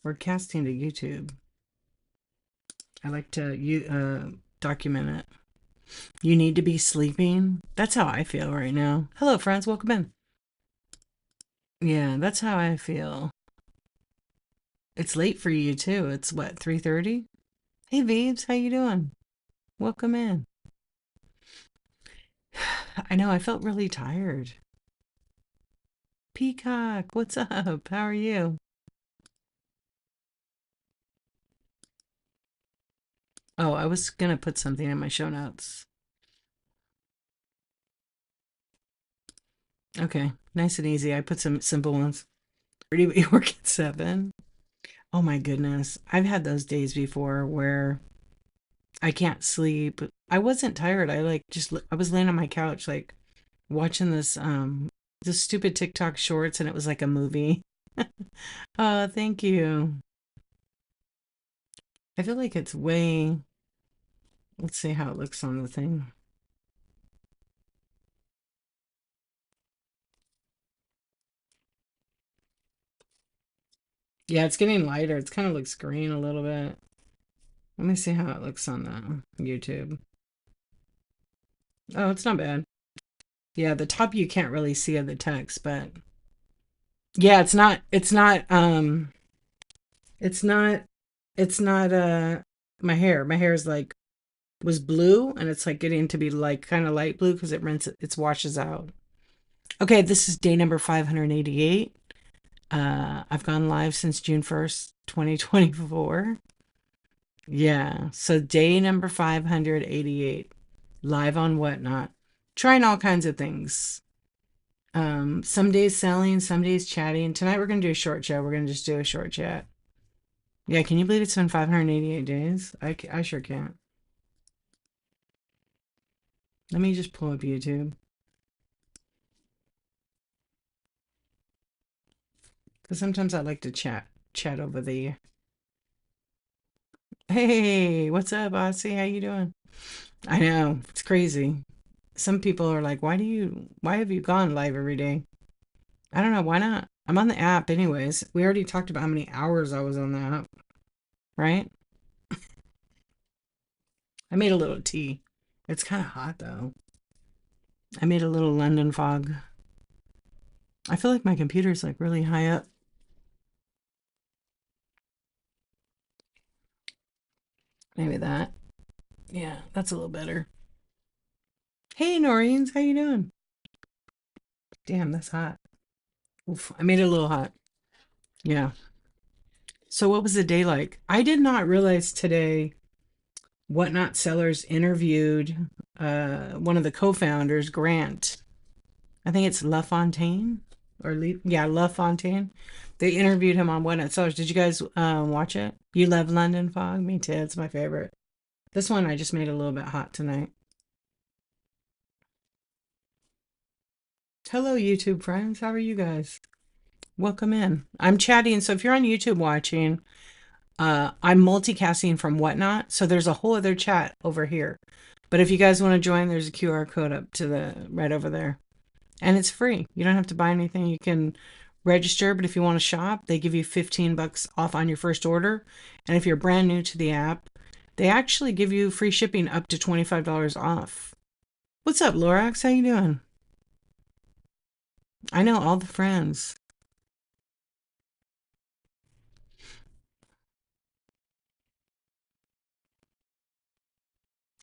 We're casting to YouTube. I like to document it. You need to be sleeping. That's how I feel right now. Hello, friends. Welcome in. Yeah, that's how I feel. It's late for you too. It's what, 3:30? Hey, Veebs, how you doing? Welcome in. I know, I felt really tired. Peacock, what's up? How are you? Oh, I was gonna put something in my show notes. Okay, nice and easy. I put some simple ones. Pretty, you work at 7. Oh my goodness. I've had those days before where I can't sleep. I wasn't tired. I was laying on my couch like watching this stupid TikTok shorts, and it was like a movie. Oh, thank you. I feel like it's way, let's see how it looks on the thing. Yeah, it's getting lighter. It's kind of looks green a little bit. Let me see how it looks on the YouTube. Oh, it's not bad. Yeah, the top you can't really see of the text, but yeah, it's not it's not my hair. My hair is like was blue, and it's like getting to be like kind of light blue because it washes out. Okay, this is day number 588. I've gone live since June 1st, 2024. Yeah, so day number 588, live on Whatnot, trying all kinds of things. Some days selling, some days chatting. Tonight we're gonna do a short chat. We're gonna just do a short chat. Yeah, can you believe it's been 588 days? I sure can't. Let me just pull up YouTube because sometimes I like to chat over the. Hey, what's up, Aussie? How you doing? I know it's crazy. Some people are like, why have you gone live every day? I don't know, why not? I'm on the app anyways. We already talked about how many hours I was on the app, right? I made a little tea. It's kind of hot though. I made a little London fog. I feel like my computer's like really high up. Maybe that. Yeah, that's a little better. Hey, Noreen's, how you doing? Damn, that's hot. Oof, I made it a little hot. Yeah. So what was the day like? I did not realize today Whatnot Sellers interviewed one of the co-founders, Grant. I think it's LaFontaine yeah, LaFontaine. They interviewed him on Whatnot Sellers. Did you guys watch it? You love London Fog? Me too. It's my favorite. This one I just made a little bit hot tonight. Hello, YouTube friends. How are you guys? Welcome in. I'm chatting. So if you're on YouTube watching, I'm multicasting from Whatnot. So there's a whole other chat over here. But if you guys want to join, there's a QR code up to the right over there. And it's free. You don't have to buy anything. You can register, but if you want to shop, they give you 15 bucks off on your first order. And if you're brand new to the app, they actually give you free shipping up to $25 off. What's up, Lorax? How you doing? I know all the friends.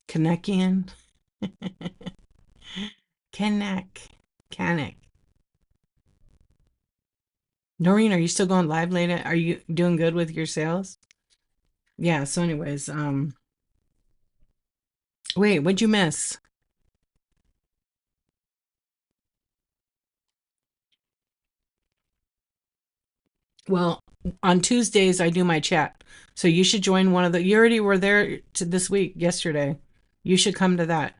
Kanekian. Kanek. Kanek. Noreen, are you still going live later? Are you doing good with your sales? Yeah, so anyways, wait, what'd you miss? Well, on Tuesdays I do my chat. So you should join one of the you already were there to this week, yesterday. You should come to that.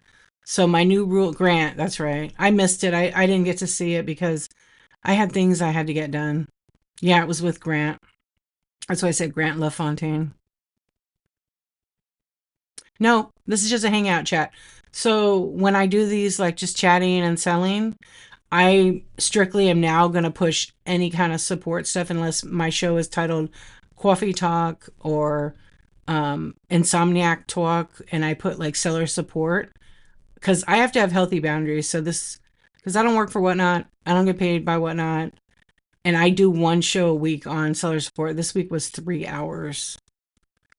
So my new rule Grant, that's right. I missed it. I didn't get to see it because I had things I had to get done. Yeah, it was with Grant. That's why I said Grant LaFontaine. No, this is just a hangout chat. So when I do these like just chatting and selling, I strictly am now going to push any kind of support stuff unless my show is titled coffee talk or iNsOmNiAc talk, and I put like seller support because I have to have healthy boundaries. So this, because I don't work for Whatnot, I don't get paid by Whatnot, and I do one show a week on seller support. This week was 3 hours.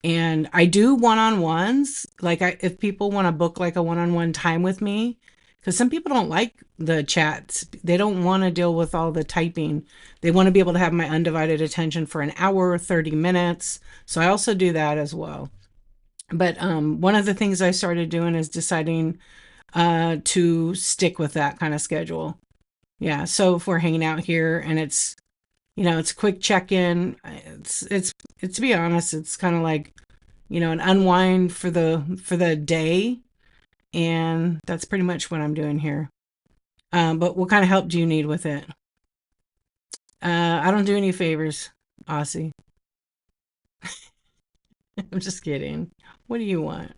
And I do one-on-ones. Like if people want to book like a one-on-one time with me, because some people don't like the chats. They don't want to deal with all the typing. They want to be able to have my undivided attention for an hour, 30 minutes. So I also do that as well. But one of the things I started doing is deciding to stick with that kind of schedule. Yeah. So if we're hanging out here and it's, it's a quick check-in, it's to be honest, it's kind of like, an unwind for the day, and that's pretty much what I'm doing here. But what kind of help do you need with it? I don't do any favors, Aussie. I'm just kidding. What do you want?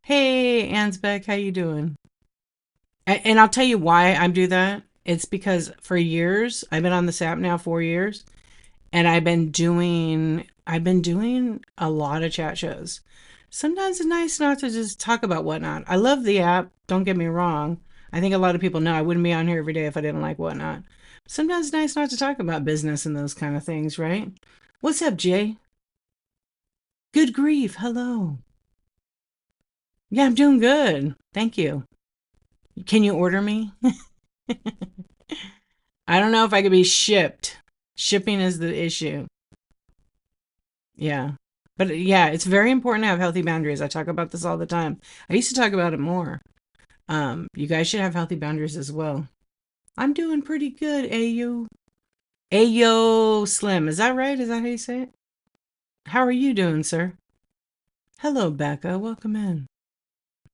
Hey, Ansbeck, how you doing? And I'll tell you why I do that. It's because for years, I've been on this app now 4 years, and I've been doing a lot of chat shows. Sometimes it's nice not to just talk about Whatnot. I love the app, don't get me wrong. I think a lot of people know I wouldn't be on here every day if I didn't like Whatnot. Sometimes it's nice not to talk about business and those kind of things, right? What's up, Jay? Good grief, hello. Yeah, I'm doing good. Thank you. Can you order me? I don't know if I could be shipped. Shipping is the issue. Yeah. But yeah, it's very important to have healthy boundaries. I talk about this all the time. I used to talk about it more. You guys should have healthy boundaries as well. I'm doing pretty good, Ayo. Ayo Slim. Is that right? Is that how you say it? How are you doing, sir? Hello, Becca. Welcome in.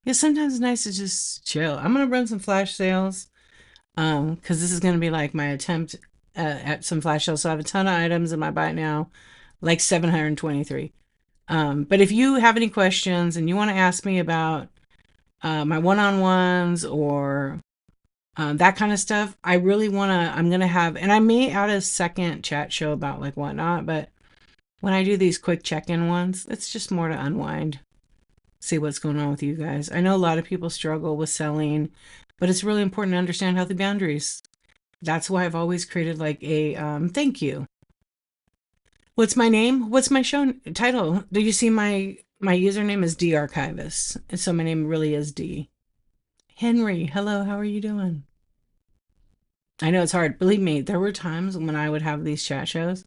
Yeah, sometimes it's nice to just chill. I'm gonna run some flash sales. Because this is gonna be like my attempt at some flash sales. So I have a ton of items in my buy now, like 723. But if you have any questions and you want to ask me about my one-on-ones or that kind of stuff, I really want to. I'm gonna have, and I may add a second chat show about like Whatnot. But when I do these quick check-in ones, it's just more to unwind, see what's going on with you guys. I know a lot of people struggle with selling, but it's really important to understand healthy boundaries. That's why I've always created like a thank you. What's my name? What's my show title? Do you see my username is D Archivist, and so my name really is D. Henry, hello, how are you doing? I know it's hard. Believe me, there were times when I would have these chat shows,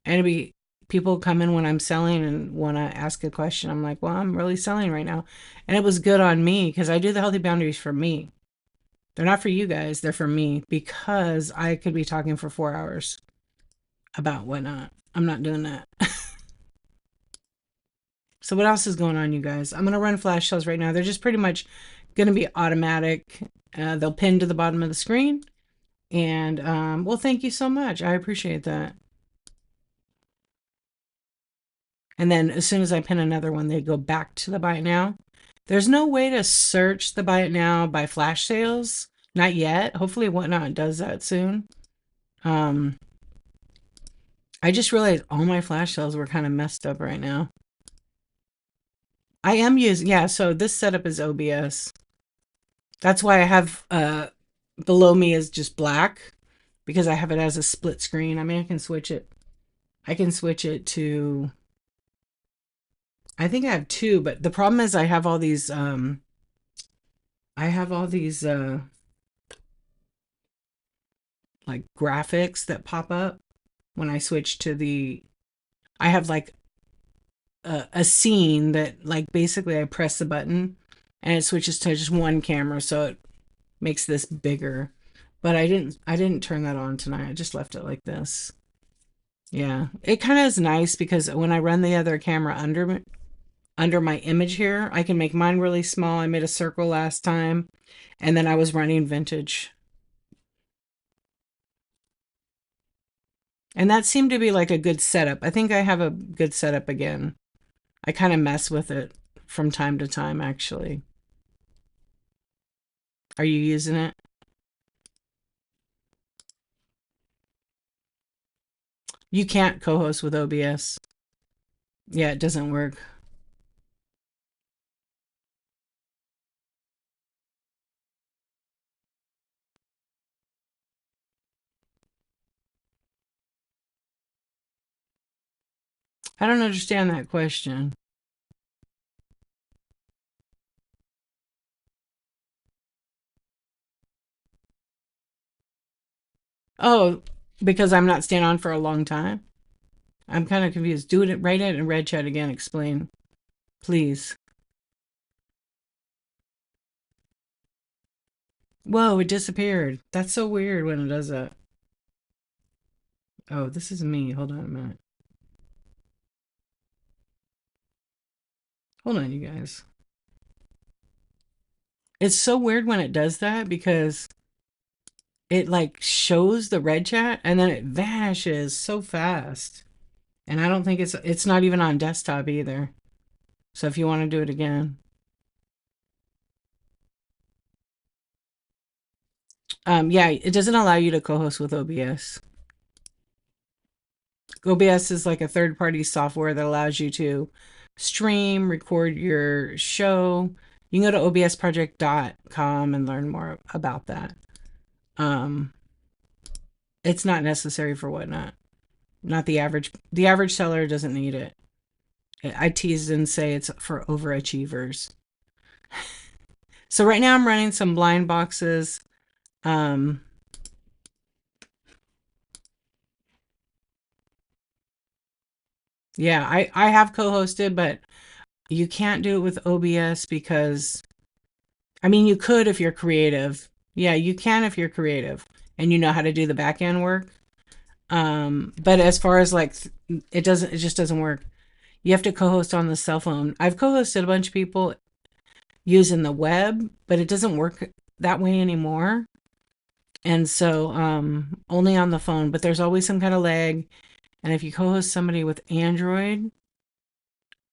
and it'd be people come in when I'm selling and want to ask a question. I'm like, well, I'm really selling right now, and it was good on me because I do the healthy boundaries for me. They're not for you guys. They're for me because I could be talking for 4 hours about Whatnot. I'm not doing that. So what else is going on, you guys? I'm gonna run flash sales right now. They're just pretty much gonna be automatic. They'll pin to the bottom of the screen. And well, thank you so much. I appreciate that. And then as soon as I pin another one, they go back to the buy it now. There's no way to search the buy it now by flash sales. Not yet. Hopefully Whatnot does that soon. Um, I just realized all my flash sales were kind of messed up right now. I am using, yeah, so this setup is OBS. That's why I have below me is just black because I have it as a split screen. I mean, I can switch it. I can switch it to, I think I have two, but the problem is I have all these like graphics that pop up when I switch to I have like a scene that like basically I press the button and it switches to just one camera, so it makes this bigger. But I didn't turn that on tonight. I just left it like this. Yeah. It kind of is nice because when I run the other camera under my image here, I can make mine really small. I made a circle last time, and then I was running vintage. And that seemed to be like a good setup. I think I have a good setup again. I kind of mess with it from time to time, actually. Are you using it? You can't co-host with OBS. Yeah, it doesn't work. I don't understand that question. Oh, because I'm not staying on for a long time? I'm kind of confused. Do it, write it in red chat again. Explain, please. Whoa, it disappeared. That's so weird when it does that. Oh, this is me. Hold on a minute. Hold on, you guys. It's so weird when it does that because it like shows the red chat and then it vanishes so fast. And I don't think it's not even on desktop either. So if you want to do it again. Yeah, it doesn't allow you to co-host with OBS. OBS is like a third-party software that allows you to stream, record your show. You can go to obsproject.com and learn more about that. Um, it's not necessary for Whatnot. Not the average. The average seller doesn't need it. I tease and say it's for overachievers. So right now I'm running some blind boxes. Um, yeah, I have co-hosted, but you can't do it with OBS because I mean you could if you're creative. Yeah, you can if you're creative and you know how to do the back end work. But as far as like it just doesn't work. You have to co-host on the cell phone. I've co-hosted a bunch of people using the web, but it doesn't work that way anymore. And so only on the phone, but there's always some kind of lag. And if you co-host somebody with Android,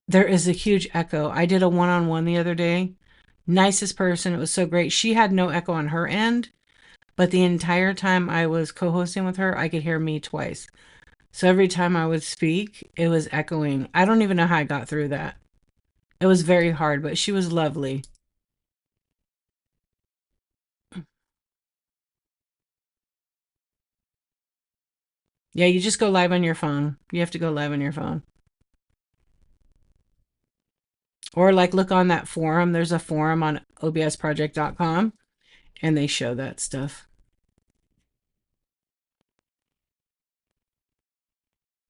there is a huge echo. I did a one-on-one the other day. Nicest person. It was so great. She had no echo on her end, but the entire time I was co-hosting with her, I could hear me twice. So every time I would speak, it was echoing. I don't even know how I got through that. It was very hard, but she was lovely. Yeah, you just go live on your phone. You have to go live on your phone. Or like look on that forum. There's a forum on obsproject.com and they show that stuff.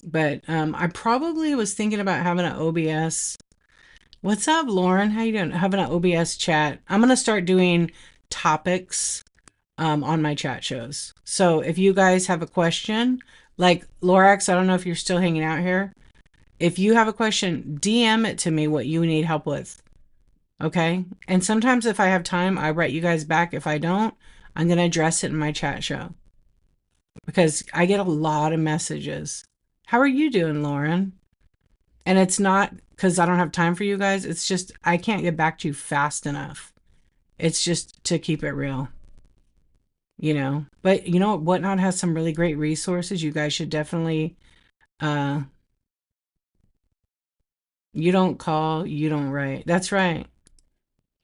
But I probably was thinking about having an OBS. What's up, Lauren? How you doing? Having an OBS chat. I'm gonna start doing topics on my chat shows. So if you guys have a question, like Lorax, I don't know if you're still hanging out here. If you have a question, DM it to me what you need help with. Okay? And sometimes if I have time, I write you guys back. If I don't, I'm going to address it in my chat show because I get a lot of messages. How are you doing, Lauren? And it's not because I don't have time for you guys. It's just I can't get back to you fast enough. It's just to keep it real, you know. But you know, Whatnot has some really great resources. You guys should definitely, uh, you don't call, you don't write. That's right.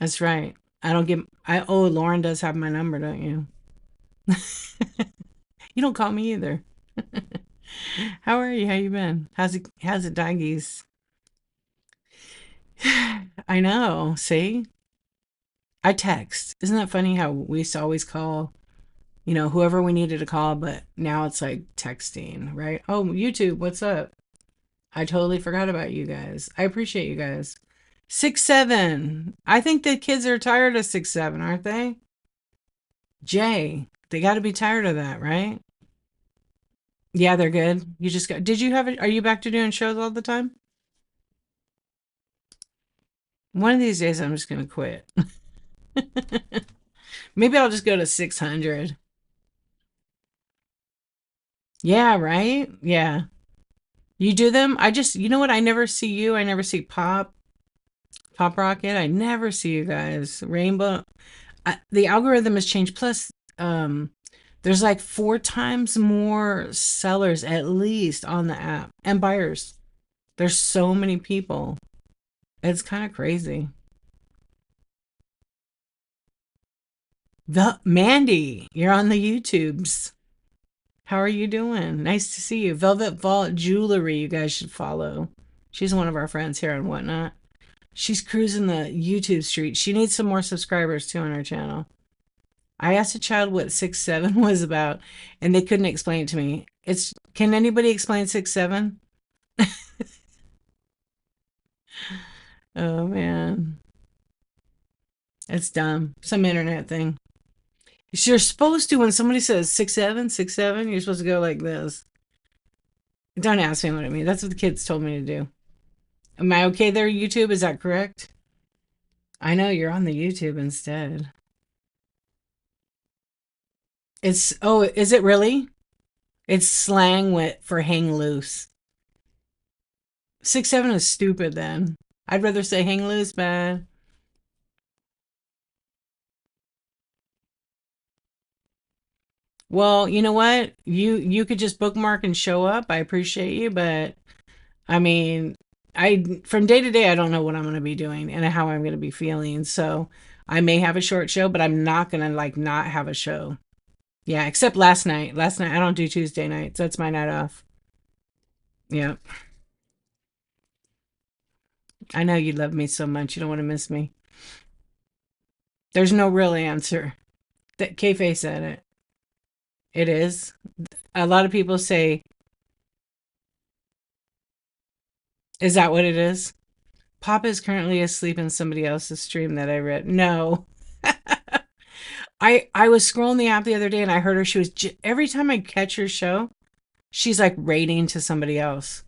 That's right. I don't get, oh, Lauren does have my number, don't you? You don't call me either. How are you? How you been? How's it doggies? I know. See? I text. Isn't that funny how we used to always call, whoever we needed to call, but now it's like texting, right? Oh, YouTube, what's up? I totally forgot about you guys. I appreciate you guys. 6-7. I think the kids are tired of 6-7, aren't they? Jay, they got to be tired of that, right? Yeah, they're good. You just got, did you have it? Are you back to doing shows all the time? One of these days, I'm just going to quit. Maybe I'll just go to 600. Yeah, right? Yeah. You do them? You know what? I never see you. I never see Pop Rocket. I never see you guys. Rainbow. The algorithm has changed. Plus, There's like 4 times more sellers at least on the app and buyers. There's so many people. It's kind of crazy. The Mandy, you're on the YouTubes. How are you doing? Nice to see you. Velvet Vault Jewelry, you guys should follow. She's one of our friends here and whatnot. She's cruising the YouTube street. She needs some more subscribers too on her channel. I asked a child what 6'7" was about, and they couldn't explain it to me. It's Can anybody explain 6'7"? Oh man, it's dumb. Some internet thing. You're supposed to, when somebody says 6'7", 6'7", you're supposed to go like this. Don't ask me what it means. That's what the kids told me to do. Am I okay there, YouTube? Is that correct? I know you're on the YouTube instead. Is it really? It's slang for hang loose. 6'7" is stupid then. I'd rather say hang loose, man. Well, you know what? You could just bookmark and show up. I appreciate you, but I mean, I from day to day I don't know what I'm going to be doing and how I'm going to be feeling. So, I may have a short show, but I'm not going to like not have a show. Yeah, except last night. Last night I don't do Tuesday nights. That's my night off. Yeah. I know you love me so much. You don't want to miss me. There's no real answer. That K said it. It is. A lot of people say, is that what it is? Papa is currently asleep in somebody else's stream that I read. No. I was scrolling the app the other day and I heard her. She was every time I catch her show, she's like raiding to somebody else.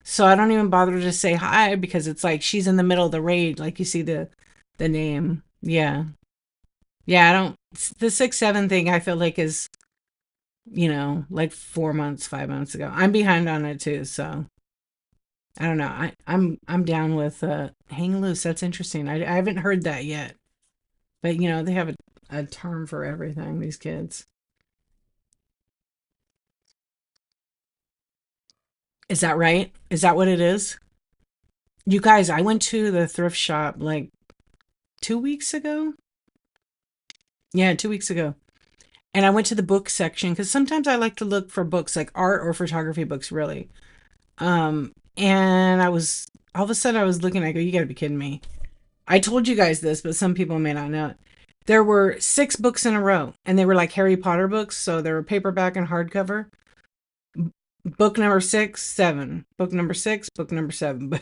So I don't even bother to say hi because it's like she's in the middle of the raid. Like you see the name. Yeah. Yeah, I don't. The 6'7" thing I feel like is, like 4 months, 5 months ago. I'm behind on it too, so I don't know. I'm down with hang loose. That's interesting. I haven't heard that yet. But they have a term for everything, these kids. Is that right? Is that what it is? You guys, I went to the thrift shop like 2 weeks ago. Yeah, 2 weeks ago. And I went to the book section because sometimes I like to look for books like art or photography books, really. And I was all of a sudden I was looking. I go, you got to be kidding me! I told you guys this, but some people may not know it. There were 6 books in a row, and they were like Harry Potter books, so they were paperback and hardcover. Book number 6, 7. Book number 6, book number 7. But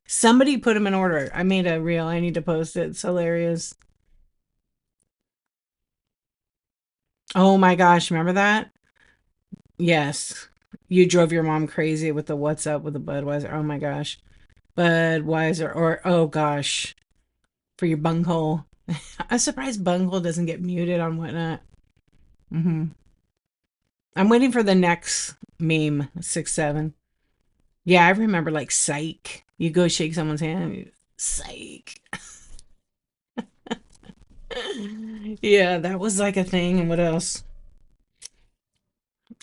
somebody put them in order. I made a reel. I need to post it. It's hilarious. Oh my gosh, remember that? Yes. You drove your mom crazy with the what's up with the Budweiser. Oh my gosh. Budweiser or oh gosh, for your bunghole. I'm surprised bunghole doesn't get muted on whatnot. hmm I'm waiting for the next meme, 6'7". Yeah, I remember like psych. You go shake someone's hand, psych. Yeah, that was like a thing. And what else?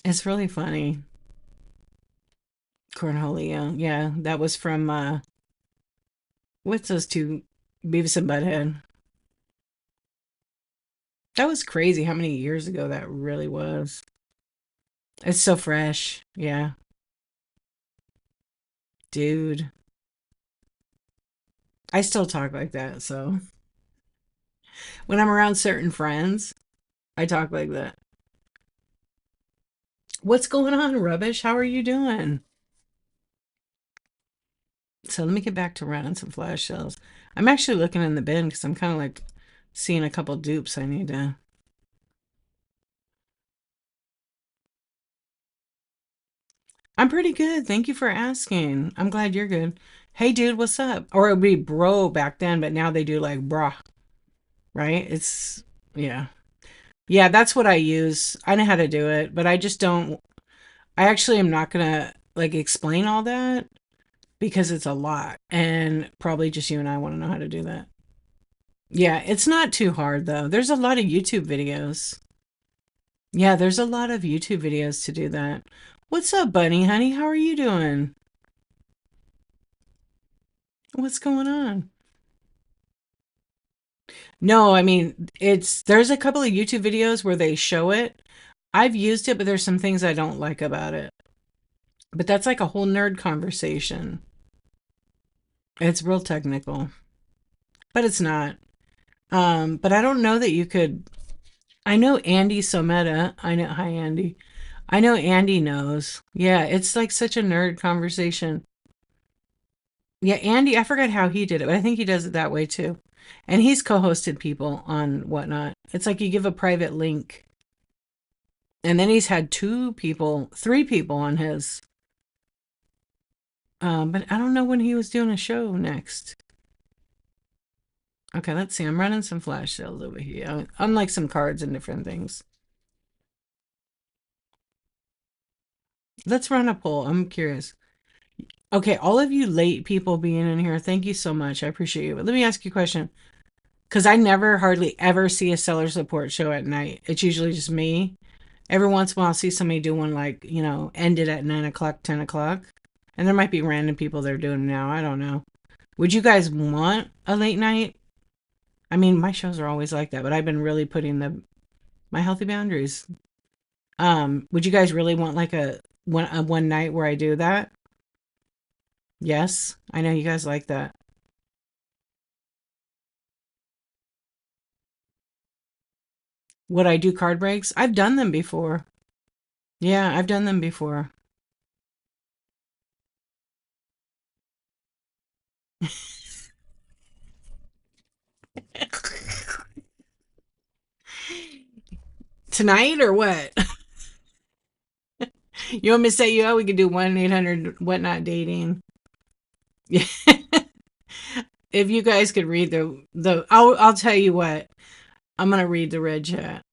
It's really funny. Cornholio. Yeah, that was from what's those two? Beavis and Butthead. That was crazy how many years ago that really was. It's so fresh. Yeah. Dude. I still talk like that, so when I'm around certain friends, I talk like that. What's going on, Rubbish? How are you doing? So let me get back to running some flash sales. I'm actually looking in the bin because I'm kind of like seeing a couple dupes I need to. I'm pretty good. Thank you for asking. I'm glad you're good. Hey, dude, what's up? Or it would be bro back then, but now they do like brah, right? Yeah. Yeah, that's what I use. I know how to do it, but I just don't. I actually am not going to like explain all that because it's a lot. And probably just you and I want to know how to do that. Yeah, it's not too hard though. There's a lot of YouTube videos. Yeah, there's a lot of YouTube videos to do that. What's up, Bunny, honey? How are you doing? What's going on? No, I mean, there's a couple of YouTube videos where they show it. I've used it, but there's some things I don't like about it. But that's like a whole nerd conversation. It's real technical, but it's not. But I don't know that you could. I know Andy Someta. I know. Hi, Andy. I know Andy knows. Yeah, it's like such a nerd conversation. Yeah, Andy, I forgot how he did it, but I think he does it that way too. And he's co-hosted people on whatnot. It's like you give a private link, and then he's had two people, three people on his. But I don't know when he was doing a show next. Okay, let's see. I'm running some flash sales over here, unlike some cards and different things. Let's run a poll. I'm curious. Okay, all of you late people being in here, thank you so much. I appreciate you. But let me ask you a question. Because I never hardly ever see a seller support show at night. It's usually just me. Every once in a while, I'll see somebody do one like, ended at 9 o'clock, 10 o'clock. And there might be random people that are doing now. I don't know. Would you guys want a late night? I mean, my shows are always like that, but I've been really putting my healthy boundaries. Would you guys really want like a one night where I do that? Yes, I know you guys like that. Would I do card breaks? I've done them before. Yeah, I've done them before. Tonight or what? You want me to set you up? We could do 1-800 whatnot dating. Yeah. If you guys could read I'll tell you what. I'm gonna read the red chat.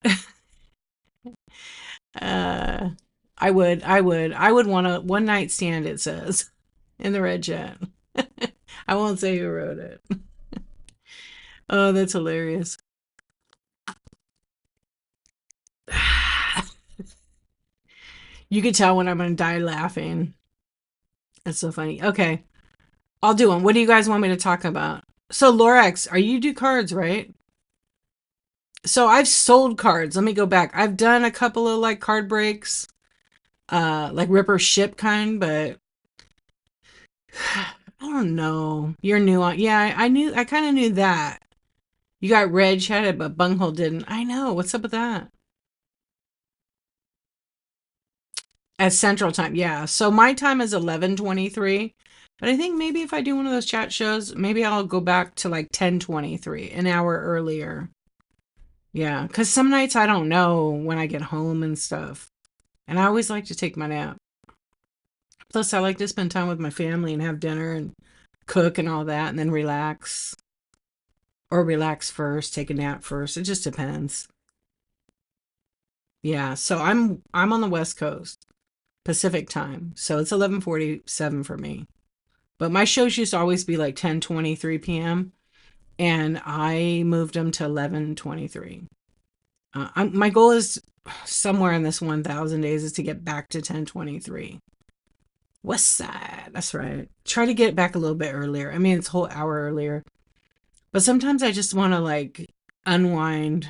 Uh, I would want a one night stand. It says in the red chat. I won't say who wrote it. Oh, that's hilarious. You could tell when I'm gonna die laughing. That's so funny. Okay, I'll do them. What do you guys want me to talk about? So, Lorax, are you do cards, right? So I've sold cards. Let me go back. I've done a couple of like card breaks, like Ripper Ship kind, but I don't know. You're new on. Yeah, I knew. I kind of knew that. You got Reg had it, but Bunghole didn't. I know. What's up with that? At Central Time, yeah. So my time is 11:23, but I think maybe if I do one of those chat shows, maybe I'll go back to like 10:23, an hour earlier. Yeah, because some nights I don't know when I get home and stuff, and I always like to take my nap. Plus, I like to spend time with my family and have dinner and cook and all that, and then relax or relax first, take a nap first. It just depends. Yeah, so I'm on the West Coast, Pacific time, so it's 11:47 for me. But my shows used to always be like 10:23 p.m. and I moved them to 11:23. My goal is somewhere in this 1,000 days is to get back to 10:23. West Side, that's right. Try to get back a little bit earlier. I mean, it's a whole hour earlier. But sometimes I just want to like unwind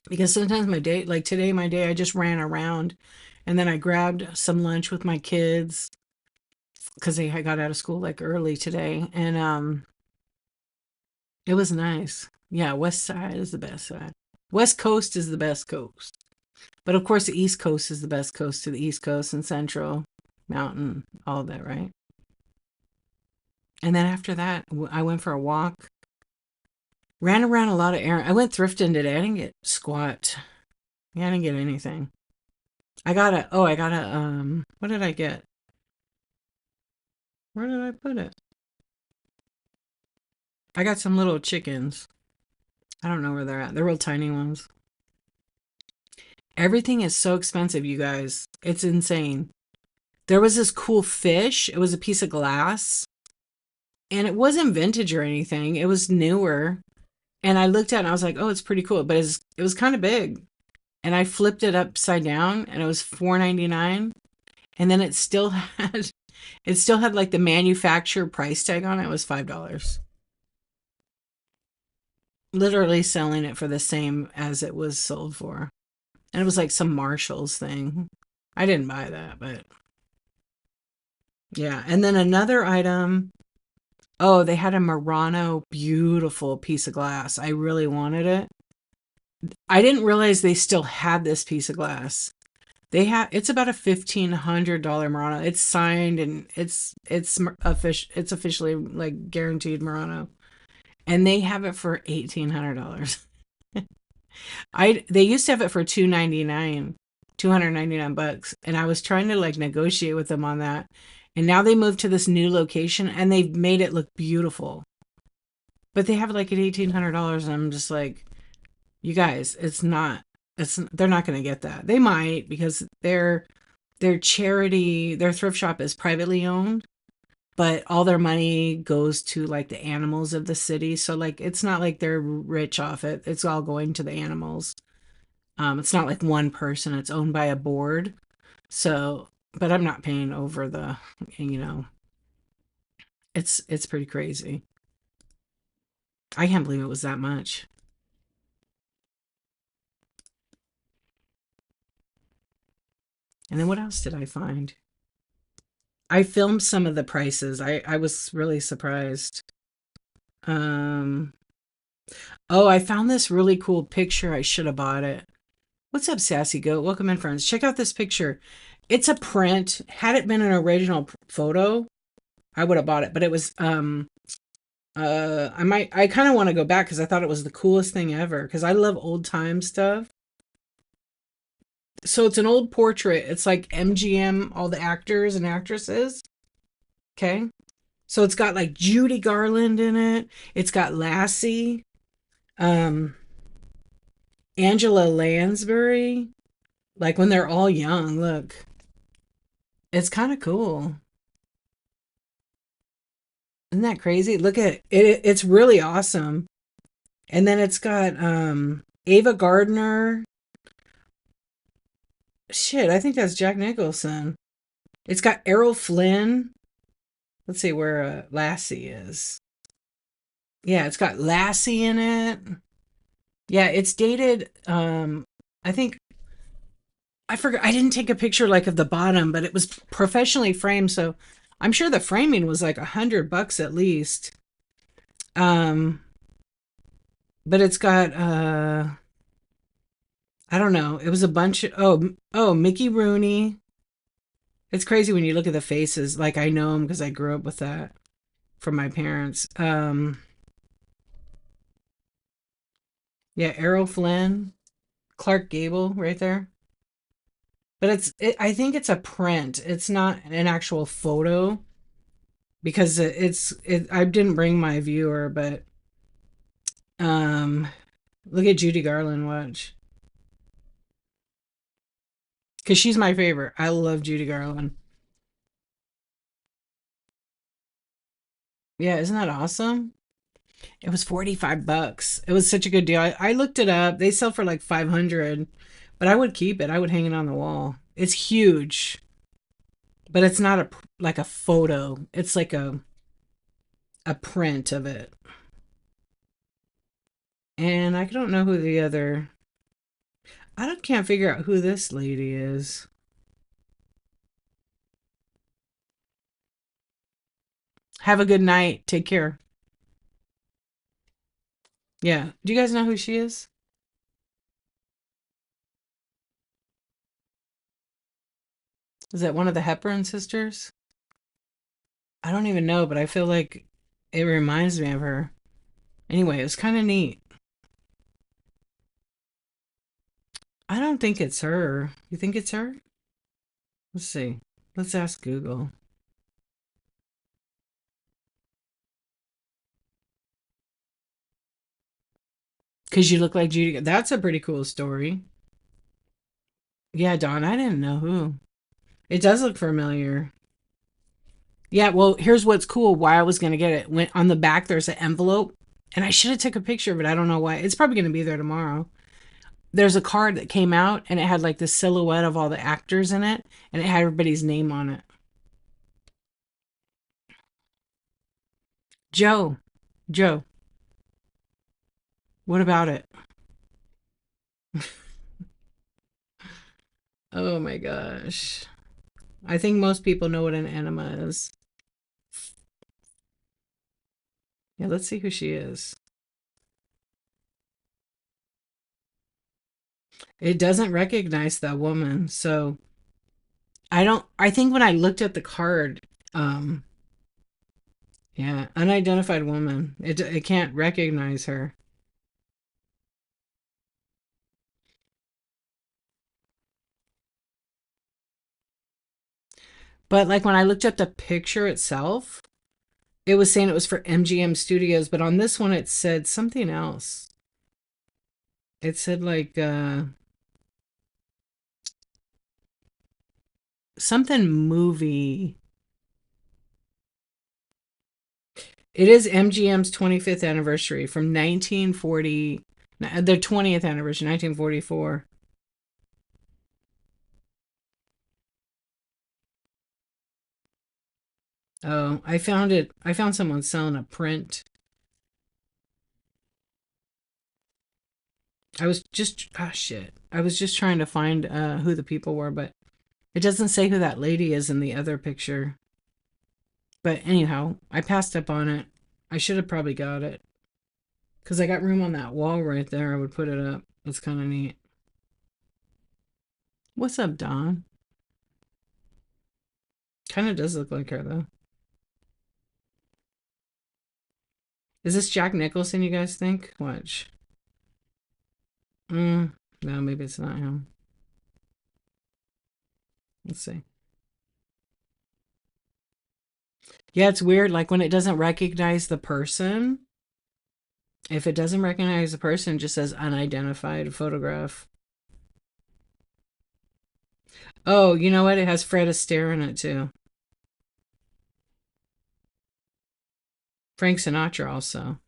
because sometimes my day, like today, my day, I just ran around and then I grabbed some lunch with my kids because I got out of school like early today, and it was nice. Yeah, West Side is the best side. West Coast is the best coast, but of course the East Coast is the best coast to the East Coast and Central Mountain, all of that, right? And then after that, I went for a walk, ran around a lot of errands. I went thrifting today. I didn't get squat. Yeah, I didn't get anything. What did I get? Where did I put it? I got some little chickens. I don't know where they're at. They're real tiny ones. Everything is so expensive, you guys. It's insane. There was this cool fish. It was a piece of glass. And it wasn't vintage or anything. It was newer. And I looked at it and I was like, oh, it's pretty cool. But it was kind of big. And I flipped it upside down and it was $4.99. And then it still had like the manufacturer price tag on it. It was $5. Literally selling it for the same as it was sold for. And it was like some Marshalls thing. I didn't buy that, but yeah. And then another item. Oh, they had a Murano beautiful piece of glass. I really wanted it. I didn't realize they still had this piece of glass. It's about a $1,500 Murano. It's signed and it's officially like guaranteed Murano. And they have it for $1,800. I They used to have it for 299 bucks, and I was trying to like negotiate with them on that. And now they moved to this new location and they've made it look beautiful. But they have it like at $1,800 and I'm just like, you guys, they're not going to get that. They might because their thrift shop is privately owned, but all their money goes to like the animals of the city. So like it's not like they're rich off it. It's all going to the animals. It's not like one person. It's owned by a board. So, but I'm not paying over you know, it's pretty crazy. I can't believe it was that much. And then what else did I find? I filmed some of the prices. I was really surprised. Um, oh, I found this really cool picture. I should have bought it. What's up, Sassy Goat? Welcome in, friends. Check out this picture. It's a print. Had it been an original photo, I would have bought it. But it was I kind of want to go back because I thought it was the coolest thing ever because I love old time stuff. So it's an old portrait. It's like MGM, all the actors and actresses. Okay. So it's got like Judy Garland in it. It's got Lassie, um, Angela Lansbury, like when they're all young. Look, it's kind of cool. Isn't that crazy? Look at it. It's really awesome. And then it's got Ava Gardner. Shit, I think that's Jack Nicholson. It's got Errol Flynn. Let's see where Lassie is. Yeah, it's got Lassie in it. Yeah, it's dated. I think I forgot. I didn't take a picture like of the bottom, but it was professionally framed, so I'm sure the framing was like $100 at least. Um, but it's got I don't know. It was a bunch of Mickey Rooney. It's crazy when you look at the faces. Like I know him because I grew up with that from my parents. Yeah, Errol Flynn, Clark Gable, right there. But I think it's a print. It's not an actual photo because I didn't bring my viewer, but um, look at Judy Garland. Watch, because she's my favorite. I love Judy Garland. Yeah, isn't that awesome? It was $45. It was such a good deal. I looked it up. They sell for like 500, but I would keep it. I would hang it on the wall. It's huge, but it's not like a photo. It's like a print of it. And I don't know who the other. Can't figure out who this lady is. Have a good night. Take care. Yeah. Do you guys know who she is? Is that one of the Hepburn sisters? I don't even know, but I feel like it reminds me of her. Anyway, it was kind of neat. I don't think it's her. You think it's her? Let's see. Let's ask Google. Because you look like Judy. That's a pretty cool story. Yeah, Dawn, I didn't know who. It does look familiar. Yeah, well, here's what's cool. Why I was going to get it. When on the back, there's an envelope. And I should have took a picture of it. I don't know why. It's probably going to be there tomorrow. There's a card that came out and it had like the silhouette of all the actors in it and it had everybody's name on it. Joe, Joe, what about it? Oh my gosh. I think most people know what an enema is. Yeah, let's see who she is. It doesn't recognize that woman. So I think when I looked at the card, um, yeah, unidentified woman. It can't recognize her. But like when I looked at the picture itself, it was saying it was for MGM Studios, but on this one it said something else. It said like something movie. It is MGM's 25th anniversary from 1940, their 20th anniversary, 1944. Oh, I found it. I found someone selling a print. I was just, ah, shit. I was just trying to find who the people were, but it doesn't say who that lady is in the other picture. But anyhow, I passed up on it. I should have probably got it because I got room on that wall right there. I would put it up. It's kind of neat. What's up, Don? Kind of does look like her though. Is this Jack Nicholson? You guys think? Watch. No, maybe it's not him. Let's see. Yeah, it's weird. Like when it doesn't recognize the person. If it doesn't recognize the person, it just says unidentified photograph. Oh, you know what? It has Fred Astaire in it too. Frank Sinatra also.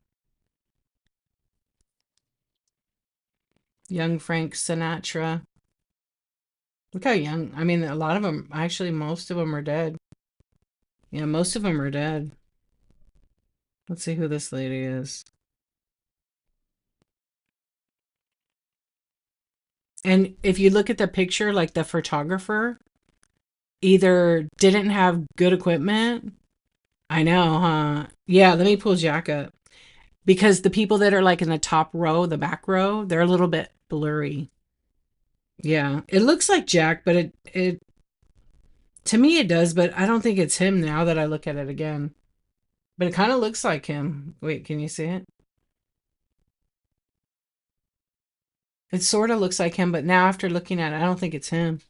Young Frank Sinatra. Look how young. I mean, a lot of them, actually, most of them are dead. Yeah, most of them are dead. Let's see who this lady is. And if you look at the picture, like the photographer either didn't have good equipment. I know, huh? Yeah, let me pull Jack up. Because the people that are like in the top row, the back row, they're a little bit blurry. Yeah, it looks like Jack, but it to me it does, but I don't think it's him now that I look at it again. But it kind of looks like him. Wait, can you see it? It sort of looks like him, but now after looking at it, I don't think it's him.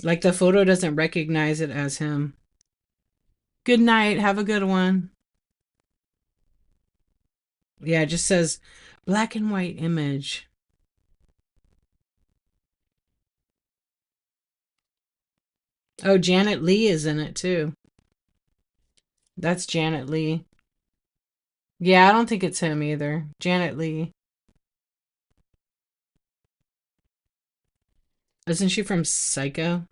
Like the photo doesn't recognize it as him. Good night. Have a good one. Yeah, it just says black and white image. Oh, Janet Leigh is in it too. That's Janet Leigh. Yeah, I don't think it's him either. Janet Leigh. Isn't she from Psycho?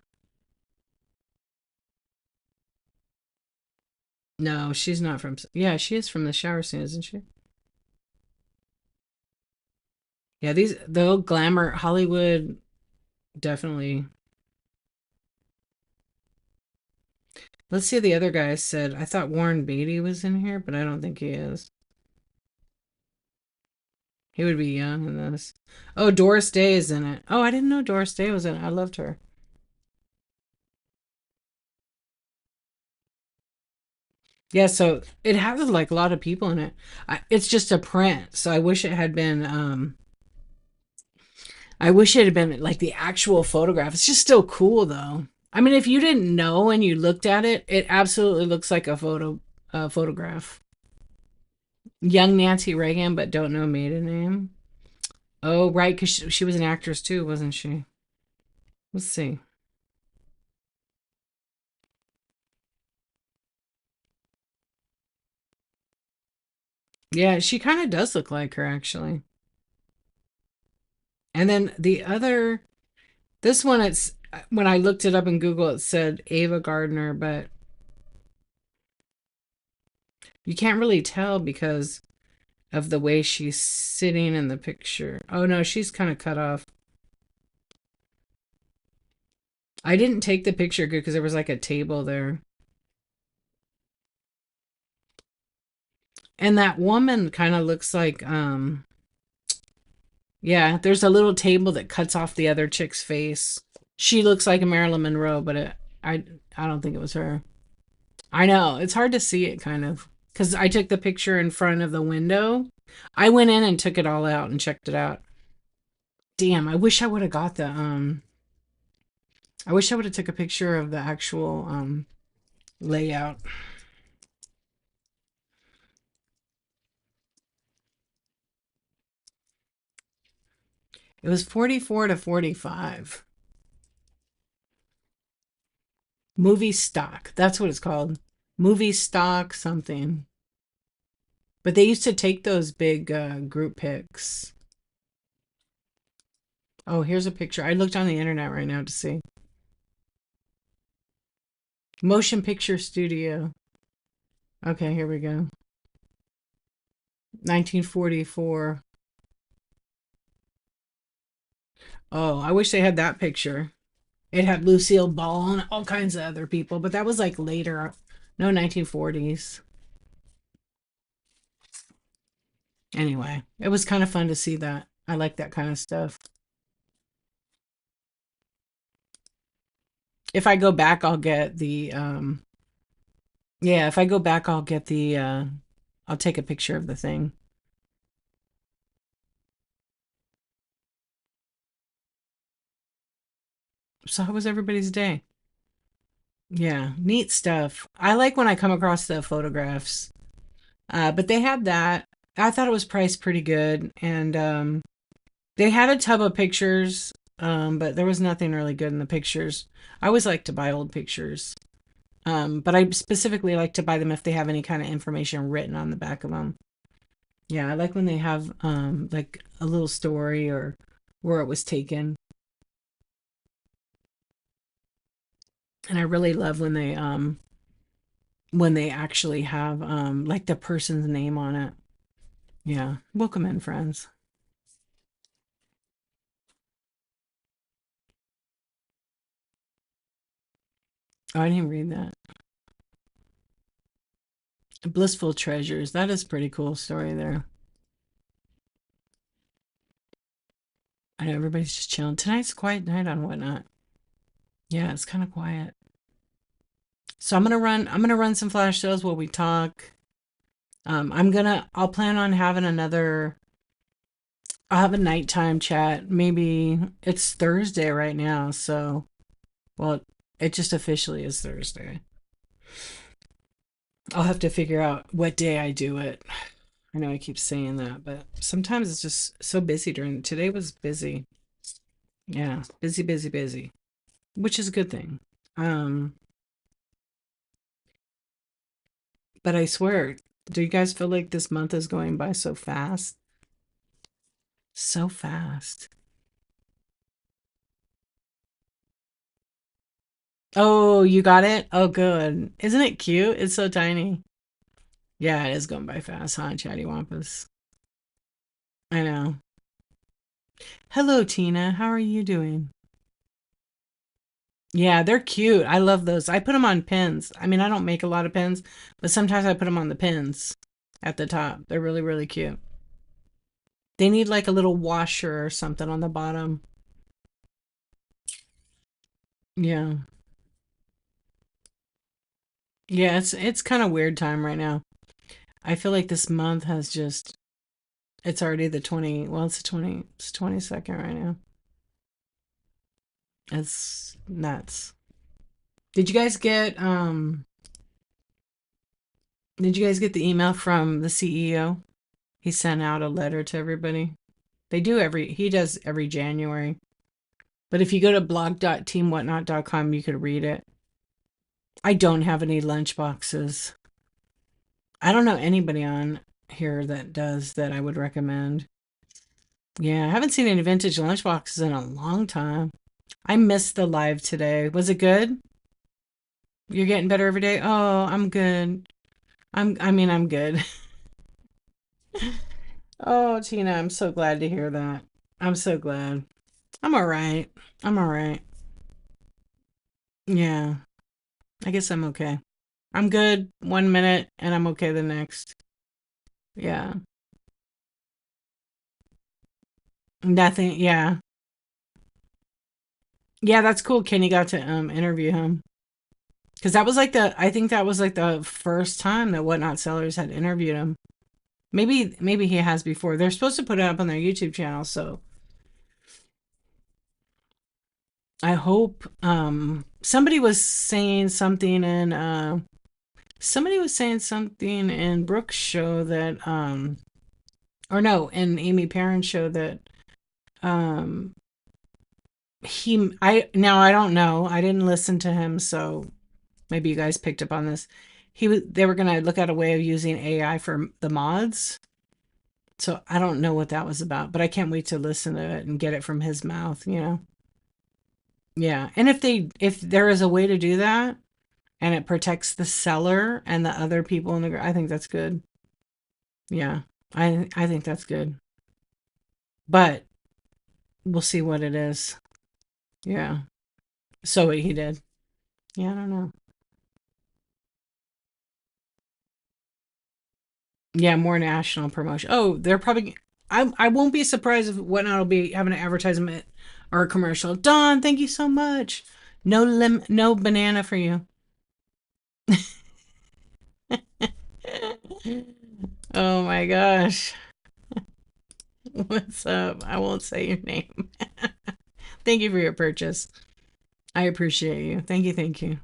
No, she's not from. Yeah, she is from the shower scene, isn't she? Yeah, the old glamour Hollywood definitely. Let's see what the other guy said. I thought Warren Beatty was in here, but I don't think he is. He would be young in this. Oh, Doris Day is in it. Oh, I didn't know Doris Day was in it. I loved her. Yeah, so it has like a lot of people in it. It's just a print, so I wish it had been like the actual photograph. It's just still cool though. I mean, if you didn't know and you looked at it, it absolutely looks like a photograph. Young Nancy Reagan, but don't know maiden name. Oh, right, because she was an actress too, wasn't she? Let's see. Yeah, she kind of does look like her actually. And then the other, this one, it's when I looked it up in Google, it said Ava Gardner, but you can't really tell because of the way she's sitting in the picture. Oh no, she's kind of cut off. I didn't take the picture good because there was like a table there. And that woman kind of looks like yeah, there's a little table that cuts off the other chick's face. She looks like a Marilyn Monroe, but I I don't think it was her. I know, it's hard to see it kind of cuz I took the picture in front of the window. I went in and took it all out and checked it out. Damn, I wish I would have got the I wish I would have took a picture of the actual layout. It was 44 to 45. Movie stock. That's what it's called. Movie stock something. But they used to take those big group pics. Oh, here's a picture. I looked on the internet right now to see. Motion Picture Studio. Okay, here we go. 1944. Oh, I wish they had that picture. It had Lucille Ball and all kinds of other people, but that was like later. No, 1940s. Anyway, it was kind of fun to see that. I like that kind of stuff. If I go back, I'll get the yeah, if I go back, I'll get the I'll take a picture of the thing. So how was everybody's day? Yeah, neat stuff. I like when I come across the photographs. But they had that. I thought it was priced pretty good, and they had a tub of pictures, but there was nothing really good in the pictures. I always like to buy old pictures, but I specifically like to buy them if they have any kind of information written on the back of them. Yeah, I like when they have like a little story or where it was taken. And I really love when they actually have like the person's name on it. Yeah. Welcome in, friends. Oh, I didn't read that. Blissful Treasures. That is a pretty cool story there. I know everybody's just chilling. Tonight's a quiet night on Whatnot. Yeah, it's kind of quiet. So I'm gonna run some flash sales while we talk. I'll plan on having I'll have a nighttime chat. Maybe it's Thursday right now, so well, it just officially is Thursday. I'll have to figure out what day I do it. I know I keep saying that, but sometimes it's just so busy during today was busy. Yeah, busy, busy, busy, which is a good thing. Um, but I swear, do you guys feel like this month is going by so fast? So fast. Oh, you got it? Oh, good. Isn't it cute? It's so tiny. Yeah, it is going by fast, huh, Chatty Wampus? I know. Hello, Tina. How are you doing? Yeah, they're cute. I love those. I put them on pins. I mean, I don't make a lot of pins, but sometimes I put them on the pins at the top. They're really, really cute. They need like a little washer or something on the bottom. Yeah. Yeah, it's kind of weird time right now. I feel like this month has just it's already the 20, well, it's the 20, it's 22nd right now. It's nuts. Did you guys get did you guys get the email from the CEO? He sent out a letter to everybody. He does every January. But if you go to blog.teamwhatnot.com, you could read it. I don't have any lunch boxes. I don't know anybody on. here that does that I would recommend. Yeah, I haven't seen any vintage lunchboxes in a long time. I missed the live today. Was it good? You're getting better every day? Oh, I'm good. I'm good. Oh, Tina, I'm so glad to hear that. I'm so glad. I'm all right. I'm all right. Yeah, I guess I'm okay. I'm good 1 minute and I'm okay the next. Yeah. Nothing. Yeah. Yeah, that's cool. Kenny got to interview him. Because that was like I think that was like the first time that Whatnot Sellers had interviewed him. Maybe he has before. They're supposed to put it up on their YouTube channel, so I hope somebody was saying something in Brooke's show that or no, in Amy Perrin's show that um I don't know. I didn't listen to him, so maybe you guys picked up on this. They were gonna look at a way of using AI for the mods. So I don't know what that was about, but I can't wait to listen to it and get it from his mouth, you know? Yeah. And if there is a way to do that and it protects the seller and the other people in I think that's good. Yeah. I think that's good. But we'll see what it is. Yeah. So what he did. Yeah, I don't know. Yeah, more national promotion. Oh, they're probably I won't be surprised if Whatnot will be having an advertisement or a commercial. Dawn, thank you so much. No banana for you. Oh my gosh. What's up? I won't say your name. Thank you for your purchase. I appreciate you. Thank you, thank you.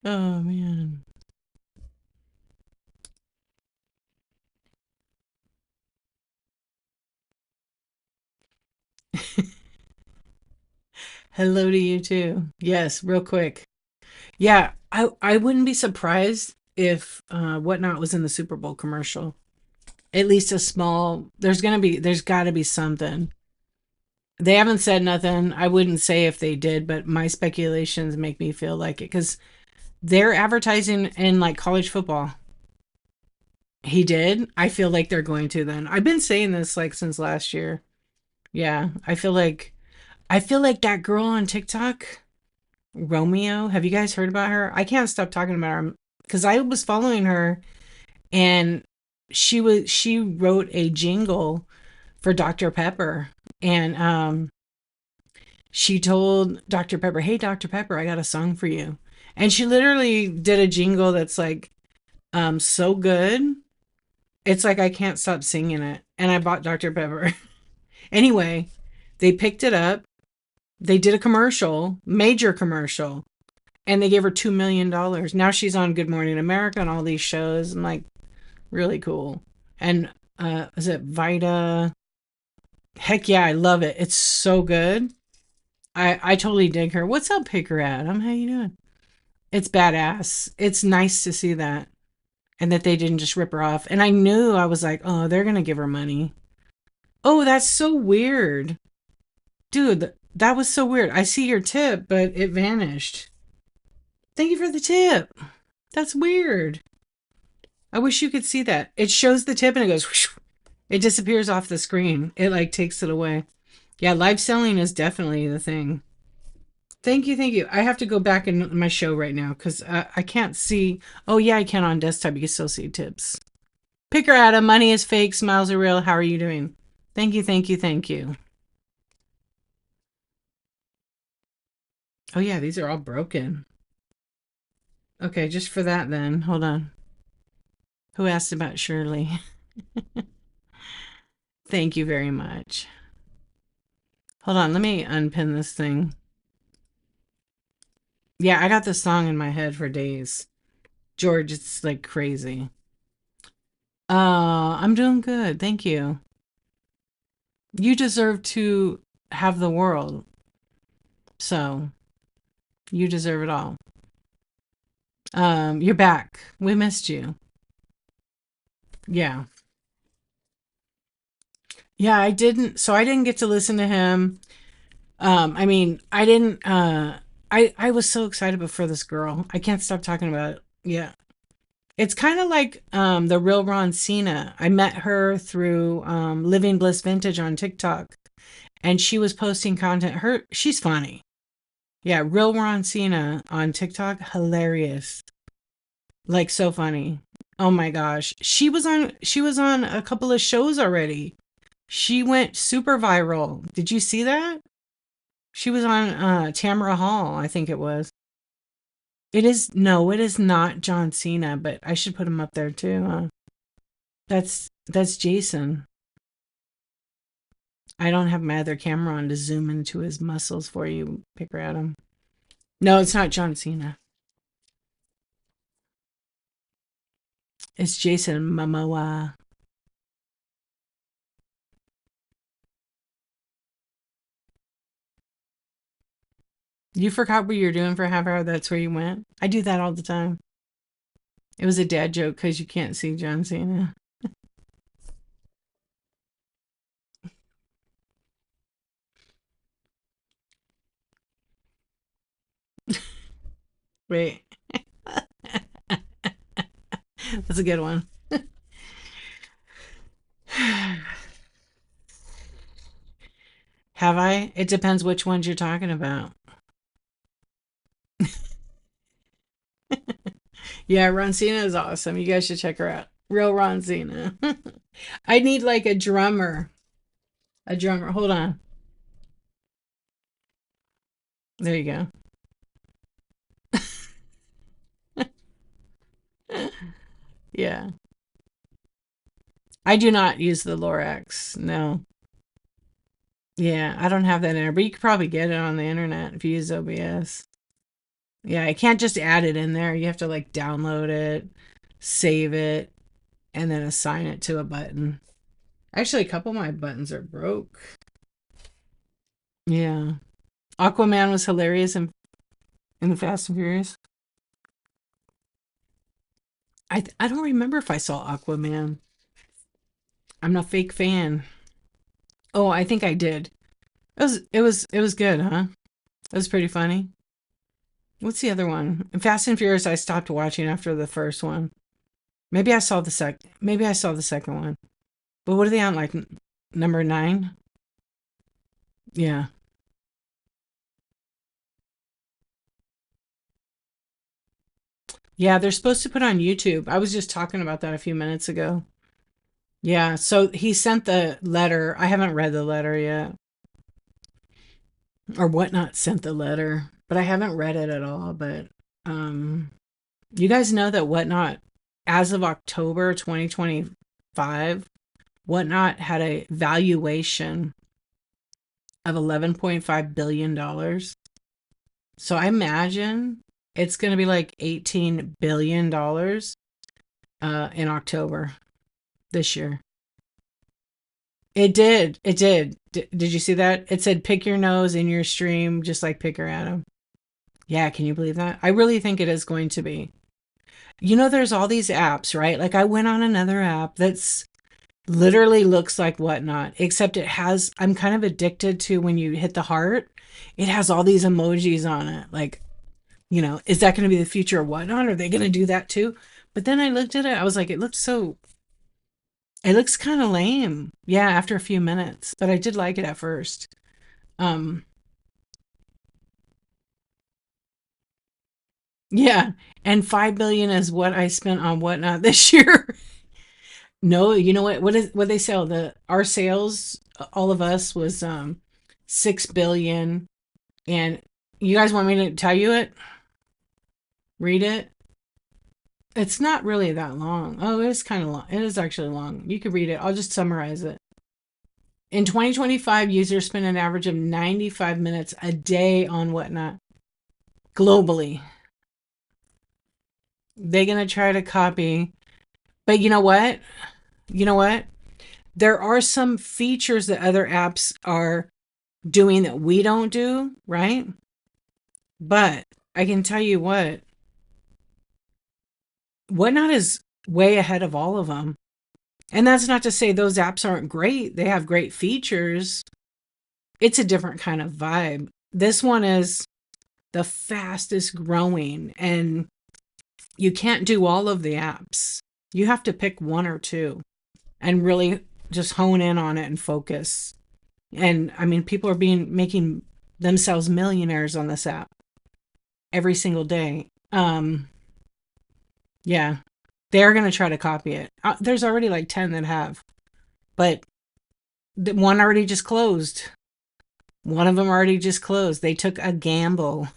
Oh man. Hello to you too. Yes, real quick. Yeah, I wouldn't be surprised if Whatnot was in the Super Bowl commercial. At least a small. There's got to be something. They haven't said nothing. I wouldn't say if they did, but my speculations make me feel like it because they're advertising in like college football. He did. I feel like they're going to then. I've been saying this like since last year. Yeah, I feel like that girl on TikTok, Romeo. Have you guys heard about her? I can't stop talking about her because I was following her and she wrote a jingle for Dr. Pepper and she told Dr. Pepper, "Hey Dr. Pepper, I got a song for you." And she literally did a jingle that's like so good. It's like I can't stop singing it. And I bought Dr. Pepper. Anyway, they picked it up. They did a commercial, major commercial, and they gave her $2 million. Now she's on Good Morning America and all these shows. I'm like, really cool. And is it Vita? Heck yeah, I love it. It's so good. I totally dig her. What's up, Picker Adam? How you doing? It's badass. It's nice to see that. And that they didn't just rip her off. And I knew I was like, oh, they're gonna give her money. Oh, that's so weird. Dude, that was so weird. I see your tip, but it vanished. Thank you for the tip. That's weird. I wish you could see that. It shows the tip and it goes whoosh. It disappears off the screen. It like takes it away. Yeah, live selling is definitely the thing. Thank you, thank you. I have to go back in my show right now because I can't see. Oh yeah, I can on desktop. You can still see tips. Picker Adam, money is fake, smiles are real. How are you doing? Thank you, thank you, thank you. Oh yeah, these are all broken. Okay, just for that then. Hold on. Who asked about Shirley? Thank you very much. Hold on, let me unpin this thing. Yeah, I got this song in my head for days. George, it's like crazy. I'm doing good. Thank you. You deserve to have the world. So, you deserve it all. You're back. We missed you. Yeah. Yeah, I didn't. So I didn't get to listen to him. I mean, I didn't. I was so excited for this girl. I can't stop talking about it. Yeah, it's kind of like the real Ron Cena. I met her through Living Bliss Vintage on TikTok, and she was posting content. She's funny. Yeah, real Ron Cena on TikTok, hilarious. Like so funny. Oh my gosh. She was on a couple of shows already. She went super viral. Did you see that? She was on Tamara Hall, I think it was. It is no, it is not John Cena, but I should put him up there too. That's Jason. I don't have my other camera on to zoom into his muscles for you, Picker Adam. No, it's not John Cena. It's Jason Momoa. You forgot what you were doing for half hour. That's where you went. I do that all the time. It was a dad joke because you can't see John Cena. Wait, that's a good one. Have I? It depends which ones you're talking about. Yeah, Ron Cena is awesome. You guys should check her out. Real Ron Cena. I need like a drummer. A drummer. Hold on. There you go. Yeah. I do not use the Lorax. No. Yeah, I don't have that in there, but you could probably get it on the internet if you use OBS. Yeah, I can't just add it in there. You have to like download it, save it, and then assign it to a button. Actually, a couple of my buttons are broke. Yeah. Aquaman was hilarious in the Fast and Furious. I don't remember if I saw Aquaman. I'm a fake fan. Oh, I think I did. It was good, huh? It was pretty funny. What's the other one? In Fast and Furious, I stopped watching after the first one. Maybe I saw the second one. But what are they on like number 9? Yeah. Yeah, they're supposed to put on YouTube. I was just talking about that a few minutes ago. Yeah, so he sent the letter. I haven't read the letter yet. Or Whatnot sent the letter, but I haven't read it at all. But um you guys know that Whatnot, as of October 2025, Whatnot had a valuation of $11.5 billion. So I imagine it's going to be like $18 billion in October this year. It did. It did. Did you see that? It said pick your nose in your stream, just like Picker Adam. Yeah, can you believe that? I really think it is going to be. You know, there's all these apps, right? Like I went on another app that's literally looks like Whatnot, except I'm kind of addicted to when you hit the heart, it has all these emojis on it. Like, is that going to be the future of Whatnot? Are they going to do that too? But then I looked at it, I was like, it looks kind of lame. Yeah, after a few minutes, but I did like it at first. Um, yeah, and 5 billion is what I spent on Whatnot this year. No, you know what they sell? The Our sales, all of us was 6 billion. And you guys want me to tell you it? Read it? It's not really that long. Oh, it's kind of long. It is actually long. You could read it. I'll just summarize it. In 2025, users spend an average of 95 minutes a day on Whatnot globally. They're going to try to copy. But you know what? You know what? There are some features that other apps are doing that we don't do, right? But I can tell you what, Whatnot is way ahead of all of them. And that's not to say those apps aren't great. They have great features. It's a different kind of vibe. This one is the fastest growing, and you can't do all of the apps. You have to pick one or two and really just hone in on it and focus. And I mean, people are being making themselves millionaires on this app every single day. Yeah, they're going to try to copy it. There's already like 10 that have, but one already just closed. One of them already just closed. They took a gamble,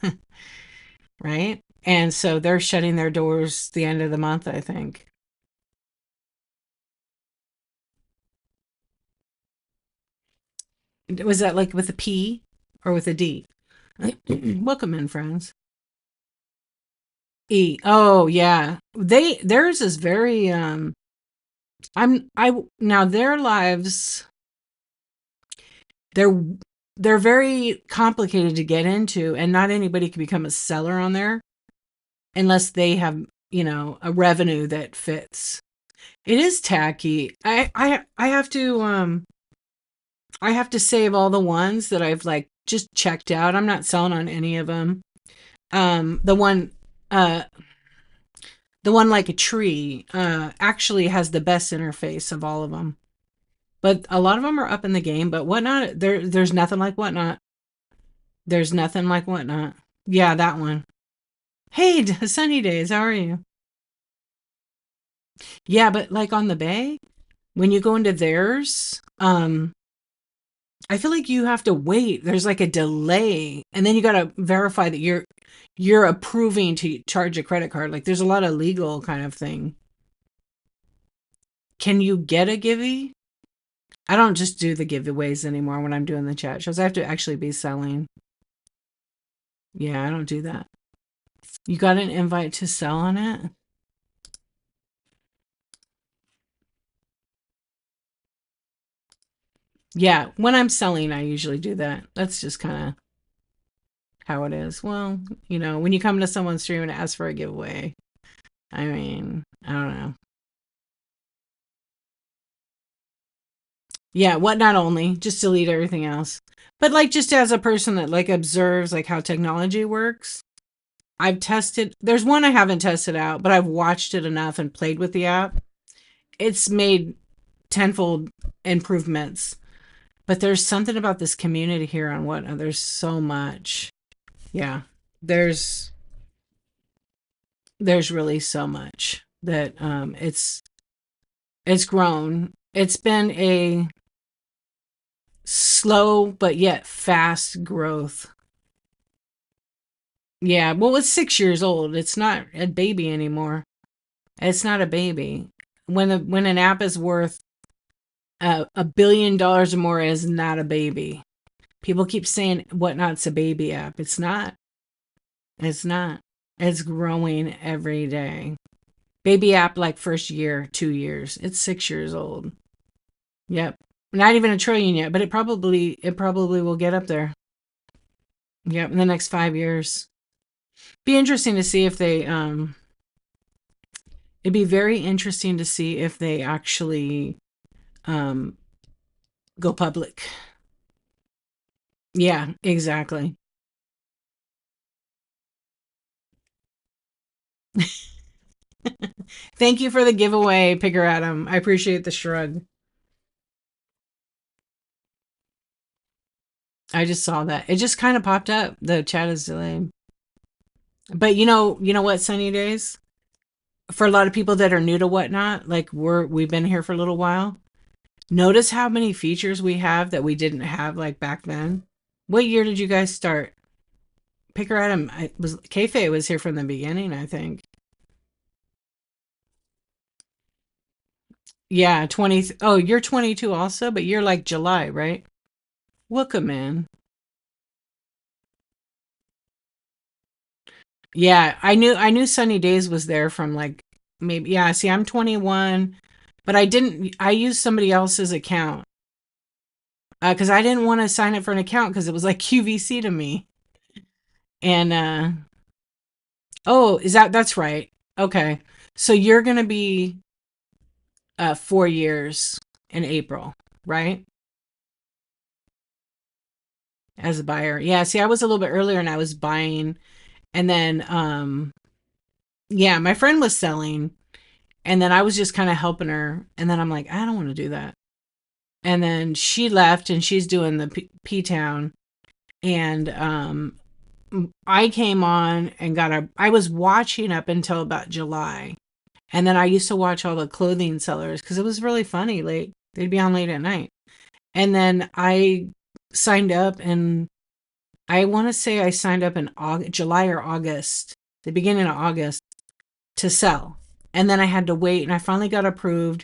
right? And so they're shutting their doors the end of the month, I think. Was that like with a P or with a D? Welcome in, friends. E. Oh, yeah. Theirs is very I now their lives, they're they're very complicated to get into, and not anybody can become a seller on there unless they have, a revenue that fits. It is tacky. I have to save all the ones that I've like just checked out. I'm not selling on any of them. Um the one uh the one like a tree actually has the best interface of all of them. But a lot of them are up in the game, but whatnot there's nothing like whatnot. There's nothing like whatnot. Yeah, that one. Hey, sunny days, how are you? Yeah, but like on the bay, when you go into theirs, I feel like you have to wait. There's like a delay, and then you got to verify that you're approving to charge a credit card. Like there's a lot of legal kind of thing. Can you get a givey? I don't just do the giveaways anymore when I'm doing the chat shows. I have to actually be selling. Yeah, I don't do that. You got an invite to sell on it? Yeah, when I'm selling, I usually do that. That's just kind of how it is. Well, when you come to someone's stream and ask for a giveaway, I mean, I don't know. Yeah, what not only, just delete everything else. But like just as a person that like observes like how technology works, I've tested there's one I haven't tested out, but I've watched it enough and played with the app. It's made tenfold improvements. But there's something about this community here on what there's so much. Yeah. There's there's really so much that it's grown. It's been a slow but yet fast growth. Yeah, well, it's 6 years old. It's not a baby anymore. It's not a baby. When an app is worth $1 billion or more, is not a baby. People keep saying whatnot's a baby app. It's not. It's not. It's growing every day. Baby app like first year, 2 years. It's 6 years old. Yep. Not even a trillion yet, but it probably will get up there. Yep, in the next 5 years. Be interesting to see if they it'd be very interesting to see if they actually um go public. Yeah, exactly. Thank you for the giveaway, Picker Adam. I appreciate the shrug. I just saw that. It just kind of popped up. The chat is delayed. But you know what, Sunny Days? For a lot of people that are new to whatnot, like we've been here for a little while. Notice how many features we have that we didn't have like back then. What year did you guys start? Picker Adam, I was Kayfabe was here from the beginning, I think. Yeah, 20. Oh, you're 22 also, but you're like July, right? Welcome, man. Yeah, I knew Sunny Days was there from like maybe yeah, see I'm 21, but I used somebody else's account cuz I didn't want to sign up for an account cuz it was like QVC to me. And oh, that's right. Okay. So you're going to be 4 years in April, right? As a buyer. Yeah, see, I was a little bit earlier and I was buying. And then, yeah, my friend was selling. And then I was just kind of helping her. And then I'm like, I don't want to do that. And then she left and she's doing the P-Town. And I came on and I was watching up until about July. And then I used to watch all the clothing sellers because it was really funny. Like they'd be on late at night. And then I signed up, and I want to say I signed up in July or August, the beginning of August, to sell. And then I had to wait, and I finally got approved.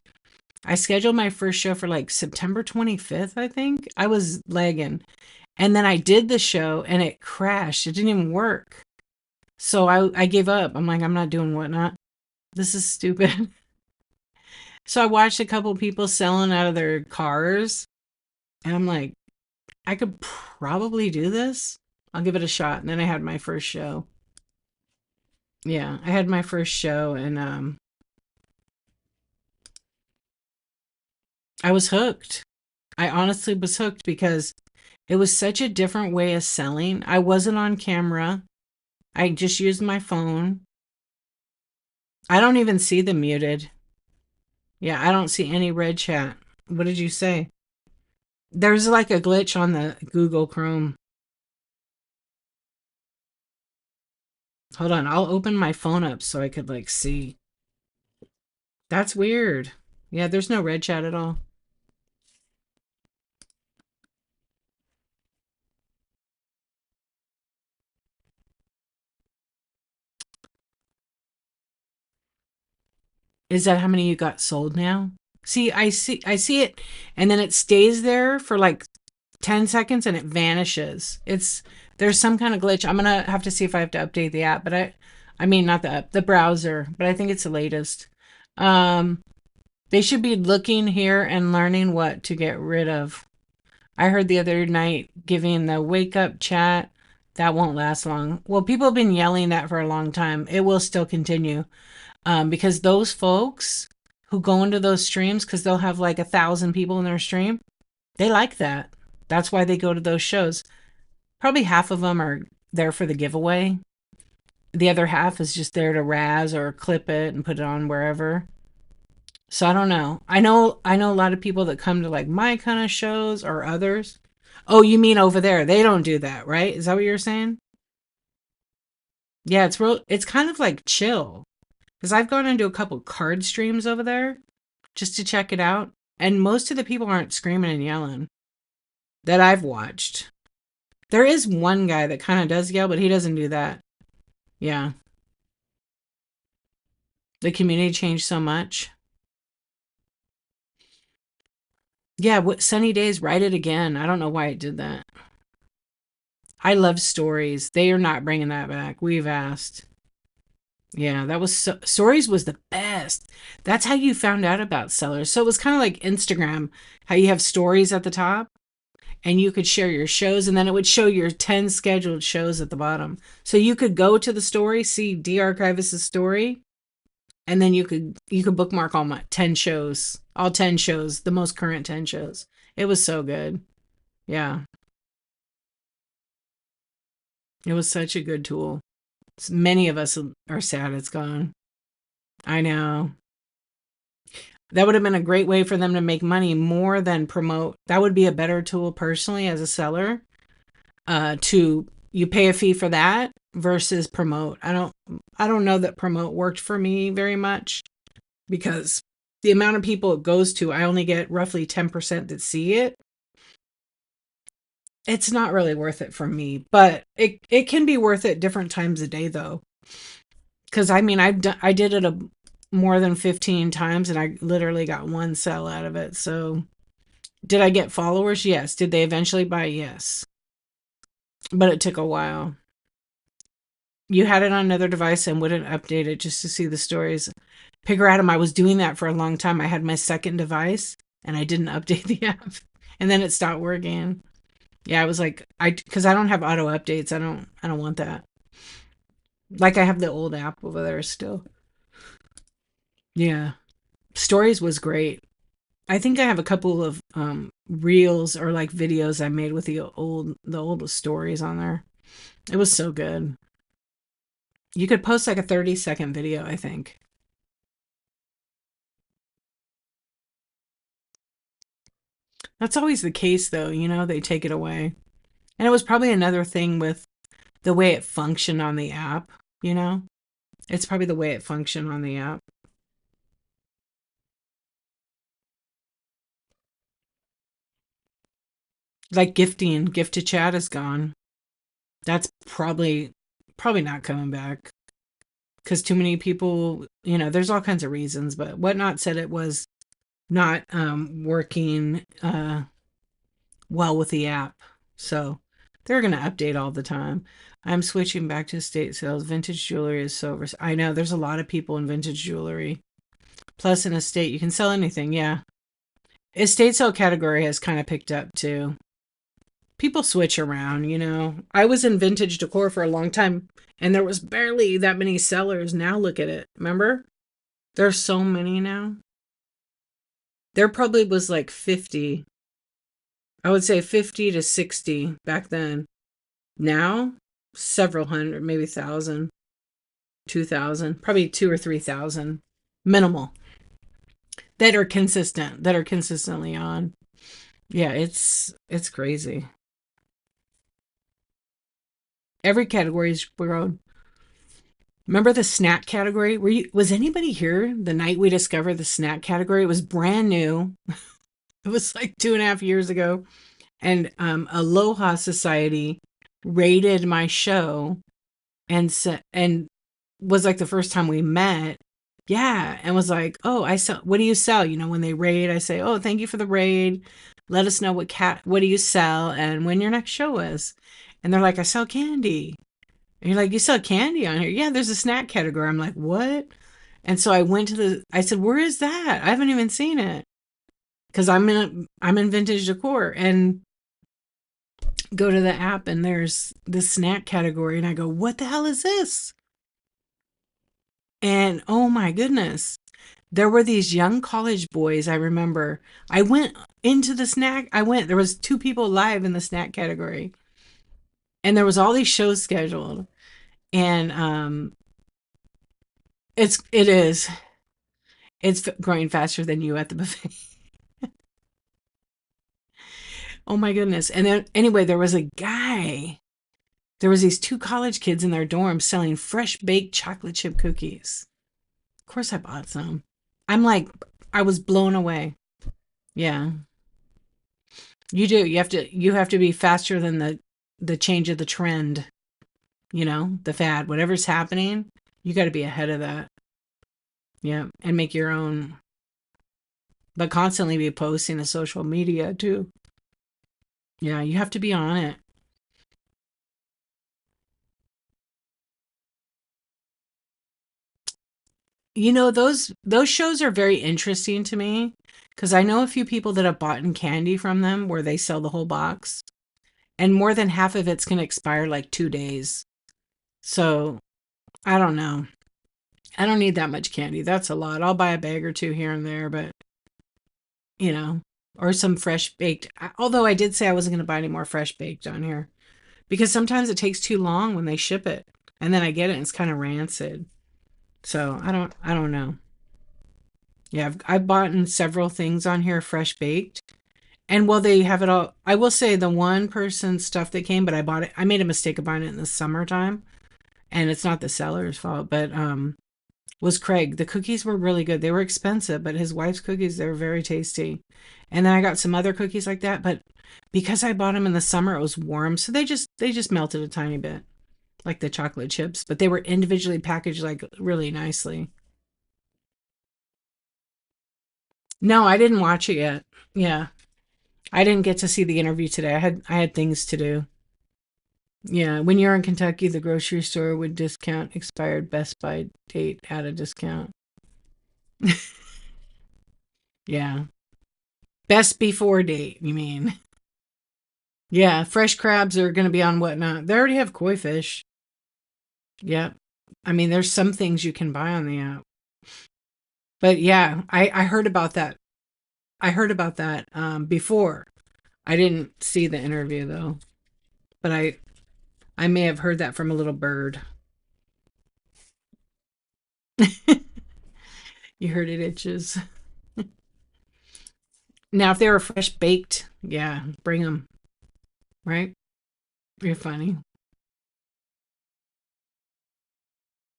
I scheduled my first show for like September 25th, I think. I was lagging. And then I did the show and it crashed. It didn't even work. So I gave up. I'm like, I'm not doing whatnot. This is stupid. So I watched a couple people selling out of their cars. And I'm like, I could probably do this. I'll give it a shot. And then I had my first show. Yeah, I had my first show, and I was hooked. I honestly was hooked because it was such a different way of selling. I wasn't on camera. I just used my phone. I don't even see the muted. Yeah, I don't see any red chat. What did you say? There's like a glitch on the Google Chrome. Hold on, I'll open my phone up so I could like see. That's weird. Yeah, there's no red chat at all. Is that how many you got sold now? See, I see it, and then it stays there for like 10 seconds and it vanishes. There's some kind of glitch. I'm gonna have to see if I have to update the app, but I mean not the app, the browser, but I think it's the latest. Um, they should be looking here and learning what to get rid of. I heard the other night giving the wake up chat. That won't last long. Well, people have been yelling that for a long time. It will still continue, because those folks who go into those streams, because they'll have like 1,000 people in their stream, they like that. That's why they go to those shows. Probably half of them are there for the giveaway. The other half is just there to razz or clip it and put it on wherever. So I don't know. I know a lot of people that come to like my kind of shows or others. Oh, you mean over there? They don't do that, right? Is that what you're saying? Yeah, it's kind of like chill. Because I've gone into a couple card streams over there just to check it out. And most of the people aren't screaming and yelling that I've watched. There is one guy that kind of does yell, but he doesn't do that. Yeah. The community changed so much. Yeah, what Sunny Days, write it again. I don't know why it did that. I love stories. They are not bringing that back. We've asked. Yeah, stories was the best. That's how you found out about sellers. So it was kind of like Instagram, how you have stories at the top and you could share your shows, and then it would show your 10 scheduled shows at the bottom. So you could go to the story, see D Archivist's story, and then you could bookmark all my 10 shows, all 10 shows, the most current 10 shows. It was so good. Yeah, it was such a good tool. Many of us are sad it's gone. I know. That would have been a great way for them to make money more than promote. That would be a better tool personally as a seller. To you pay a fee for that versus promote. I don't know that promote worked for me very much because the amount of people it goes to, I only get roughly 10% that see it. It's not really worth it for me, but it can be worth it different times a day though. Cuz I mean, I did it more than 15 times and I literally got one sell out of it. So, did I get followers? Yes. Did they eventually buy? Yes. But it took a while. You had it on another device and wouldn't update it just to see the stories. Figure Adam, I was doing that for a long time. I had my second device and I didn't update the app. And then it stopped working. Yeah, I was like, because I don't have auto updates. I don't want that. Like I have the old app over there still. Yeah. Stories was great. I think I have a couple of reels or like videos I made with the oldest stories on there. It was so good. You could post like a 30-second video, I think. That's always the case though, they take it away. And it was probably another thing with the way it functioned on the app, you know? It's probably the way it functioned on the app. Like gifting, gift to chat is gone. That's probably not coming back because too many people, there's all kinds of reasons, but Whatnot said it was not working well with the app. So they're going to update all the time. I'm switching back to estate sales. Vintage jewelry is so I know there's a lot of people in vintage jewelry. Plus, in estate, you can sell anything. Yeah. Estate sale category has kind of picked up too. People switch around. I was in vintage decor for a long time and there was barely that many sellers. Now look at it. Remember? There's so many now. There probably was like 50. I would say 50 to 60 back then. Now, several hundred, maybe 1,000, 2,000, probably 2 or 3,000 minimal that are consistently on. Yeah, it's crazy. Every category's grown. Remember the snack category? Was anybody here the night we discovered the snack category? It was brand new. It was like 2.5 years ago. And Aloha Society rated my show and was like the first time we met. Yeah, and was like, "Oh, I sell. What do you sell?" When they raid, I say, "Oh, thank you for the raid. Let us know what do you sell and when your next show is." And they're like, "I sell candy." And you're like, "You sell candy on here?" "Yeah, there's a snack category." I'm like, "What?" And so I said, "Where is that? I haven't even seen it." Because I'm in vintage decor and go to the app and there's this snack category and I go, "What the hell is this?" And oh my goodness, there were these young college boys. I remember I went into the snack. There was two people live in the snack category and there was all these shows scheduled. And it is it's growing faster than you at the buffet. Oh my goodness. And then anyway, there was these two college kids in their dorm selling fresh baked chocolate chip cookies. Of course I bought some. I'm like, I was blown away. Yeah. You do. You have to be faster than the change of the trend, the fad. Whatever's happening, you got to be ahead of that. Yeah, and make your own, but constantly be posting to social media too. Yeah, you have to be on it. Those shows are very interesting to me because I know a few people that have bought in candy from them where they sell the whole box, and more than half of it's going to expire like 2 days. So I don't know. I don't need that much candy. That's a lot. I'll buy a bag or two here and there, but you know, or some fresh baked. Although I did say I wasn't going to buy any more fresh baked on here because sometimes it takes too long when they ship it, and then I get it and it's kind of rancid. So I don't know. Yeah, I've bought in several things on here fresh baked. And while they have it all, I will say the one person stuff that came, but I bought it. I made a mistake of buying it in the summertime, and it's not the seller's fault, but was Craig. The cookies were really good. They were expensive, but his wife's cookies, they were very tasty. And then I got some other cookies like that, but because I bought them in the summer, it was warm, so they just melted a tiny bit, like the chocolate chips, but they were individually packaged like really nicely. No, I didn't watch it yet. Yeah. I didn't get to see the interview today. I had things to do. Yeah, when you're in Kentucky, the grocery store would discount expired Best By date at a discount. Yeah. Best before date, you mean? Yeah, fresh crabs are going to be on Whatnot. They already have koi fish. Yep. I mean, there's some things you can buy on the app. But yeah, I heard about that. I heard about that before. I didn't see the interview though, but I may have heard that from a little bird. You heard it itches. Now, if they were fresh baked, yeah, bring them, right? You're funny.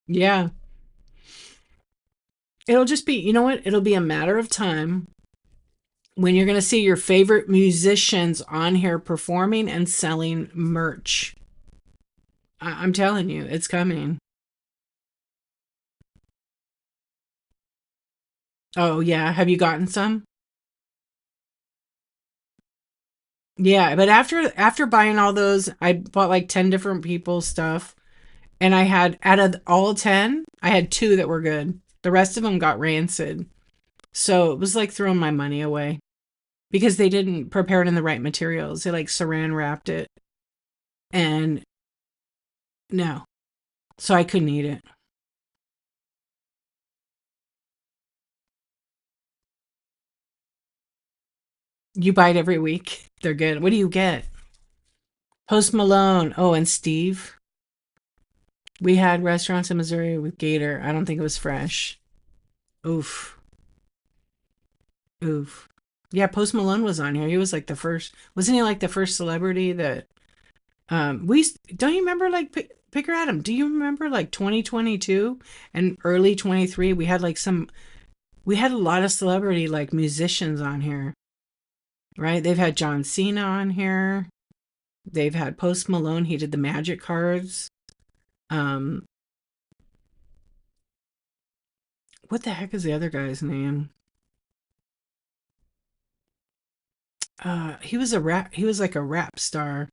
Yeah. It'll just be, you know what? It'll be a matter of time when you're going to see your favorite musicians on here performing and selling merch. I'm telling you, it's coming. Oh, yeah. Have you gotten some? Yeah, but after buying all those, I bought like 10 different people's stuff, and I had out of all 10, I had 2 that were good. The rest of them got rancid. So it was like throwing my money away because they didn't prepare it in the right materials. They like saran wrapped it, and no. So I couldn't eat it. You buy it every week. They're good. What do you get? Post Malone. Oh, and Steve. We had restaurants in Missouri with Gator. I don't think it was fresh. Oof. Oof. Yeah, Post Malone was on here. He was like the first, wasn't he like the first celebrity that don't you remember like Picker Adam? Do you remember like 2022 and early 23 we had a lot of celebrity like musicians on here, right? They've had John Cena on here. They've had Post Malone, he did the Magic cards. Um what the heck is the other guy's name? He was like a rap star.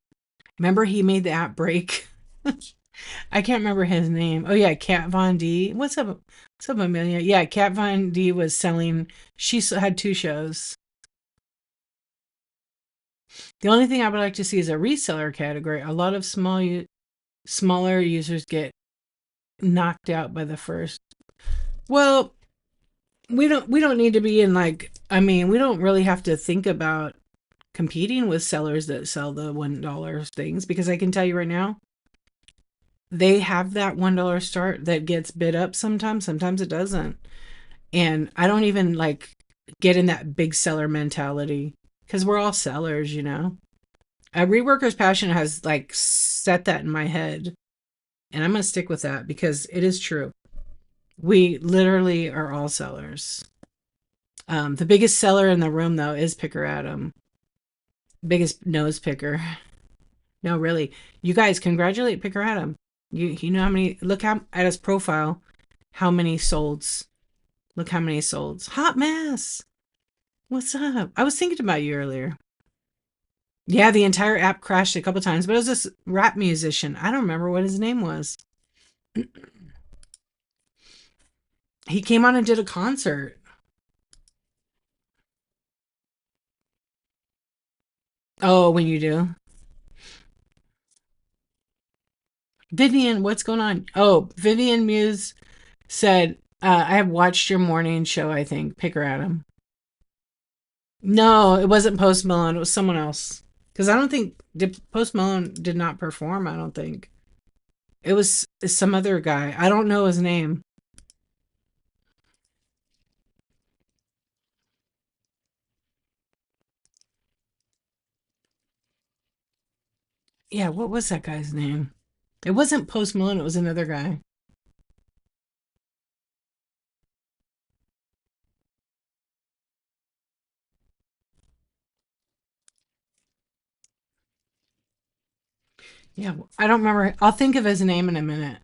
Remember he made the app break? I can't remember his name. Oh yeah, Kat Von D. What's up, Amelia? Yeah, Kat Von D was selling. Had 2 shows. The only thing I would like to see is a reseller category. A lot of smaller users get knocked out by the first. Well, we don't need to be in like. I mean, we don't really have to think about competing with sellers that sell the $1 things because I can tell you right now they have that $1 start that gets bid up sometimes it doesn't. And I don't even like get in that big seller mentality because we're all sellers, you know. A reworker's passion has like set that in my head, and I'm going to stick with that because it is true. We literally are all sellers. The biggest seller in the room though is Picker Adam, biggest nose picker. No, really, you guys congratulate Picker Adam. You know how many? Look how at his profile, how many solds. Look how many solds. Hot mess. What's up? I was thinking about you earlier. Yeah, the entire app crashed a couple times, but it was this rap musician. I don't remember what his name was. He came on and did a concert. Oh, when you do. Vivian, what's going on? Oh, Vivian Muse said, I have watched your morning show, I think. Picker Adam. No, it wasn't Post Malone. It was someone else. Because I don't think Post Malone did not perform, I don't think. It was some other guy. I don't know his name. Yeah, what was that guy's name? It wasn't Post Malone, it was another guy. Yeah, I don't remember. I'll think of his name in a minute.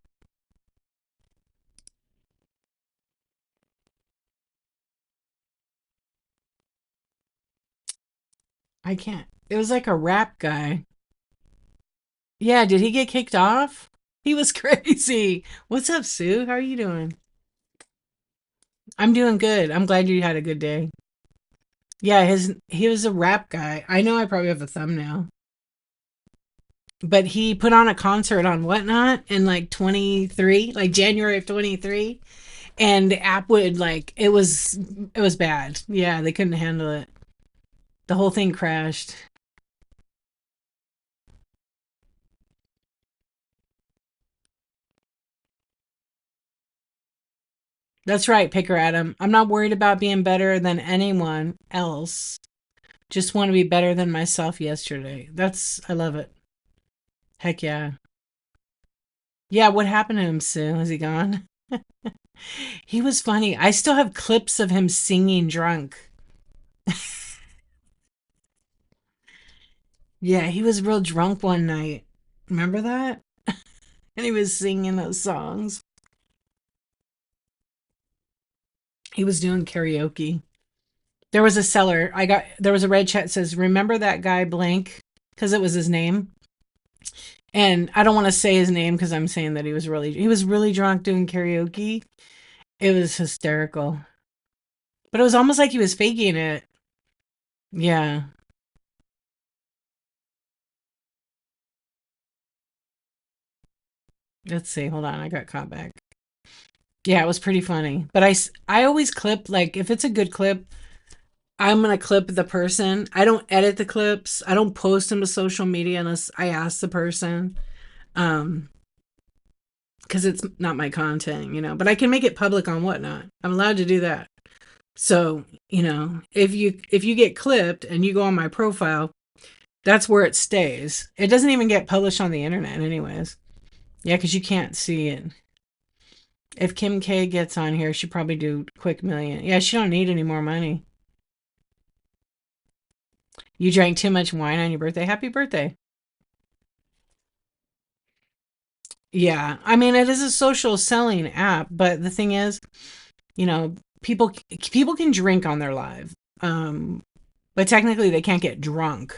I can't. It was like a rap guy. Yeah, did he get kicked off? He was crazy. What's up, Sue? How are you doing? I'm doing good. I'm glad you had a good day. Yeah, his he was a rap guy. I know I probably have a thumbnail. But he put on a concert on Whatnot in like 23, like January of 23. And the app would like it was bad. Yeah, they couldn't handle it. The whole thing crashed. That's right, Picker Adam. I'm not worried about being better than anyone else. Just want to be better than myself yesterday. I love it. Heck yeah. Yeah, what happened to him, Sue? Is he gone? He was funny. I still have clips of him singing drunk. Yeah, he was real drunk one night. Remember that? And he was singing those songs. He was doing karaoke. There was a seller. There was a red chat that says, "Remember that guy blank?" Because it was his name. And I don't want to say his name because I'm saying that he was really drunk doing karaoke. It was hysterical. But it was almost like he was faking it. Yeah. Let's see. Hold on. I got caught back. Yeah, it was pretty funny. But I always clip, like, if it's a good clip, I'm going to clip the person. I don't edit the clips. I don't post them to social media unless I ask the person. Um, because it's not my content. But I can make it public on Whatnot. I'm allowed to do that. So, if you get clipped and you go on my profile, that's where it stays. It doesn't even get published on the internet anyways. Yeah, because you can't see it. If Kim K gets on here, she'd probably do quick million. Yeah, she don't need any more money. You drank too much wine on your birthday. Happy birthday. Yeah, I mean it is a social selling app, but the thing is, you know, people can drink on their live, but technically they can't get drunk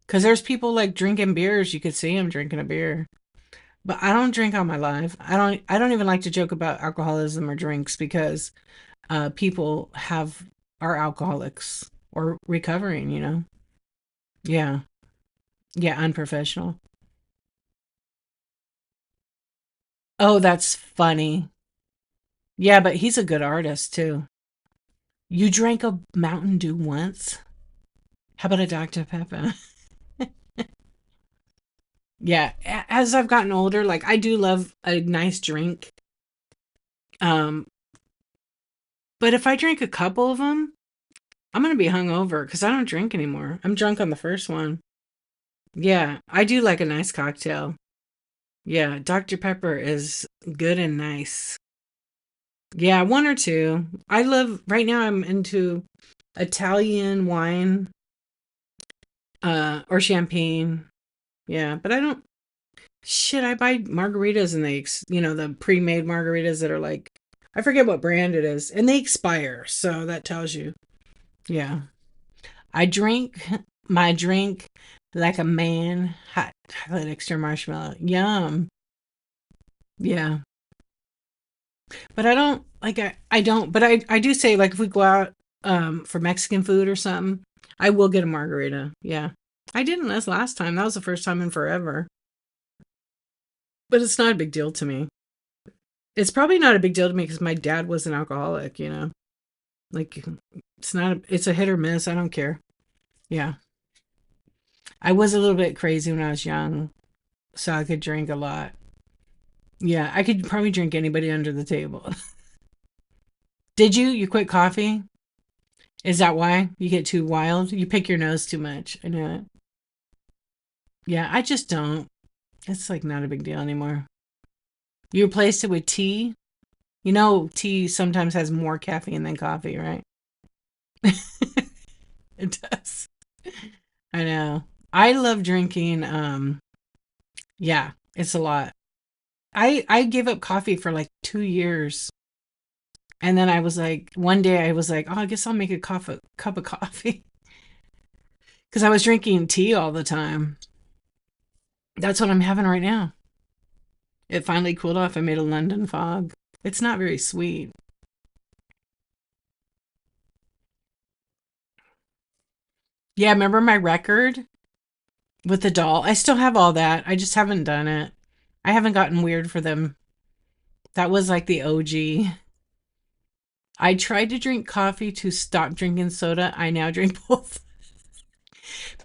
because there's people like drinking beers. You could see them drinking a beer, but I don't drink on my live. I don't even like to joke about alcoholism or drinks because people are alcoholics or recovering. Yeah, yeah, unprofessional. Oh, that's funny. Yeah, but he's a good artist too. You drank a Mountain Dew once? How about a Dr. Pepper? Yeah, as I've gotten older, like I do love a nice drink. Um, but if I drink a couple of them, I'm gonna be hungover because I don't drink anymore. I'm drunk on the first one. Yeah, I do like a nice cocktail. Yeah, Dr. Pepper is good and nice. Yeah, one or two. Right now I'm into Italian wine, or champagne. Yeah, but I don't shit, I buy margaritas and the pre-made margaritas that are like I forget what brand it is and they expire. So that tells you. Yeah. I drink my drink like a man. Hot chocolate extra marshmallow. Yum. Yeah. But I don't like I don't but I do say like if we go out for Mexican food or something, I will get a margarita. Yeah. I didn't this last time. That was the first time in forever. But it's not a big deal to me. It's probably not a big deal to me because my dad was an alcoholic. Like it's a hit or miss. I don't care. Yeah. I was a little bit crazy when I was young, so I could drink a lot. Yeah, I could probably drink anybody under the table. Did you? You quit coffee? Is that why? You get too wild? You pick your nose too much. I know it. Yeah, I just don't. It's like not a big deal anymore. You replaced it with tea? Tea sometimes has more caffeine than coffee, right? It does. I know. I love drinking. Yeah, it's a lot. I gave up coffee for like 2 years. And then I was like, one day I was like, oh, I guess I'll make a cup of coffee. Because I was drinking tea all the time. That's what I'm having right now. It finally cooled off. I made a London fog. It's not very sweet. Yeah, remember my record with the doll? I still have all that. I just haven't done it. I haven't gotten weird for them. That was like the OG. I tried to drink coffee to stop drinking soda. I now drink both.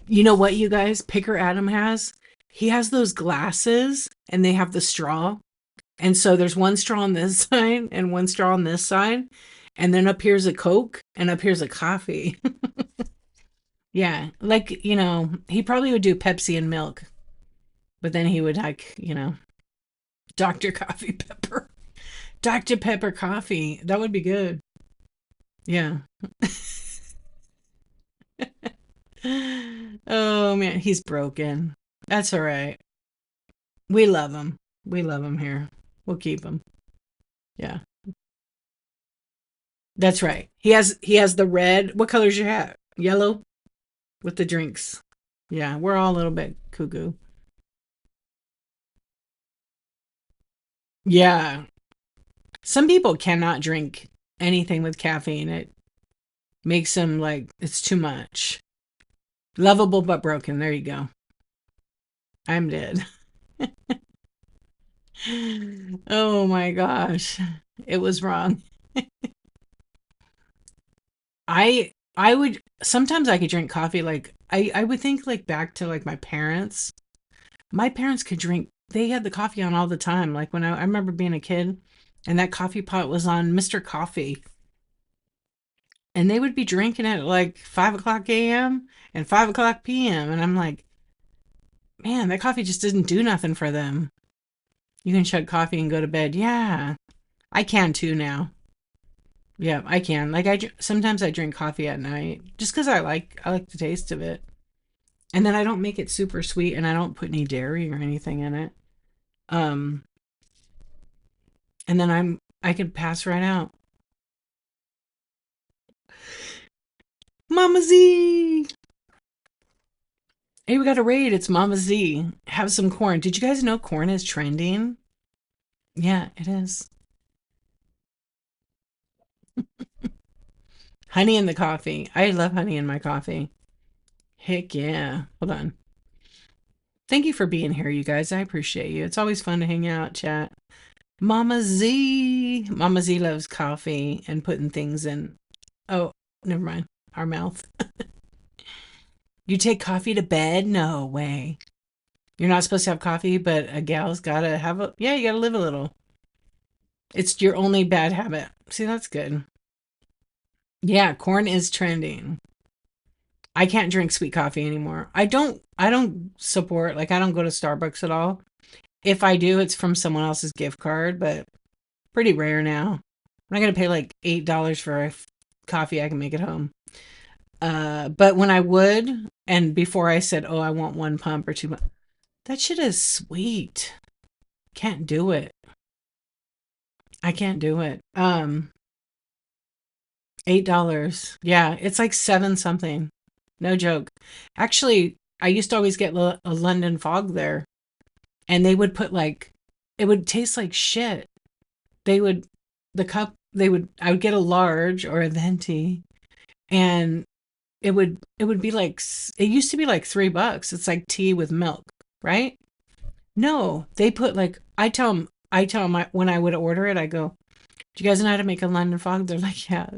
You know what, you guys? Picker Adam has? He has those glasses and they have the straw. And so there's one straw on this side and one straw on this side. And then up here's a Coke and up here's a coffee. Yeah. Like, he probably would do Pepsi and milk, but then he would like, Dr. Coffee Pepper. Dr. Pepper coffee. That would be good. Yeah. Oh man, he's broken. That's all right. We love him. We love him here. We'll keep him. Yeah. That's right. He has the red. What color's your hat? Yellow with the drinks. Yeah, we're all a little bit cuckoo. Yeah. Some people cannot drink anything with caffeine. It makes them like it's too much. Lovable but broken. There you go. I'm dead. Oh my gosh. It was wrong. I would sometimes I could drink coffee like I would think like back to like my parents. My parents could drink they had the coffee on all the time. Like when I remember being a kid and that coffee pot was on Mr. Coffee. And they would be drinking it at like 5 o'clock AM and 5 o'clock PM. And I'm like, man, that coffee just didn't do nothing for them. You can chug coffee and go to bed. Yeah, I can too now. Yeah, I can. Like sometimes I drink coffee at night just because I like the taste of it. And then I don't make it super sweet and I don't put any dairy or anything in it. Um, and then I can pass right out. Mama Z. Hey, we got a raid. It's Mama Z. Have some corn. Did you guys know corn is trending? Yeah, it is. Honey in the coffee. I love honey in my coffee. Heck yeah. Hold on. Thank you for being here, you guys. I appreciate you. It's always fun to hang out, chat. Mama Z. Mama Z loves coffee and putting things in. Oh, never mind. Our mouth. You take coffee to bed? No way. You're not supposed to have coffee, but a gal's gotta have a. Yeah, you gotta live a little. It's your only bad habit. See, that's good. Yeah, corn is trending. I can't drink sweet coffee anymore. I don't support like I don't go to Starbucks at all. If I do, it's from someone else's gift card, but pretty rare now. I'm not gonna pay like $8 for coffee I can make at home. But when I would, and before I said, "Oh, I want one pump or two," that shit is sweet. Can't do it. I can't do it. $8. Yeah, it's like seven something. No joke. Actually, I used to always get a London Fog there, and they would put like, it would taste like shit. They would, the cup, I would get a large or a venti, and it would be like, it used to be like $3. It's like tea with milk, right? No, they put like, I tell them when I would order it, I go, do you guys know how to make a London Fog? They're like, yeah.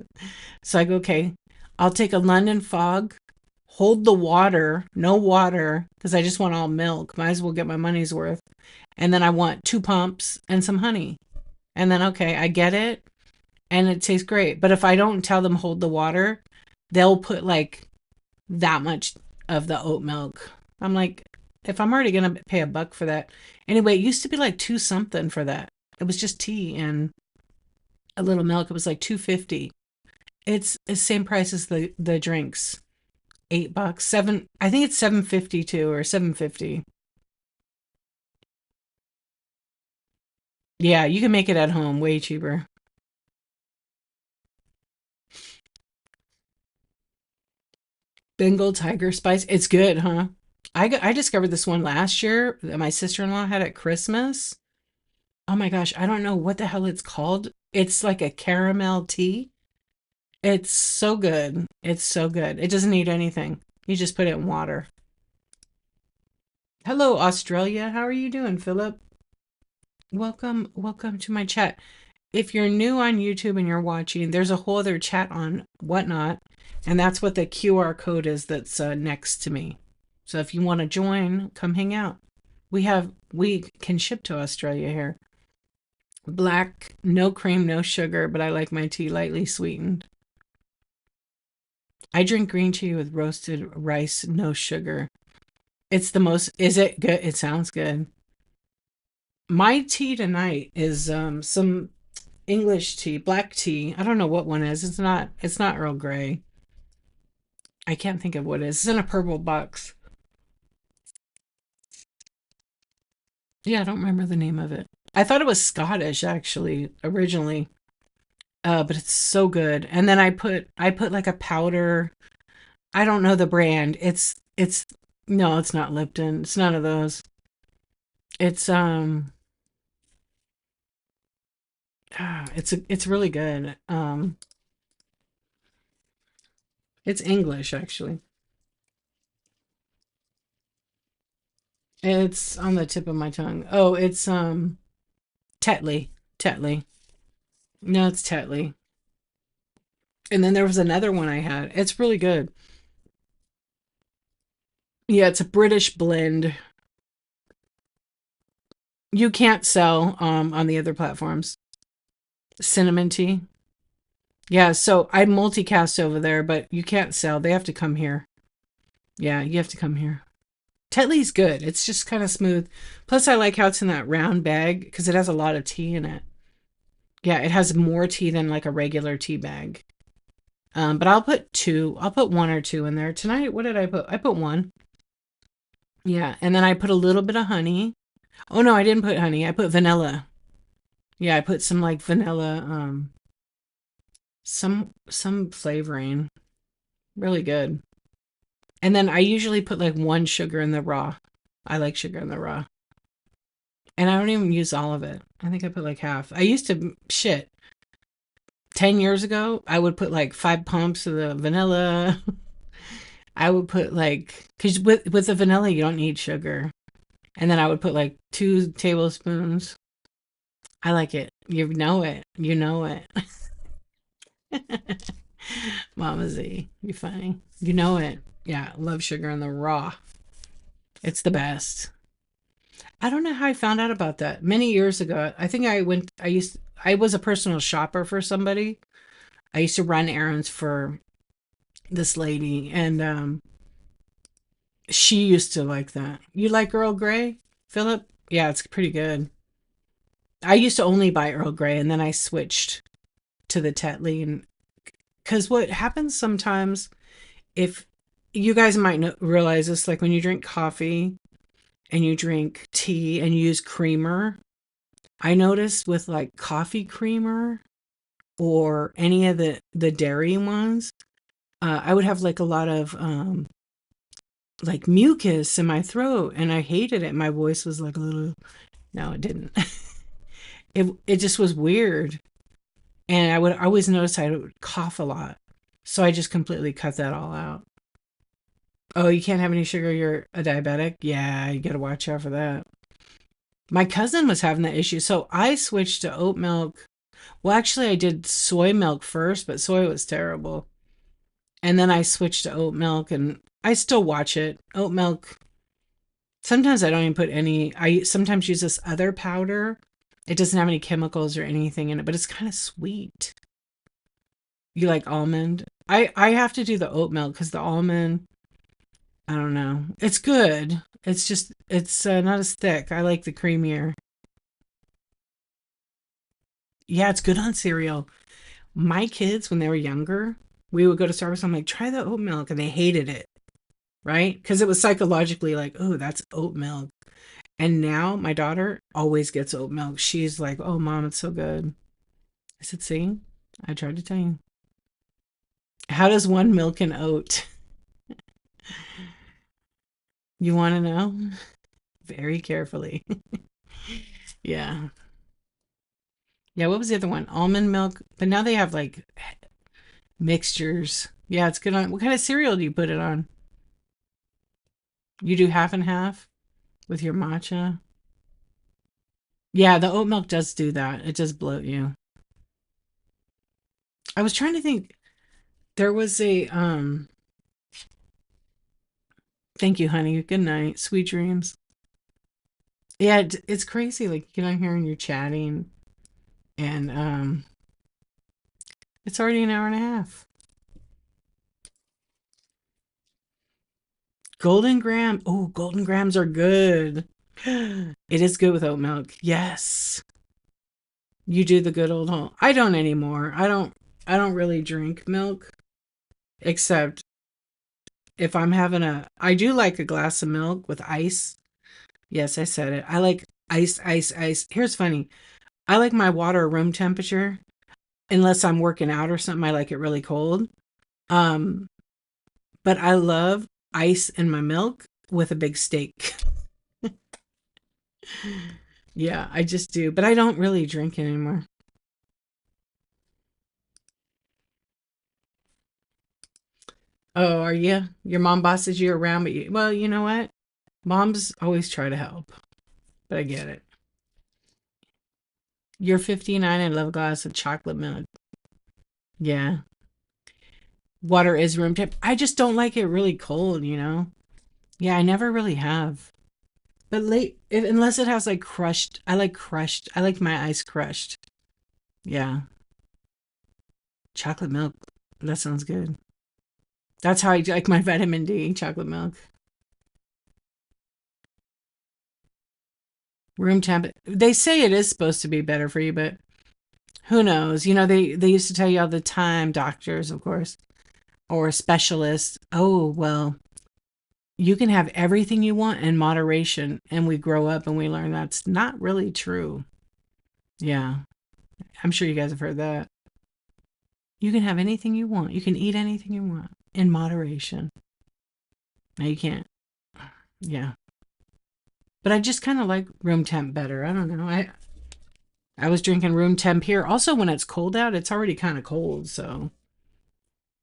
So I go, okay, I'll take a London Fog, hold the water, no water, because I just want all milk. Might as well get my money's worth. And then I want two pumps and some honey. And then, okay, I get it. And it tastes great. But if I don't tell them hold the water, they'll put like that much of the oat milk. I'm like, if I'm already going to pay $1 for that. Anyway, it used to be like two something for that. It was just tea and a little milk. It was like 250. It's the same price as the drinks. $8. Seven I think it's 752 or 750. Yeah, you can make it at home way cheaper. Bengal tiger spice. It's good, huh? I discovered this one last year that my sister-in-law had at Christmas. Oh my gosh, I don't know what the hell it's called. It's like a caramel tea. It's so good. It's so good. It doesn't need anything. You just put it in water. Hello, Australia. How are you doing, Philip? Welcome to my chat. if you're new on YouTube and you're watching, there's a whole other chat on Whatnot, and that's what the QR code is that's next to me. So if you want to join, come hang out. We can ship to Australia here. Black, no cream, no sugar, but I like my tea lightly sweetened. I drink green tea with roasted rice, no sugar. It's the most, is it good? It sounds good. My tea tonight is some English tea, black tea. I don't know what one is. It's not Earl Grey. I can't think of what it is. It's in a purple box. Yeah, I don't remember the name of it. I thought it was Scottish actually originally. But it's so good. And then I put like a powder. I don't know the brand. It's no, it's not Lipton. It's none of those. It's it's really good. It's English actually. It's on the tip of my tongue. Oh, it's Tetley. Tetley. No, it's Tetley. And then there was another one I had. It's really good. Yeah, it's a British blend. You can't sell on the other platforms. Cinnamon tea. Yeah, so I multicast over there, but you can't sell. They have to come here. Yeah, you have to come here. Tetley's good. It's just kind of smooth. Plus, I like how it's in that round bag because it has a lot of tea in it. Yeah, it has more tea than like a regular tea bag. But I'll put two. I'll put one or two in there tonight. What did I put? I put one. Yeah, and then I put a little bit of honey. Oh no, I didn't put honey. I put vanilla. Yeah, I put some like vanilla, some flavoring. Really good. And then I usually put like one sugar in the raw. I like sugar in the raw. And I don't even use all of it. I think I put like half. I used to, shit, 10 years ago, I would put like 5 pumps of the vanilla. I would put like, because with the vanilla, you don't need sugar. And then I would put like 2 tablespoons. I like it. You know it. You know it. Mama Z, you funny. You know it. Yeah, love sugar in the raw. It's the best. I don't know how I found out about that. Many years ago, I think I was a personal shopper for somebody. I used to run errands for this lady, and she used to like that. You like Earl Grey, Philip? Yeah, it's pretty good. I used to only buy Earl Grey, and then I switched to the Tetley, and because what happens sometimes, if you guys might not realize this, like when you drink coffee and you drink tea and you use creamer, I noticed with like coffee creamer or any of the dairy ones, I would have like a lot of like mucus in my throat, and I hated it. My voice was like a little. No, it didn't. It just was weird, and I always notice I would cough a lot, so I just completely cut that all out. Oh, you can't have any sugar. You're a diabetic. Yeah, you gotta watch out for that. My cousin was having that issue, so I switched to oat milk. Well, actually, I did soy milk first, but soy was terrible. And then I switched to oat milk, and I still watch it. Oat milk. Sometimes I don't even put any. I sometimes use this other powder. It doesn't have any chemicals or anything in it, but it's kind of sweet. You like almond? I have to do the oat milk because the almond. I don't know. It's good. It's just it's not as thick. I like the creamier. Yeah, it's good on cereal. My kids, when they were younger, we would go to Starbucks. I'm like, try the oat milk, and they hated it, right? Because it was psychologically like, oh, that's oat milk. And now my daughter always gets oat milk. She's like, oh, mom, it's so good. I said, see, I tried to tell you. How does one milk an oat? You want to know? Very carefully. Yeah. Yeah, what was the other one? Almond milk. But now they have like mixtures. Yeah, it's good on. What kind of cereal do you put it on? You do half and half with your matcha? Yeah, the oat milk does do that. It does bloat you. I was trying to think. There was a thank you, honey. Good night. Sweet dreams. Yeah, it's crazy. Like you get on here and you're chatting, and it's already an hour and a half. Golden graham. Oh, golden grams are good. It is good with oat milk. Yes, you do the good old home. I don't anymore. I don't really drink milk except if I'm having a. I do like a glass of milk with ice. Yes, I said it. I like ice, ice, ice. Here's funny. I like my water room temperature unless I'm working out or something. I like it really cold. Um, but I love ice in my milk with a big steak. Yeah, I just do. But I don't really drink it anymore. Oh, are you? Your mom bosses you around, but well, you know what? Moms always try to help, but I get it. You're 59 and love a glass of chocolate milk. Yeah. Water is room temp. I just don't like it really cold, you know? Yeah, I never really have. But unless it has like crushed, I like crushed. I like my ice crushed. Yeah. Chocolate milk. That sounds good. That's how I like my vitamin D, chocolate milk. Room temp. They say it is supposed to be better for you, but who knows? You know, they used to tell you all the time, doctors, of course, or specialists. Oh, well, you can have everything you want in moderation. And we grow up and we learn that's not really true. Yeah. I'm sure you guys have heard that. You can have anything you want. You can eat anything you want in moderation. No, you can't. Yeah. But I just kind of like room temp better. I don't know. I was drinking room temp here. Also, when it's cold out, it's already kind of cold. So,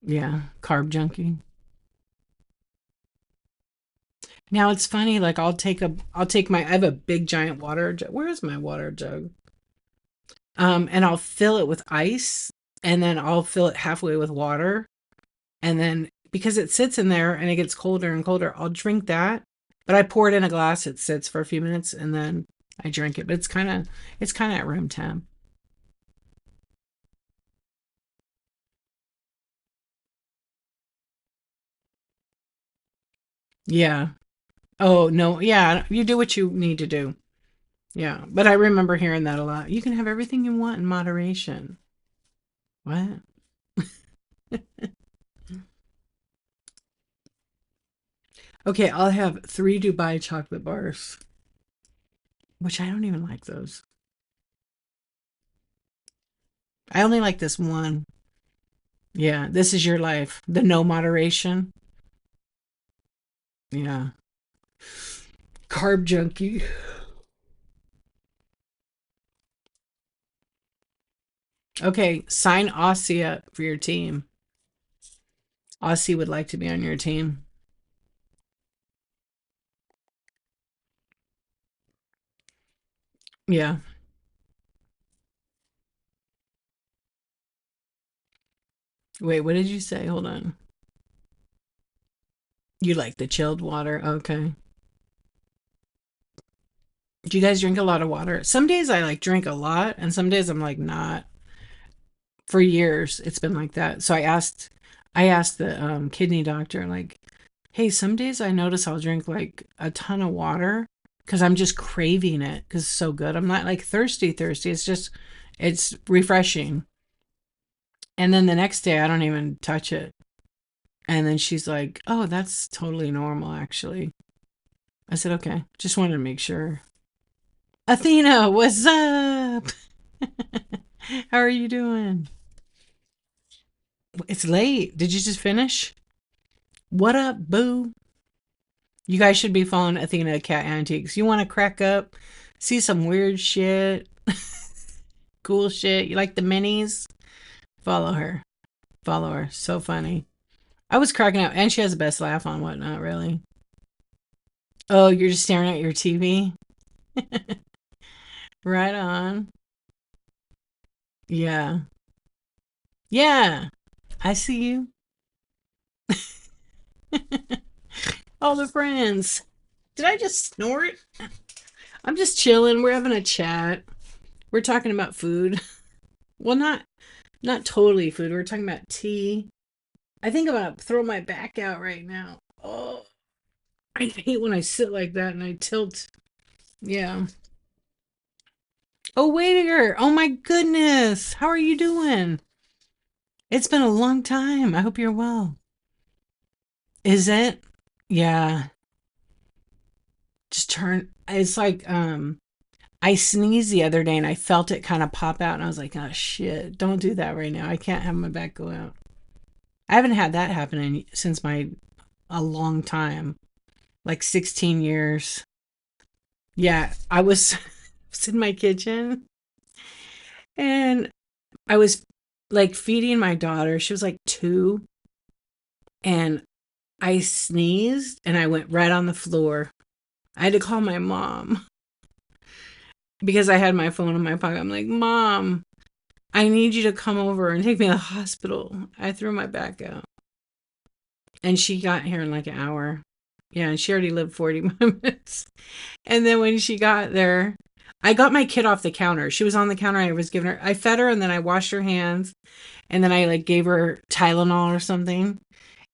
yeah, carb junkie. Now it's funny. Like I'll take my. I have a big giant water jug. Where is my water jug? And I'll fill it with ice, and then I'll fill it halfway with water, and then because it sits in there and it gets colder and colder, I'll drink that. But I pour it in a glass. It sits for a few minutes, and then I drink it. But it's kind of at room temp. Yeah. Oh no. Yeah. You do what you need to do. Yeah. But I remember hearing that a lot. You can have everything you want in moderation. What? Okay, I'll have 3 Dubai chocolate bars, which I don't even like those. I only like this one. Yeah, this is your life. The no moderation. Yeah. Carb junkie. Okay, sign Aussie up for your team. Aussie would like to be on your team. Yeah. Wait, what did you say? Hold on. You like the chilled water? Okay. Do you guys drink a lot of water? Some days I like drink a lot, and some days I'm like not. For years, it's been like that. So I asked the kidney doctor, like, hey, some days I notice I'll drink like a ton of water because I'm just craving it because it's so good. I'm not like thirsty, thirsty. It's just, it's refreshing. And then the next day, I don't even touch it. And then she's like, oh, that's totally normal, actually. I said, okay, just wanted to make sure. Athena, what's up? How are you doing? It's late. Did you just finish? What up, boo? You guys should be following Athena Cat Antiques. You want to crack up, see some weird shit, cool shit. You like the minis? Follow her. Follow her. So funny. I was cracking up, and she has the best laugh on whatnot, really. Oh, you're just staring at your TV? Right on. Yeah. Yeah, I see you. All the friends. Did I just snort? I'm just chilling. We're having a chat. We're talking about food. Well, not totally food. We're talking about tea. I think I'm gonna throw my back out right now. Oh, I hate when I sit like that and I tilt. Yeah. Oh, Waitiger. Oh my goodness. How are you doing? It's been a long time. I hope you're well. Is it? Yeah. Just turn. It's like I sneezed the other day and I felt it kind of pop out and I was like, oh shit, don't do that right now. I can't have my back go out. I haven't had that happen since my a long time, like 16 years. Yeah, I was, was in my kitchen and I was like feeding my daughter. She was like 2 and I sneezed and I went right on the floor. I had to call my mom because I had my phone in my pocket. I'm like, Mom, I need you to come over and take me to the hospital. I threw my back out. And she got here in like an hour. Yeah, and she already lived 40 minutes. And then when she got there, I got my kid off the counter. She was on the counter. I was giving her, I fed her and then I washed her hands. And then I like gave her Tylenol or something.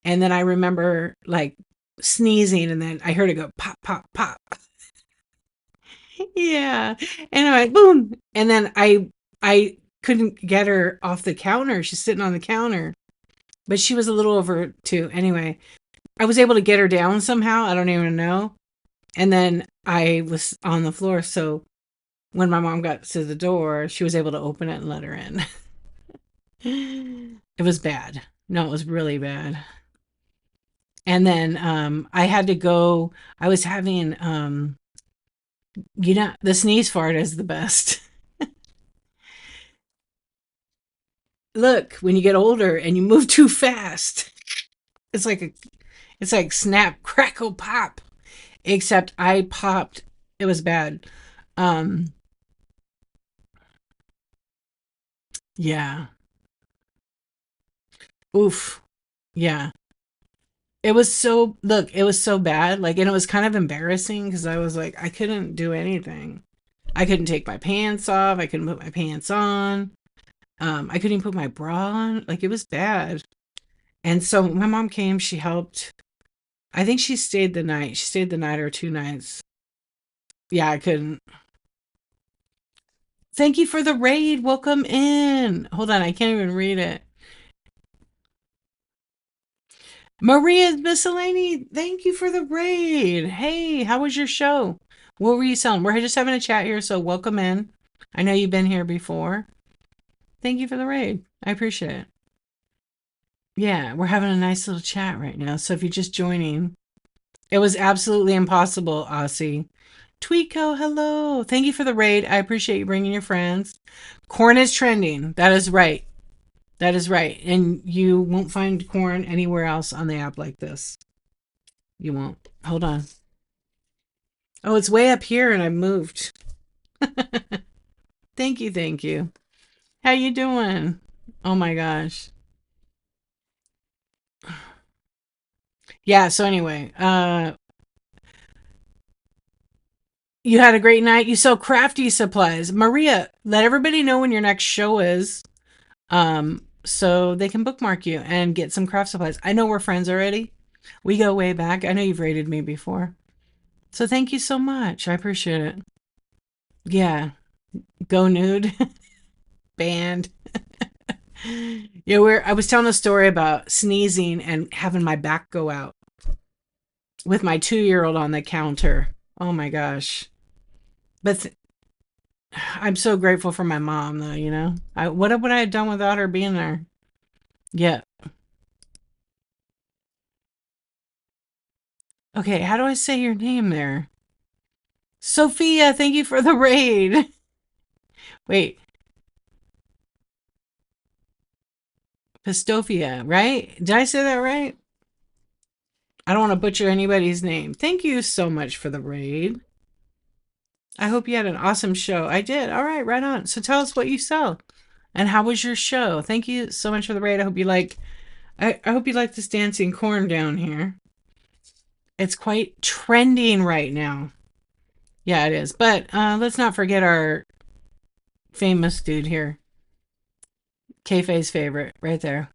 And then I remember like sneezing and then I heard it go pop, pop, pop. Yeah. And I went boom. And then I couldn't get her off the counter. She's sitting on the counter. But she was a little over 2. Anyway, I was able to get her down somehow. I don't even know. And then I was on the floor. So when my mom got to the door, she was able to open it and let her in. It was bad. No, it was really bad. And then I had to go. I was having, the sneeze fart is the best. Look, when you get older and you move too fast, it's like it's like snap, crackle, pop. Except I popped. It was bad. Um, yeah. Oof. Yeah. It was so bad. Like, and it was kind of embarrassing because I was like, I couldn't do anything. I couldn't take my pants off. I couldn't put my pants on. I couldn't even put my bra on. Like, it was bad. And so my mom came, she helped. I think she stayed the night. She stayed the night or 2 nights. Yeah, I couldn't. Thank you for the raid. Welcome in. Hold on, I can't even read it. Maria's Miscellany, thank you for the raid. Hey, how was your show? What were you selling? We're just having a chat here, so welcome in. I know you've been here before. Thank you for the raid. I appreciate it. Yeah, we're having a nice little chat right now. So if you're just joining, it was absolutely impossible, Aussie. Tweeko, hello. Thank you for the raid. I appreciate you bringing your friends. Corn is trending. That is right. That is right. And you won't find corn anywhere else on the app like this. You won't. Hold on. Oh, it's way up here and I moved. Thank you, thank you. How you doing? Oh my gosh. Yeah, so anyway, you had a great night. You sell crafty supplies. Maria, let everybody know when your next show is. So they can bookmark you and get some craft supplies. I know we're friends already. We go way back. I know you've rated me before. So thank you so much. I appreciate it. Yeah. Go nude. Band. Yeah, I was telling a story about sneezing and having my back go out with my 2-year-old on the counter. Oh my gosh. But I'm so grateful for my mom though, you know. What would I have done without her being there? Yeah. Okay, how do I say your name there? Sophia, thank you for the raid. Wait, Pistofia, right? Did I say that right? I don't want to butcher anybody's name. Thank you so much for the raid. I hope you had an awesome show. I did. All right, right on. So tell us what you sell And how was your show? Thank you so much for the raid. I hope you like this dancing corn down here. It's quite trending right now. Yeah, it is. But let's not forget our famous dude here. Kayfabe's favorite, right there.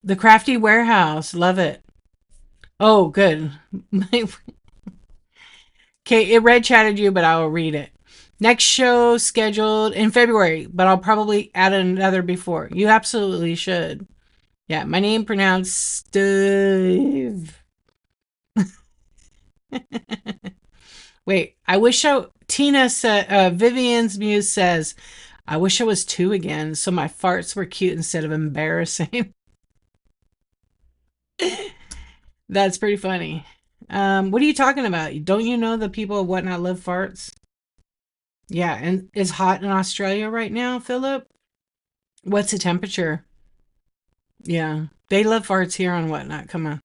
The Crafty Warehouse. Love it. Oh, good. Okay, it red chatted you, but I will read it. Next show scheduled in February, but I'll probably add another before. You absolutely should. Yeah, my name pronounced Steve. Wait, I wish I. Tina said, Vivian's Muse says, I wish I was two again, so my farts were cute instead of embarrassing. That's pretty funny. What are you talking about? Don't you know the people of Whatnot love farts? Yeah, and it's hot in Australia right now, Philip. What's the temperature? Yeah, they love farts here on Whatnot. Come on.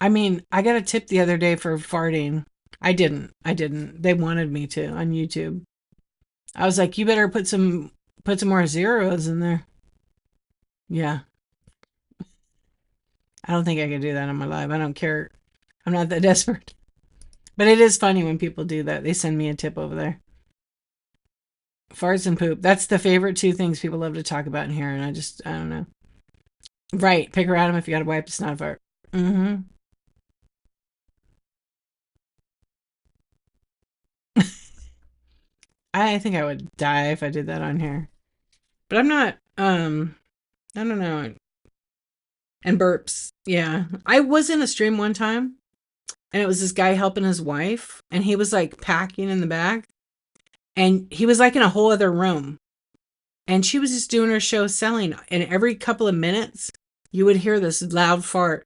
I mean, I got a tip the other day for farting. I didn't. I didn't. They wanted me to on YouTube. I was like, you better put some more zeros in there. Yeah, I don't think I could do that on my live. I don't care. I'm not that desperate. But it is funny when people do that. They send me a tip over there. Farts and poop. That's the favorite two things people love to talk about in here, and I don't know. Right, pick her at him if you got to wipe. It's not a fart. Mm-hmm. I think I would die if I did that on here. But I'm not. I don't know. And burps. Yeah, I was in a stream one time, and it was this guy helping his wife, and he was like packing in the back, and he was like in a whole other room, and she was just doing her show selling, and every couple of minutes you would hear this loud fart.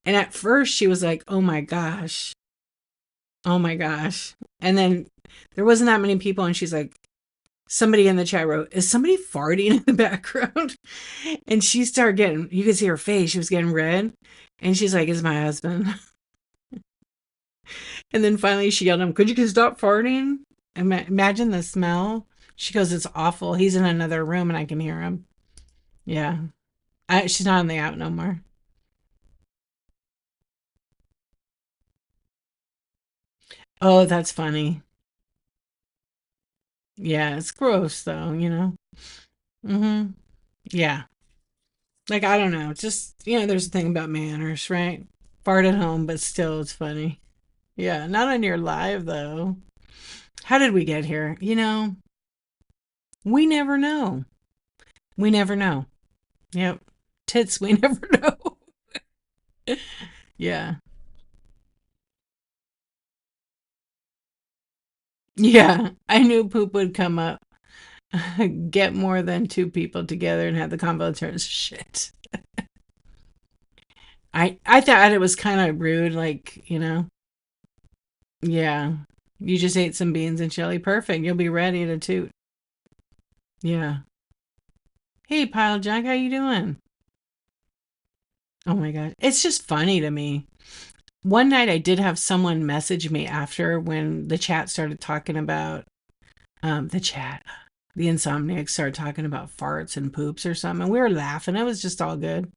And at first she was like, oh my gosh, oh my gosh. And then there wasn't that many people, and she's like, somebody in the chat wrote, is somebody farting in the background? And she started getting, you could see her face, she was getting red, and she's like, it's my husband. And then finally she yelled at him, could you stop farting? Imagine the smell. She goes, it's awful. He's in another room and I can hear him. Yeah. She's not on the app no more. Oh, that's funny. Yeah, it's gross though, you know? Mm-hmm. Yeah. Like, I don't know. Just, there's a thing about manners, right? Fart at home, but still it's funny. Yeah, not on your live though. How did we get here? We never know. We never know. Yep. Tits, we never know. Yeah. Yeah. I knew poop would come up. Get more than two people together and have the combo turns shit. I thought it was kind of rude, like, yeah. You just ate some beans and chili. Perfect. You'll be ready to toot. Yeah. Hey, Pile Jack, how you doing? Oh my god. It's just funny to me. One night I did have someone message me after when the chat started talking about the chat. The iNsOmNiAc started talking about farts and poops or something. And we were laughing. It was just all good.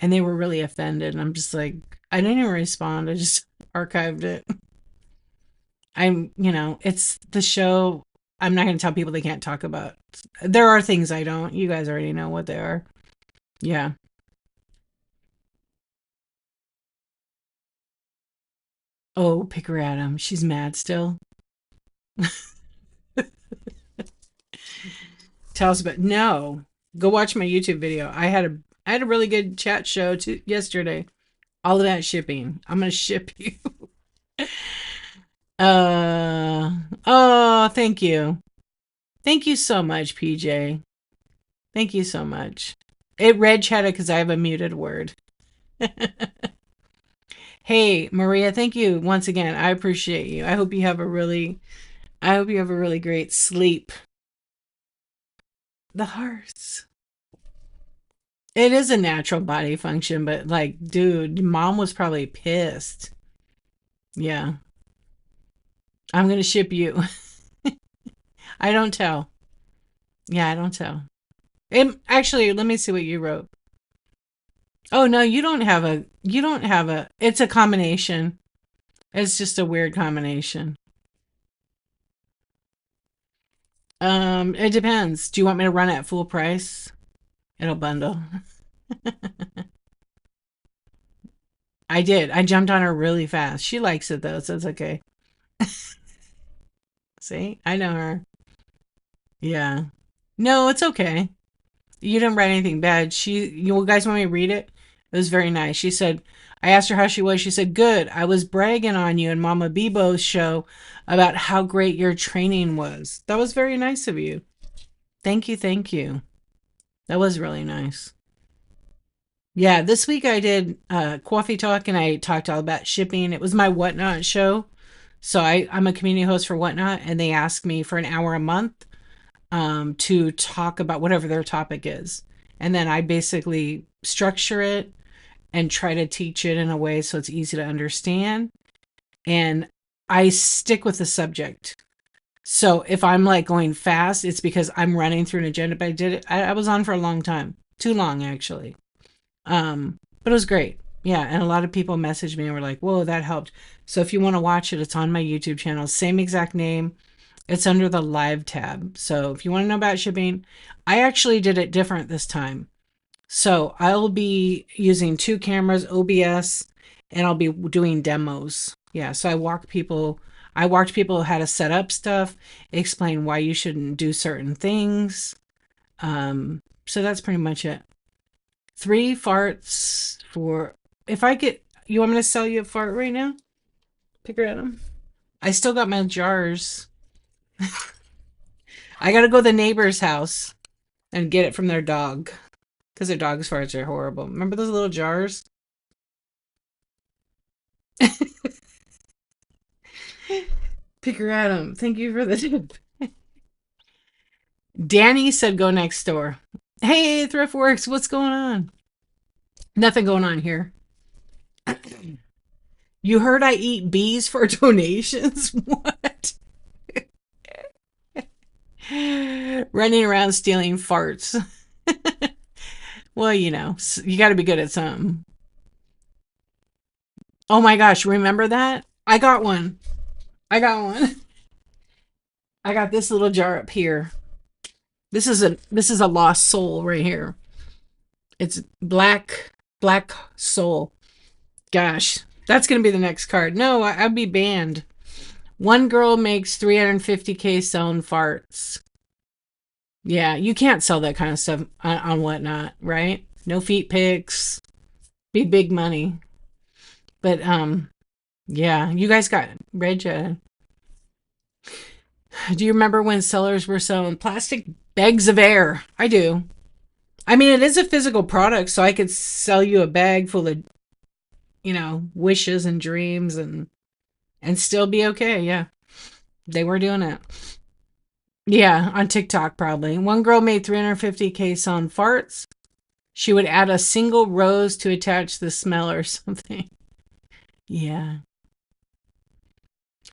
And they were really offended. And I'm just like, I didn't even respond. I just archived it. It's the show. I'm not going to tell people they can't talk about. There are things I don't. You guys already know what they are. Yeah. Oh, pick her at him. She's mad still. Tell us about no. Go watch my YouTube video. I had a really good chat show yesterday. All about shipping. I'm gonna ship you. Oh, thank you. Thank you so much, PJ. Thank you so much. It red chatted because I have a muted word. Hey, Maria, thank you once again. I appreciate you. I hope you have a really great sleep. The hearts. It is a natural body function, but like, dude, mom was probably pissed. Yeah. I'm gonna ship you. I don't tell. Yeah, I don't tell. Actually, let me see what you wrote. Oh no, you don't have a it's a combination. It's just a weird combination. It depends. Do you want me to run it at full price? It'll bundle. I did. I jumped on her really fast. She likes it though, so it's okay. See? I know her. Yeah. No, it's okay. You didn't write anything bad. You guys want me to read it? It was very nice. She said, I asked her how she was. She said, good. I was bragging on you in Mama Bebo's show about how great your training was. That was very nice of you. Thank you. Thank you. That was really nice. Yeah, this week I did coffee talk and I talked all about shipping. It was my Whatnot show. So I'm a community host for Whatnot and they asked me for an hour a month to talk about whatever their topic is. And then I basically structure it and try to teach it in a way so it's easy to understand. And I stick with the subject. So if I'm like going fast, it's because I'm running through an agenda, but I was on for a long time. Too long, actually. But it was great. Yeah. And a lot of people messaged me and were like, whoa, that helped. So if you want to watch it, it's on my YouTube channel. Same exact name. It's under the live tab. So if you want to know about shipping, I actually did it different this time. So I'll be using two cameras, OBS, and I'll be doing demos. Yeah, so I walked people how to set up stuff, explain why you shouldn't do certain things. So that's pretty much it. Three farts for if I get you want me to sell you a fart right now? Pick her at them. I still got my jars. I gotta go to the neighbor's house and get it from their dog. Because their dog's farts are horrible. Remember those little jars? Picker Adam, thank you for the tip. Danny said go next door. Hey, Thriftworks, what's going on? Nothing going on here. You heard I eat bees for donations? What? Running around stealing farts. Well, you got to be good at something. Oh my gosh, remember that? I got one. I got one. I got this little jar up here. This is a lost soul right here. It's black soul. Gosh, that's gonna be the next card. No, I'd be banned. One girl makes 350K selling farts. Yeah, you can't sell that kind of stuff on Whatnot, right? No feet pics. Be big money. But yeah, you guys got Reg. Do you remember when sellers were selling plastic bags of air? I do. I mean, it is a physical product, so I could sell you a bag full of, wishes and dreams and still be okay. Yeah, they were doing it. Yeah, on TikTok probably. One girl made 350K selling farts. She would add a single rose to attach the smell or something. Yeah.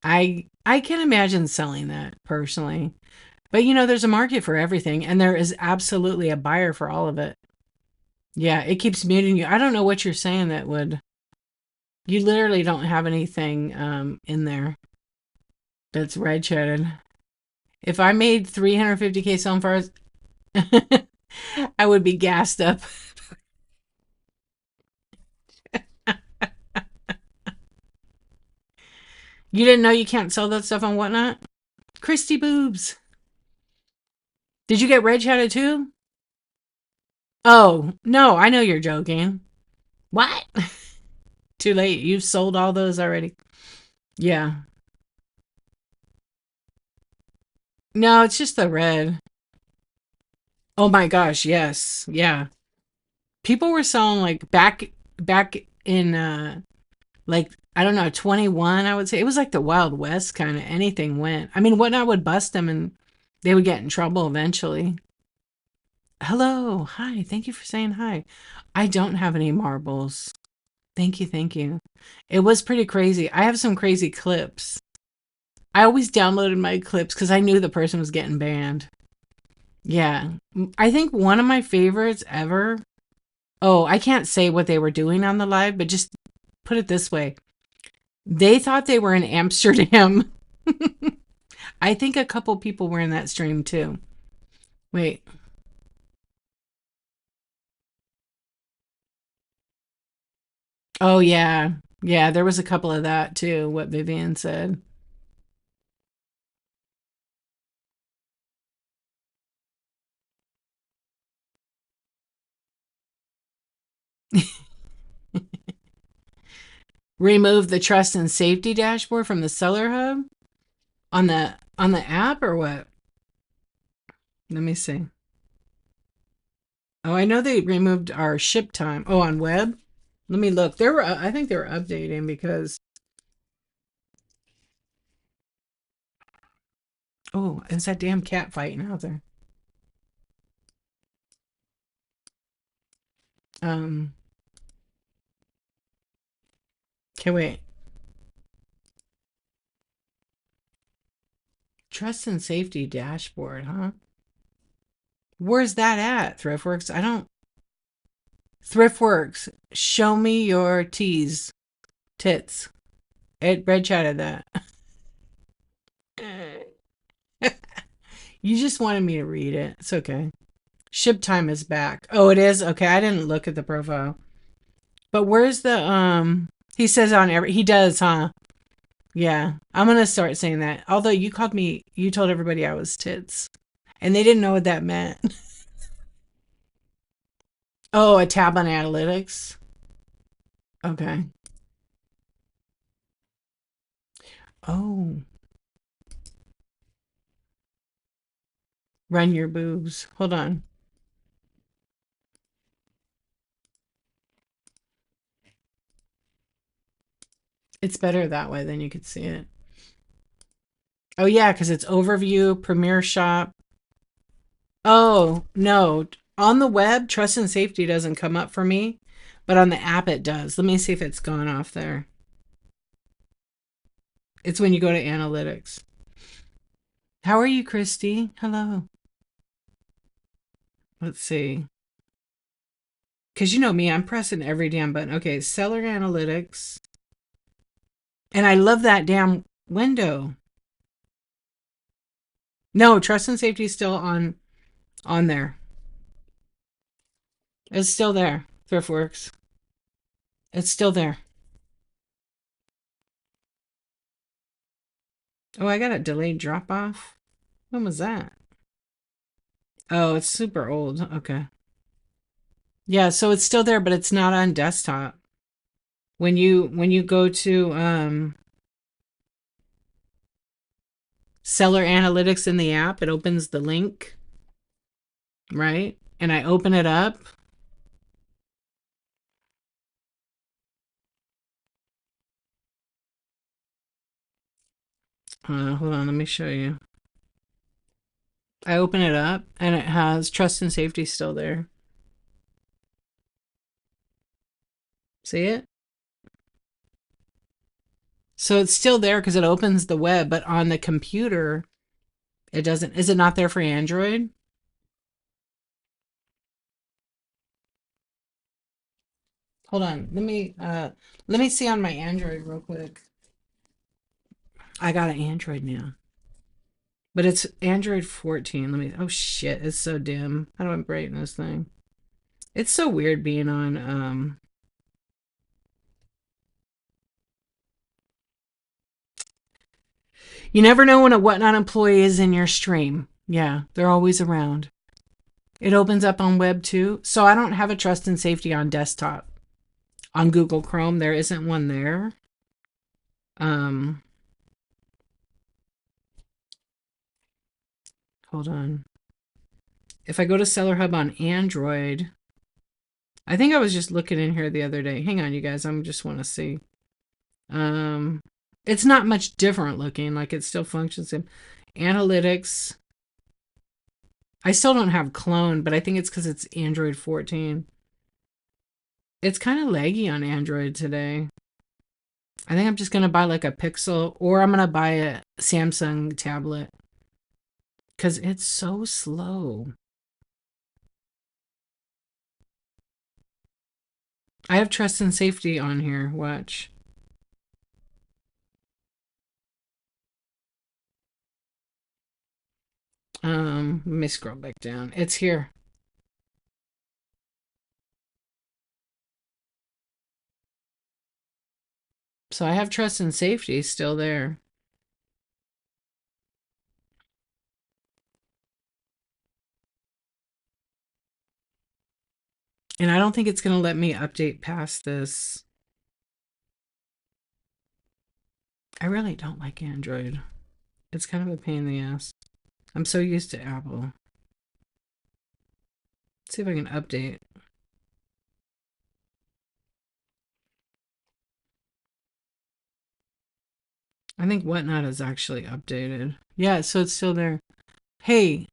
I can imagine selling that personally. But there's a market for everything and there is absolutely a buyer for all of it. Yeah, it keeps muting you. I don't know what you're saying that would you literally don't have anything in there that's red chatted. If I made 350K selling farts, I would be gassed up. You didn't know you can't sell that stuff on Whatnot? Christy boobs. Did you get red chatted too? Oh, no, I know you're joking. What? Too late. You've sold all those already. Yeah. No, it's just the red. Oh my gosh, yes. Yeah. People were selling like back in like I don't know, 21, I would say. It was like the Wild West kind of anything went. I mean, Whatnot would bust them and they would get in trouble eventually. Hello. Hi. Thank you for saying hi. I don't have any marbles. Thank you. Thank you. It was pretty crazy. I have some crazy clips. I always downloaded my clips because I knew the person was getting banned. Yeah. I think one of my favorites ever. Oh, I can't say what they were doing on the live, but just put it this way. They thought they were in Amsterdam. I think a couple people were in that stream too. Wait. Oh, yeah. Yeah, there was a couple of that too, what Vivian said. Remove the trust and safety dashboard from the seller hub on the app or what? Let me see. Oh, I know they removed our ship time. Oh, on web? Let me look. I think they were updating because oh, it's that damn cat fighting out there. Um, okay, wait. Trust and safety dashboard, huh? Where's that at, Thriftworks? I don't. Thriftworks, show me your tees, tits. Red chatted that. You just wanted me to read it. It's okay. Ship time is back. Oh, it is? Okay, I didn't look at the profile. But where's the he says on every he does, huh? Yeah. I'm gonna start saying that. Although you told everybody I was tits. And they didn't know what that meant. Oh, a tab on analytics. Okay. Oh, run your boobs. Hold on. It's better that way, then you could see it. Oh yeah, because it's overview, Premiere Shop. Oh, no. On the web, trust and safety doesn't come up for me, but on the app it does. Let me see if it's gone off there. It's when you go to analytics. How are you, Christy? Hello. Let's see. Because you know me, I'm pressing every damn button. Okay, seller analytics. And I love that damn window. No, trust and safety is still on there. It's still there. Thriftworks. It's still there. Oh, I got a delayed drop off. When was that? Oh, it's super old. Okay. Yeah, so it's still there, but it's not on desktop. When you go to seller analytics in the app, it opens the link, right? And I open it up. Hold on, let me show you. I open it up and it has trust and safety still there. See it? So it's still there because it opens the web, but on the computer, it doesn't. Is it not there for Android? Hold on. Let me see on my Android real quick. I got an Android now. But it's Android 14. Oh shit, it's so dim. How do I brighten this thing? It's so weird being on you never know when a whatnot employee is in your stream. Yeah, they're always around. It opens up on web too. So I don't have a trust and safety on desktop. On Google Chrome, there isn't one there. Um Hold on. If I go to Seller Hub on Android, I think I was just looking in here the other day. Hang on, you guys. I just want to see. Um, it's not much different looking. Like it still functions in analytics. I still don't have clone, but I think it's because it's Android 14. It's kind of laggy on Android today. I think I'm just gonna buy like a Pixel, or I'm gonna buy a Samsung tablet. because it's so slow. I have trust and safety on here. Watch. Let me scroll back down. It's here. So I have trust and safety still there. And I don't think it's going to let me update past this. I really don't like Android. It's kind of a pain in the ass. I'm so used to Apple. Let's see if I can update. I think Whatnot is actually updated. Yeah, so it's still there. Hey,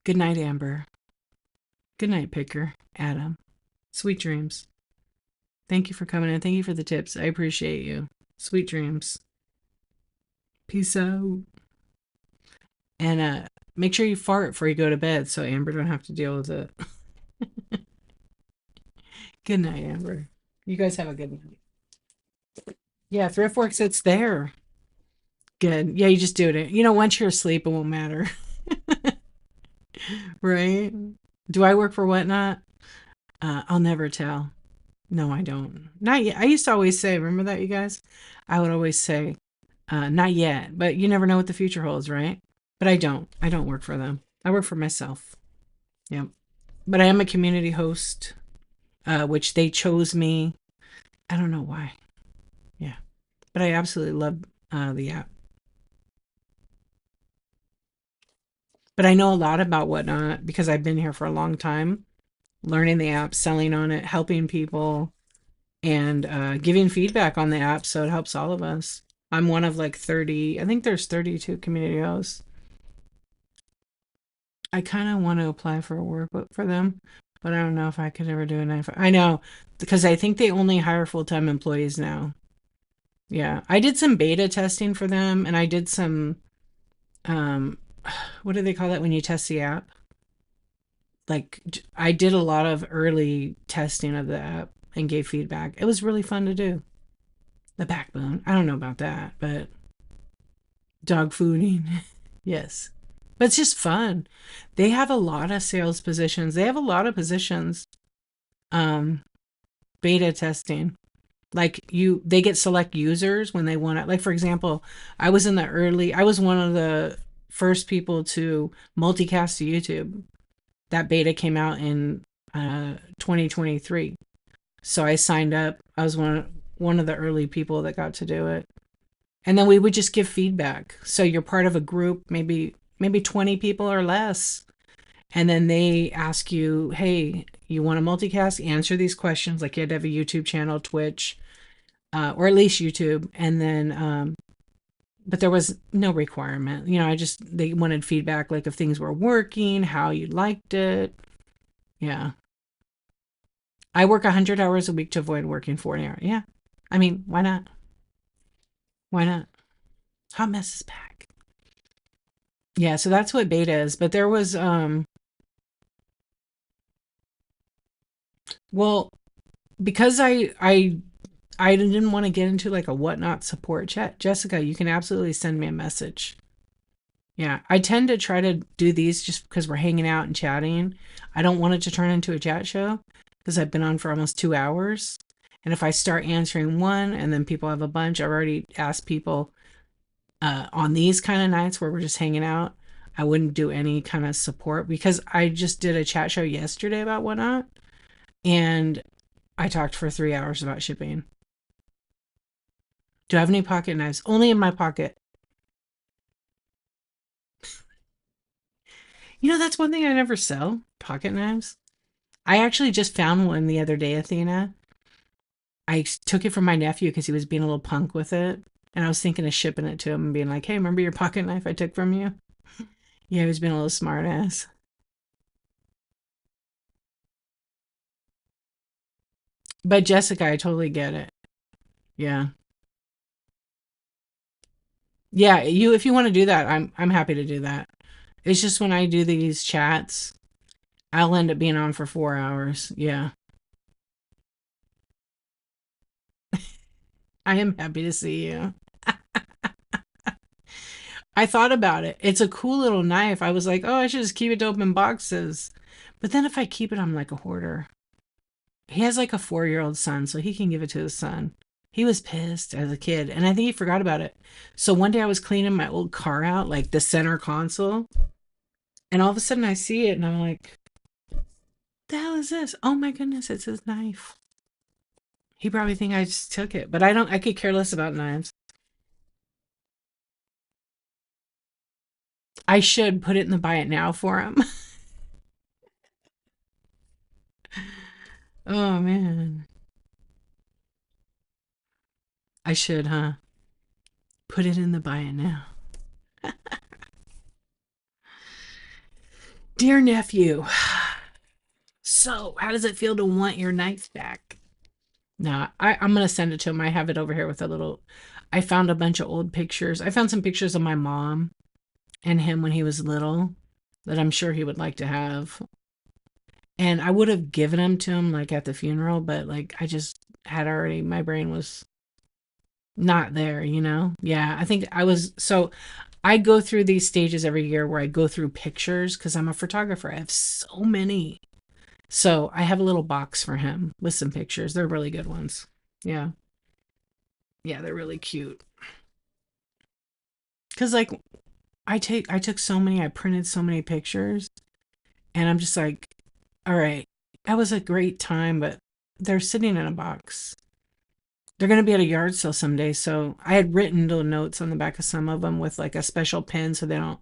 good night, Amber. Good night, Picker. Adam. Sweet dreams. Thank you for coming in. Thank you for the tips. I appreciate you. Sweet dreams. Peace out. And make sure you fart before you go to bed so Amber don't have to deal with it. Good night, Amber. You guys have a good night. Yeah, Thriftworks, it's there. Good. Yeah, you just do it. You know, once you're asleep, it won't matter. Right? Do I work for Whatnot? I'll never tell. No, I don't. Not yet. I used to always say, remember that, you guys? I would always say, not yet, but you never know what the future holds, right? But I don't. I don't work for them. I work for myself. Yep. But I am a community host, which they chose me. I don't know why. Yeah. But I absolutely love the app. But I know a lot about Whatnot because I've been here for a long time, learning the app, selling on it, helping people, and giving feedback on the app so it helps all of us. I'm one of like 30, I think there's 32 community hosts. I kind of want to apply for work for them, but I don't know if I could ever do a 9 to 5. I know because I think they only hire full-time employees now. Yeah, I did some beta testing for them, and I did some um, what do they call that when you test the app? Like I did a lot of early testing of the app and gave feedback. It was really fun to do. The backbone. I don't know about that, but dog fooding. Yes. But it's just fun. They have a lot of sales positions. They have a lot of positions. Um, beta testing. Like they get select users when they want it. Like for example, I was one of the first people to multicast to YouTube. That beta came out in 2023. So I signed up. I was one of the early people that got to do it. And then we would just give feedback. So you're part of a group, maybe 20 people or less. And then they ask you, hey, you want to multicast? Answer these questions. Like you had to have a YouTube channel, Twitch, or at least YouTube. And then, but there was no requirement. You know, they wanted feedback, like if things were working, how you liked it. Yeah. I work 100 hours a week to avoid working 40 hours. Yeah. I mean, why not? Why not? Hot Mess is back. Yeah, so that's what beta is. But there was well, because I didn't want to get into like a Whatnot support chat. Jessica, you can absolutely send me a message. Yeah, I tend to try to do these just because we're hanging out and chatting. I don't want it to turn into a chat show because I've been on for almost 2 hours. And if I start answering one and then people have a bunch, I've already asked people on these kind of nights where we're just hanging out, I wouldn't do any kind of support because I just did a chat show yesterday about Whatnot and I talked for 3 hours about shipping. Do I have any pocket knives? Only in my pocket. You know, that's one thing I never sell pocket knives. I actually just found one the other day, Athena. I took it from my nephew because he was being a little punk with it. And I was thinking of shipping it to him and being like, hey, remember your pocket knife I took from you? Yeah, he was being a little smart ass. But Jessica, I totally get it. Yeah. Yeah, if you want to do that, I'm happy to do that. It's just when I do these chats, I'll end up being on for 4 hours. Yeah. I am happy to see you. I thought about it. It's a cool little knife. I was like, oh, I should just keep it to open boxes. But then if I keep it, I'm like a hoarder. He has like a 4-year-old son, so he can give it to his son. He was pissed as a kid, and I think he forgot about it. So one day I was cleaning my old car out, like the center console, and all of a sudden I see it, and I'm like, the hell is this? Oh my goodness, it's his knife. He probably think I just took it, but I don't. I could care less about knives. I should put it in the buy it now for him. Oh man, I should, huh? Put it in the buy it now. Dear nephew, so how does it feel to want your knife back? No, I'm gonna send it to him. I have it over here with a little. I found a bunch of old pictures. I found some pictures of my mom and him when he was little that I'm sure he would like to have. And I would have given them to him like at the funeral, but like I just had already, my brain was not there, you know? Yeah, I think I was. So I go through these stages every year where I go through pictures because I'm a photographer. I have so many. So I have a little box for him with some pictures. They're really good ones. Yeah. Yeah, they're really cute. Cause like I took so many, I printed so many pictures, and I'm just like, all right, that was a great time, but they're sitting in a box. They're gonna be at a yard sale someday, so I had written little notes on the back of some of them with like a special pen so they don't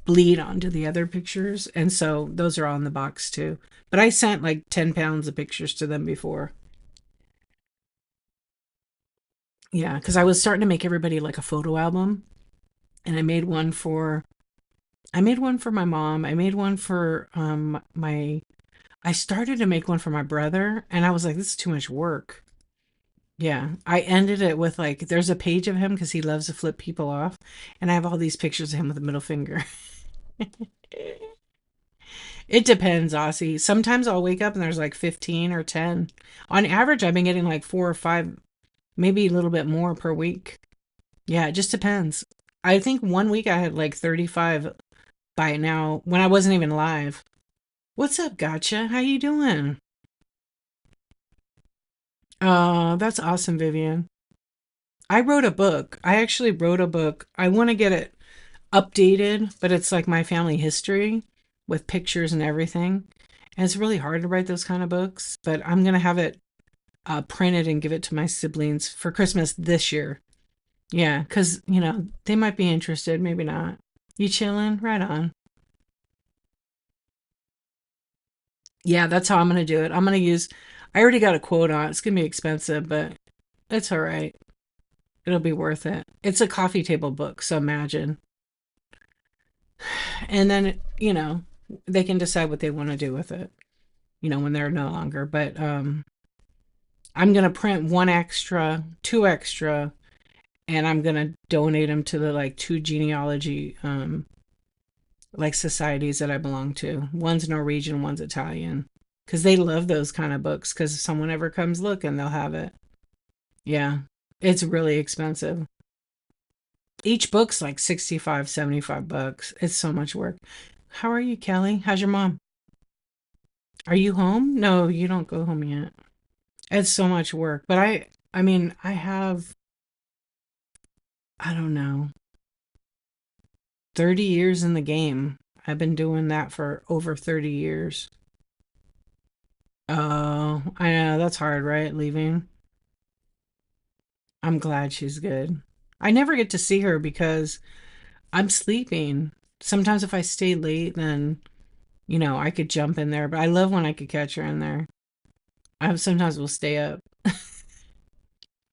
bleed onto the other pictures, and so those are all in the box too. But I sent like 10 pounds of pictures to them before. Yeah, because I was starting to make everybody like a photo album, and I made one for my mom. I made one for my I started to make one for my brother, and I was like, this is too much work. Yeah, I ended it with like, there's a page of him because he loves to flip people off, and I have all these pictures of him with a middle finger. It depends, Aussie. Sometimes I'll wake up and there's like 15 or 10. On average, I've been getting like 4 or 5, maybe a little bit more per week. Yeah, it just depends. I think one week I had like 35 by now when I wasn't even live. What's up, gotcha? How you doing? Oh, that's awesome, Vivian. I wrote a book. I actually wrote a book. I want to get it updated, but it's like my family history with pictures and everything. And it's really hard to write those kind of books, but I'm going to have it printed and give it to my siblings for Christmas this year. Yeah, because, they might be interested, maybe not. You chilling? Right on. Yeah, that's how I'm going to do it. I already got a quote on it. It's going to be expensive, but it's all right. It'll be worth it. It's a coffee table book, so imagine. And then, they can decide what they want to do with it, when they're no longer. But I'm going to print one extra, two extra, and I'm going to donate them to the like two genealogy like societies that I belong to. One's Norwegian, one's Italian. Because they love those kind of books because if someone ever comes looking, they'll have it. Yeah. It's really expensive. Each book's like 65, 75 bucks. It's so much work. How are you, Kelly? How's your mom? Are you home? No, you don't go home yet. It's so much work. But I mean, I don't know, 30 years in the game. I've been doing that for over 30 years. Oh, I know. That's hard, right? Leaving. I'm glad she's good. I never get to see her because I'm sleeping. Sometimes if I stay late, then, I could jump in there, but I love when I could catch her in there. I sometimes will stay up.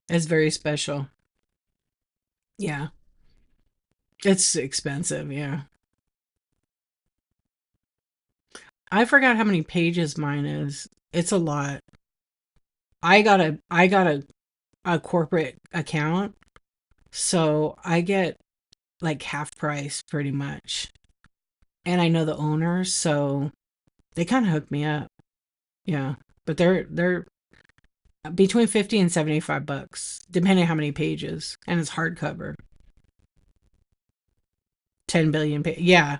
It's very special. Yeah. It's expensive, yeah. I forgot how many pages mine is. It's a lot. I got a corporate account, so I get like half price pretty much. and I know the owners, so they kind of hooked me up. Yeah, but they're between 50 and $75, depending how many pages, and it's hardcover. 10 billion pages. Yeah.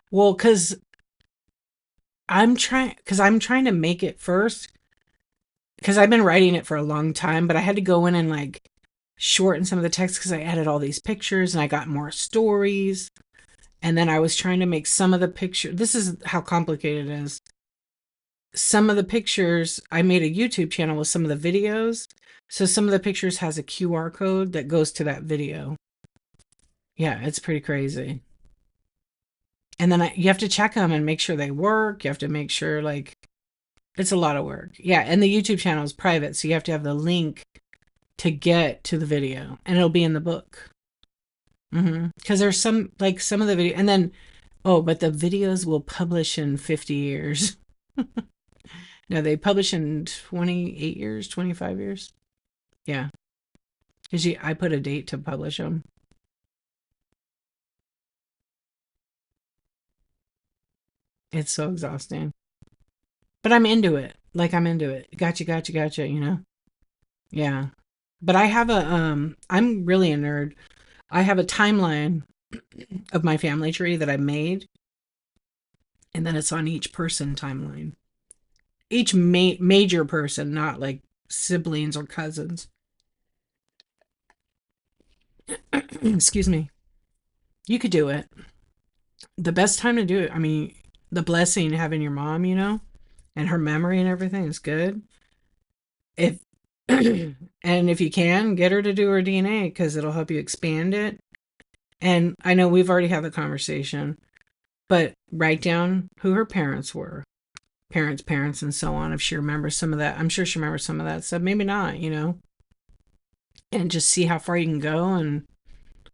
Well, because I'm trying to make it first because I've been writing it for a long time, but I had to go in and like shorten some of the text because I added all these pictures and I got more stories. And then I was trying to make some of the picture. This is how complicated it is. Some of the pictures, I made a YouTube channel with some of the videos. So some of the pictures has a QR code that goes to that video. Yeah, it's pretty crazy. And then you have to check them and make sure they work. You have to make sure like it's a lot of work. Yeah, and the YouTube channel is private, so you have to have the link to get to the video, and it'll be in the book. Because there's some of the video, and then but the videos will publish in 50 years. No, they publish in 28 years, 25 years. Yeah, because I put a date to publish them. It's so exhausting, but I'm into it. Like I'm into it. Gotcha, gotcha, gotcha. Yeah. But I have I'm really a nerd. I have a timeline of my family tree that I made, and then it's on each person timeline. Each major person, not like siblings or cousins. Excuse me. You could do it. The best time to do it, I mean, the blessing having your mom, and her memory and everything is good. If and if you can, get her to do her DNA because it'll help you expand it. And I know we've already had the conversation, but write down who her parents were, parents, and so on. If she remembers some of that, I'm sure she remembers some of that stuff. Maybe not. And just see how far you can go. And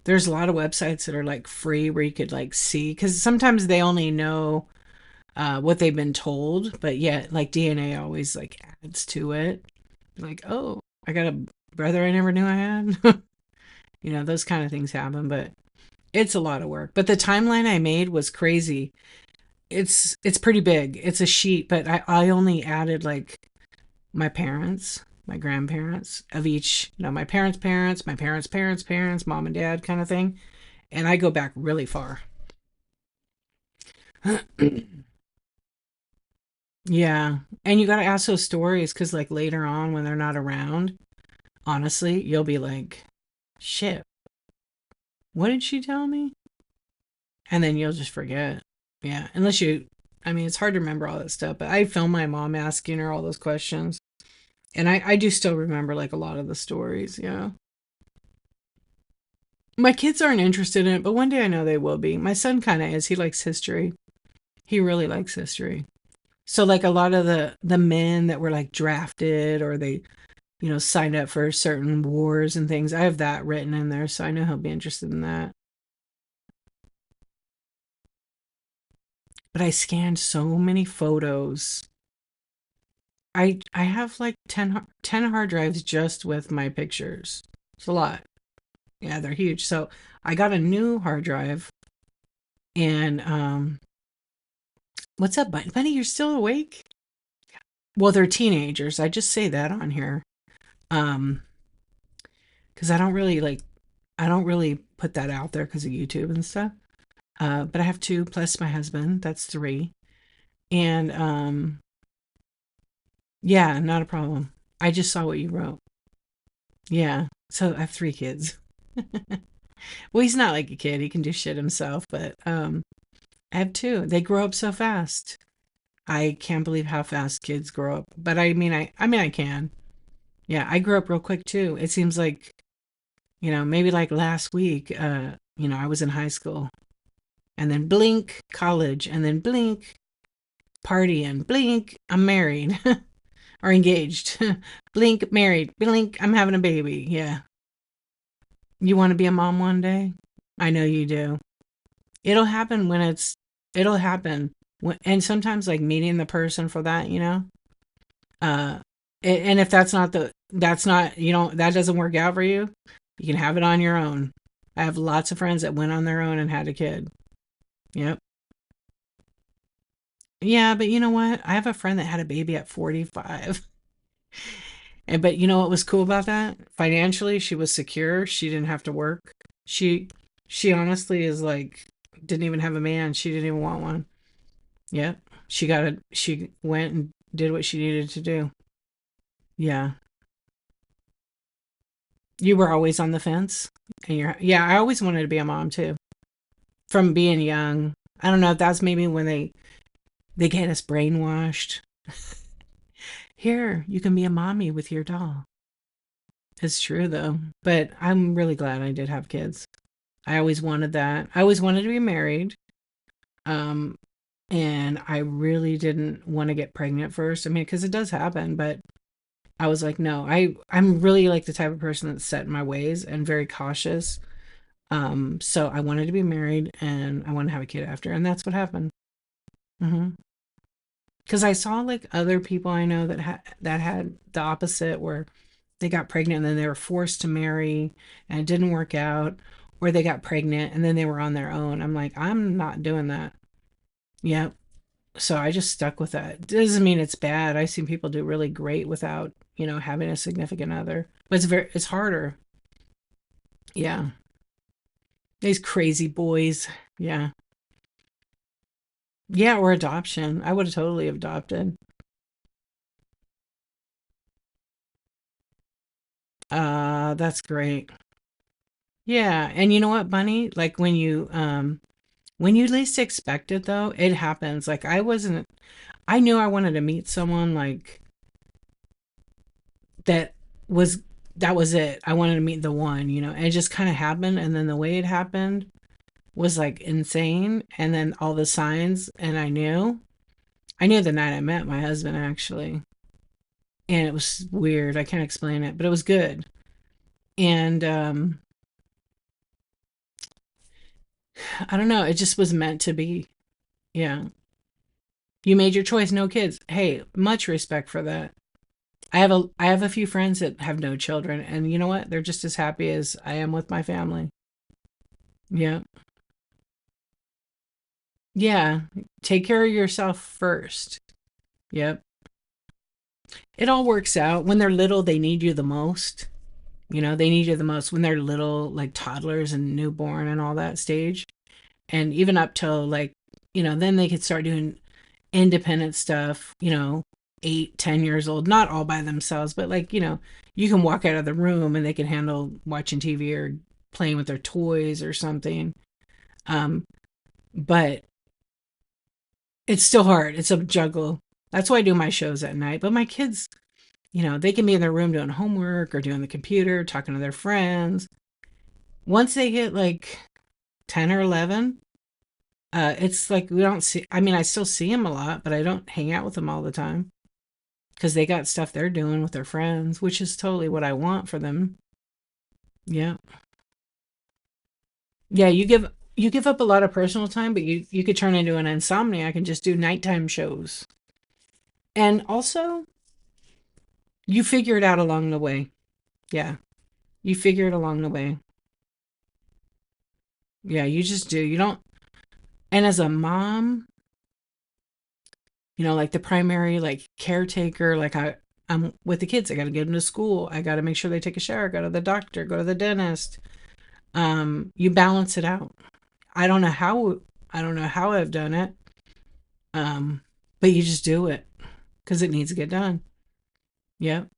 there's a lot of websites that are like free where you could like see, because sometimes they only know what they've been told, but yet like DNA always like adds to it. Like, oh, I got a brother I never knew I had. Those kind of things happen, but it's a lot of work. But the timeline I made was crazy. It's pretty big. It's a sheet, but I only added like my parents, my grandparents of each, my parents, my parents, mom and dad kind of thing. And I go back really far. Yeah. And you got to ask those stories because like later on when they're not around, honestly, you'll be like, shit, what did she tell me? And then you'll just forget. Yeah. I mean, it's hard to remember all that stuff, but I filmed my mom asking her all those questions. And I do still remember like a lot of the stories. Yeah. My kids aren't interested in it, but one day I know they will be. My son kind of is. He likes history. He really likes history. So like a lot of the men that were like drafted or they, signed up for certain wars and things, I have that written in there, so I know he'll be interested in that. But I scanned so many photos. I have like 10 hard drives just with my pictures. It's a lot. Yeah, they're huge. So I got a new hard drive and what's up, Bunny? You're still awake? Well, they're teenagers. I just say that on here. Um, because I don't really put that out there because of YouTube and stuff. But I have two plus my husband. That's three. And yeah, not a problem. I just saw what you wrote. Yeah. So I have three kids. Well, he's not like a kid. He can do shit himself, but I have two. They grow up so fast. I can't believe how fast kids grow up. But I mean I can. Yeah, I grew up real quick too. It seems like, maybe like last week, I was in high school and then blink college and then blink party and blink I'm married or engaged. Blink married. Blink I'm having a baby. Yeah. You want to be a mom one day? I know you do. It'll happen it'll happen and sometimes like meeting the person for that, uh and if that's not, that doesn't work out for you, you can have it on your own. I have lots of friends that went on their own and had a kid. Yep. Yeah, but you know what? I have a friend that had a baby at 45. And but you know what was cool about that? Financially, she was secure. She didn't have to work. She she honestly is like didn't even have a man. She didn't even want one. Yep. She went and did what she needed to do. Yeah. You were always on the fence. And you're yeah, I always wanted to be a mom too. From being young. I don't know if that's maybe when they get us brainwashed. Here, you can be a mommy with your doll. It's true though. But I'm really glad I did have kids. I always wanted that. I always wanted to be married. Um, and I really didn't want to get pregnant first. I mean, because it does happen, but I was like, no, I'm really like the type of person that's set in my ways and very cautious. So I wanted to be married and I want to have a kid after, and that's what happened. Because I saw like other people I know that had the opposite, where they got pregnant and then they were forced to marry and it didn't work out, or they got pregnant and then they were on their own. I'm like, I'm not doing that. Yeah. So I just stuck with that. Doesn't mean it's bad. I've seen people do really great without, having a significant other. But it's harder. Yeah. These crazy boys. Yeah. Yeah, or adoption. I would have totally adopted. That's great. Yeah. And you know what, Bunny? Like when you least expect it though, it happens. Like I knew I wanted to meet someone like that was that was it. I wanted to meet the one, and it just kind of happened. And then the way it happened was like insane. And then all the signs, and I knew the night I met my husband actually. And it was weird. I can't explain it, but it was good. And I don't know. It just was meant to be. Yeah. You made your choice, no kids. Hey, much respect for that. I have a few friends that have no children, and you know what? They're just as happy as I am with my family. Yeah. Yeah. Take care of yourself first. Yep. It all works out. When they're little, they need you the most. They need you the most when they're little, like toddlers and newborn and all that stage. And even up till like, then they could start doing independent stuff, 8, 10 years old, not all by themselves, but like, you can walk out of the room and they can handle watching TV or playing with their toys or something. Um, but it's still hard. It's a juggle. That's why I do my shows at night. But my kids, they can be in their room doing homework or doing the computer, talking to their friends. Once they hit like 10 or 11, it's like we don't see, I mean, I still see them a lot, but I don't hang out with them all the time because they got stuff they're doing with their friends, which is totally what I want for them. Yeah. Yeah, you give up a lot of personal time, but you could turn into an insomniac and just do nighttime shows. And also, you figure it out along the way. Yeah. You figure it along the way. Yeah, you just do. You don't and as a mom, like the primary like caretaker, like I'm with the kids. I got to get them to school. I got to make sure they take a shower, go to the doctor, go to the dentist. You balance it out. I don't know how I've done it. Um, but you just do it because it needs to get done. Yep.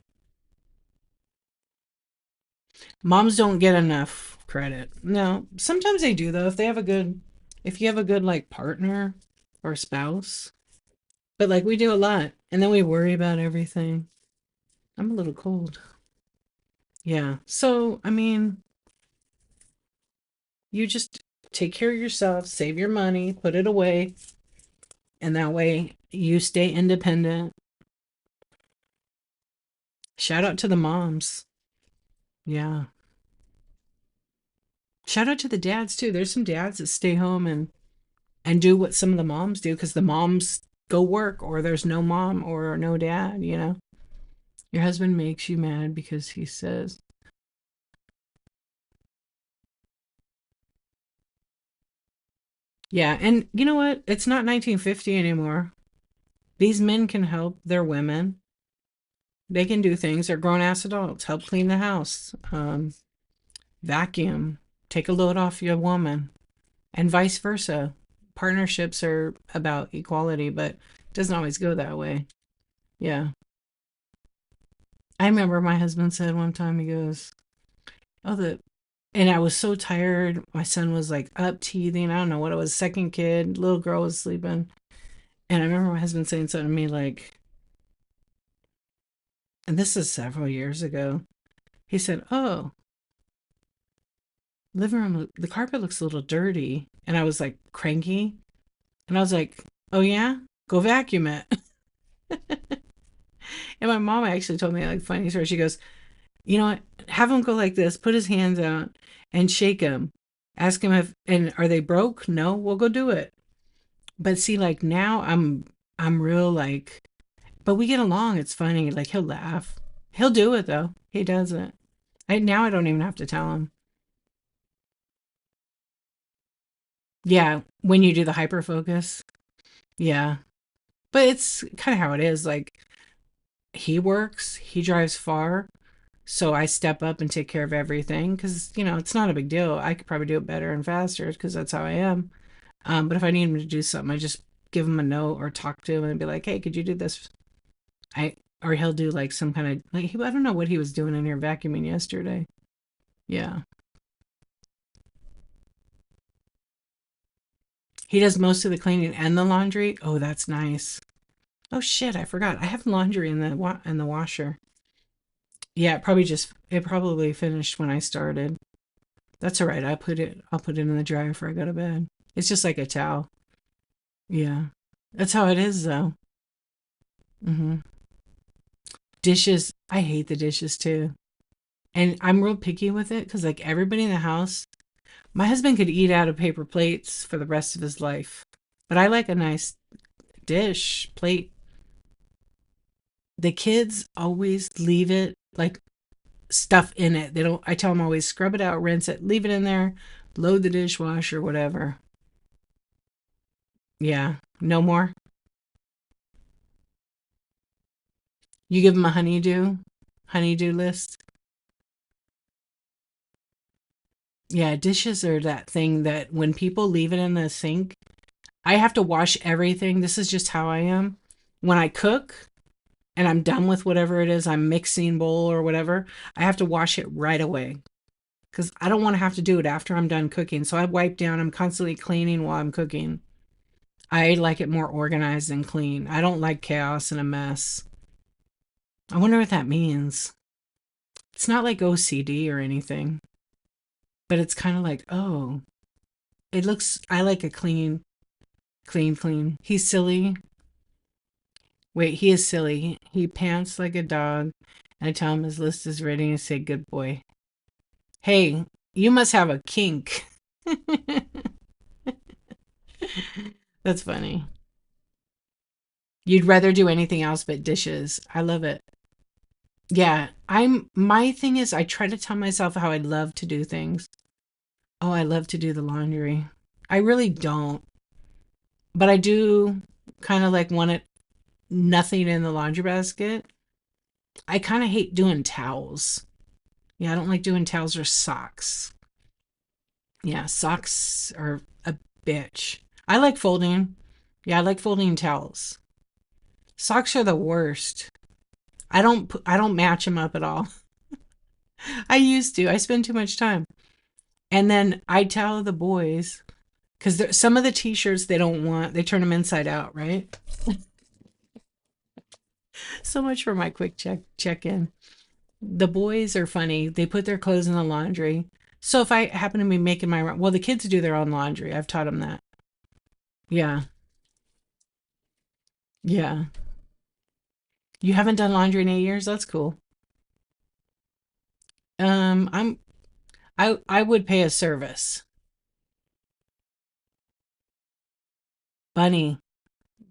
Moms don't get enough credit. No, sometimes they do though. If you have a good like partner or spouse. But like we do a lot, and then we worry about everything. I'm a little cold. Yeah. So I mean, you just take care of yourself, save your money, put it away, and that way you stay independent. Shout out to the moms. Yeah. Shout out to the dads too. There's some dads that stay home and do what some of the moms do because the moms go work or there's no mom or no dad. Your husband makes you mad because he says, yeah, and you know what? It's not 1950 anymore. These men can help. They're women. They can do things. They're grown ass adults. Help clean the house, vacuum, take a load off your woman, and vice versa. Partnerships are about equality, but it doesn't always go that way. Yeah. I remember my husband said one time, he goes, oh, and I was so tired. My son was like up teething. I don't know what it was. Second kid, little girl was sleeping. And I remember my husband saying something to me like, and this is several years ago. He said, oh, living room, the carpet looks a little dirty. And I was like cranky. And I was like, oh, yeah? Go vacuum it. And my mom actually told me like funny story. She goes, you know what? Have him go like this, put his hands out and shake him. Ask him if, and are they broke? No, we'll go do it. But see, like now I'm real like, but we get along. It's funny. Like he'll laugh. He'll do it though. He does it. Now I don't even have to tell him. Yeah, when you do the hyper focus. Yeah. But it's kind of how it is. Like he works, he drives far, so I step up and take care of everything because it's not a big deal. I could probably do it better and faster because that's how I am. But if I need him to do something, I just give him a note or talk to him and be like, "Hey, could you do this?" I or he'll do like some kind of like I don't know what he was doing in here vacuuming yesterday. Yeah, he does most of the cleaning and the laundry. Oh, that's nice. Oh shit, I forgot. I have laundry in the washer. Yeah, it probably finished when I started. That's all right. I'll put it in the dryer before I go to bed. It's just like a towel. Yeah. That's how it is though. Hmm. Dishes, I hate the dishes too. And I'm real picky with it because like everybody in the house, my husband could eat out of paper plates for the rest of his life. But I like a nice dish, plate. The kids always leave it like stuff in it. They don't I tell them always scrub it out, rinse it, leave it in there, load the dishwasher, whatever. Yeah. No more. You give them a honeydew list. Yeah, dishes are that thing that when people leave it in the sink, I have to wash everything. This is just how I am. When I cook and I'm done with whatever it is I'm mixing bowl or whatever, I have to wash it right away because I don't want to have to do it after I'm done cooking. So I wipe down. I'm constantly cleaning while I'm cooking. I like it more organized and clean. I don't like chaos and a mess. I wonder what that means. It's not like OCD or anything, but it's kind of like, oh, I like a clean, clean, clean. He's silly. Wait, he is silly. He pants like a dog. And I tell him his list is ready and say, good boy. Hey, you must have a kink. That's funny. You'd rather do anything else but dishes. I love it. Yeah, my thing is, I try to tell myself how I love to do things. Oh, I love to do the laundry. I really don't, but I do kind of like want it nothing in the laundry basket. I kind of hate doing towels. Yeah, I don't like doing towels or socks. Yeah, socks are a bitch. I like folding. Yeah, I like folding towels. Socks are the worst. I don't match them up at all. I used to. I spend too much time. And then I tell the boys because some of the t-shirts they don't want, they turn them inside out, right? So much for my quick check in. The boys are funny. They put their clothes in the laundry. So if I happen to be making well, the kids do their own laundry. I've taught them that. Yeah. Yeah. You haven't done laundry in 8 years? That's cool. I would pay a service. Bunny.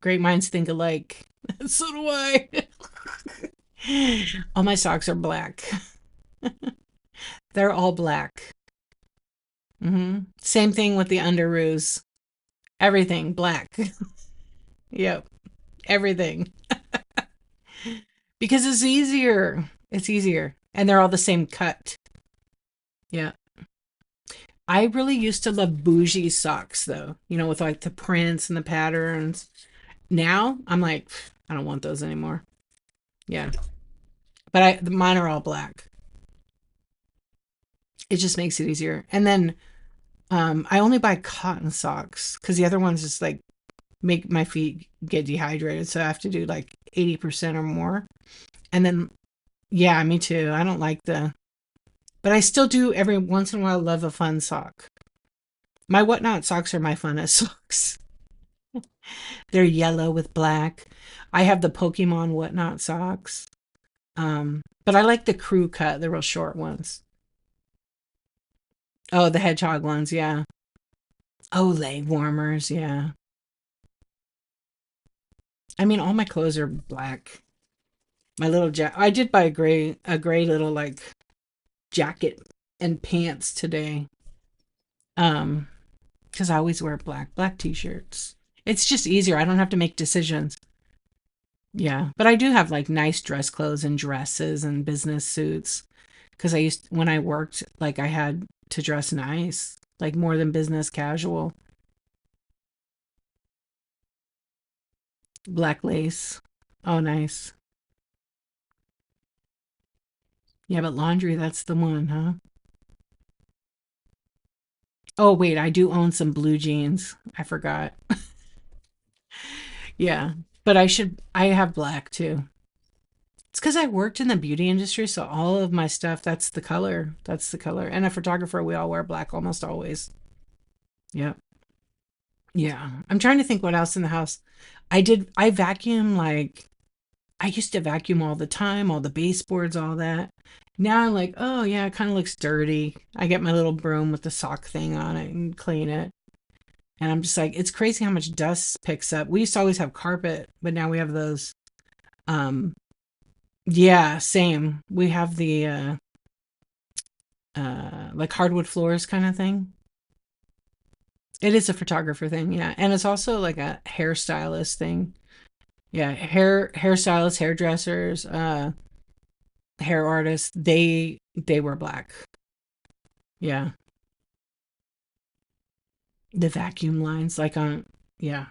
Great minds think alike. So do I. All my socks are black. They're all black. Same thing with the underoos. Everything black. Yep. Everything. Because it's easier. It's easier. And they're all the same cut. Yeah. I really used to love bougie socks though, with like the prints and the patterns. Now I'm like, I don't want those anymore. Yeah. But mine are all black. It just makes it easier. And then I only buy cotton socks because the other ones just like make my feet get dehydrated. So I have to do like 80% or more. And then, yeah, me too. I don't like but I still do every once in a while love a fun sock. My whatnot socks are my funnest socks. They're yellow with black. I have the Pokemon whatnot socks. But I like the crew cut, the real short ones. Oh, the hedgehog ones, yeah. Oh, leg warmers, yeah. I mean, all my clothes are black. My little I did buy a gray little like jacket and pants today. Um, because I always wear black t-shirts. It's just easier. I don't have to make decisions. Yeah, but I do have like nice dress clothes and dresses and business suits because when I worked, like I had to dress nice, like more than business casual. Black lace. Oh, nice. Yeah, but laundry, that's the one, huh? Oh, wait, I do own some blue jeans. I forgot. Yeah, but I have black too. It's because I worked in the beauty industry, so all of my stuff, that's the color. That's the color. And a photographer, we all wear black almost always. Yeah. Yeah. I'm trying to think what else in the house. I vacuum like, I used to vacuum all the time, all the baseboards, all that. Now I'm like, oh yeah, it kind of looks dirty. I get my little broom with the sock thing on it and clean it. And I'm just like, it's crazy how much dust picks up. We used to always have carpet, but now we have those. Um, yeah, same. We have the like hardwood floors kind of thing. It is a photographer thing, yeah, and it's also like a hairstylist thing. Yeah, hairstylists, hairdressers, hair artists. They wear black. Yeah, the vacuum lines, like on. Yeah,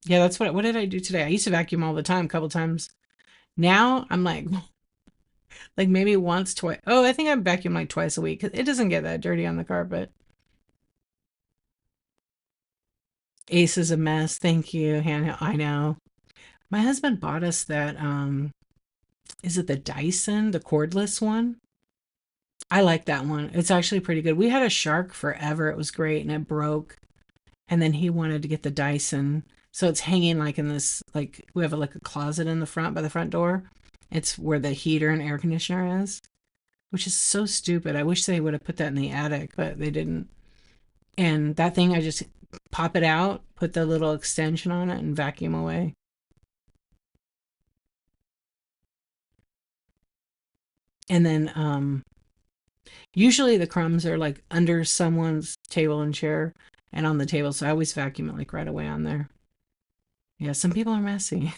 yeah. That's what. What did I do today? I used to vacuum all the time, a couple times. Now I'm like maybe once, twice. Oh, I think I vacuum like twice a week 'cause it doesn't get that dirty on the carpet. Ace is a mess. Thank you, Hannah. I know. My husband bought us that. Is it the Dyson, the cordless one? I like that one. It's actually pretty good. We had a Shark forever. It was great and it broke. And then he wanted to get the Dyson. So it's hanging like in this, like we have like a closet in the front by the front door. It's where the heater and air conditioner is, which is so stupid. I wish they would have put that in the attic, but they didn't. And that thing, I just pop it out, put the little extension on it, and vacuum away. And then usually the crumbs are like under someone's table and chair and on the table, so I always vacuum it like right away on there. Yeah, some people are messy.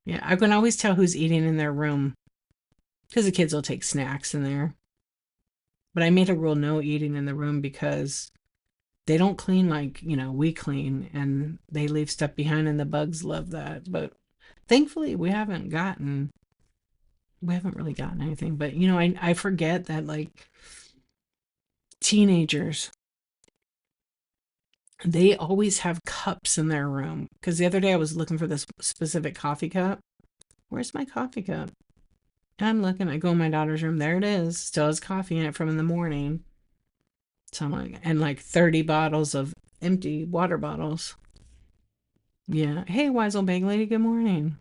Yeah, I can always tell who's eating in their room because the kids will take snacks in there. But I made a rule no eating in the room because they don't clean like, we clean and they leave stuff behind and the bugs love that. But thankfully we haven't really gotten anything. But I forget that like teenagers, they always have cups in their room. Because the other day I was looking for this specific coffee cup. Where's my coffee cup? And I'm looking, I go in my daughter's room, there it is. Still has coffee in it from in the morning. So I'm like, and like 30 bottles of empty water bottles. Yeah. Hey, wise old bag lady, good morning.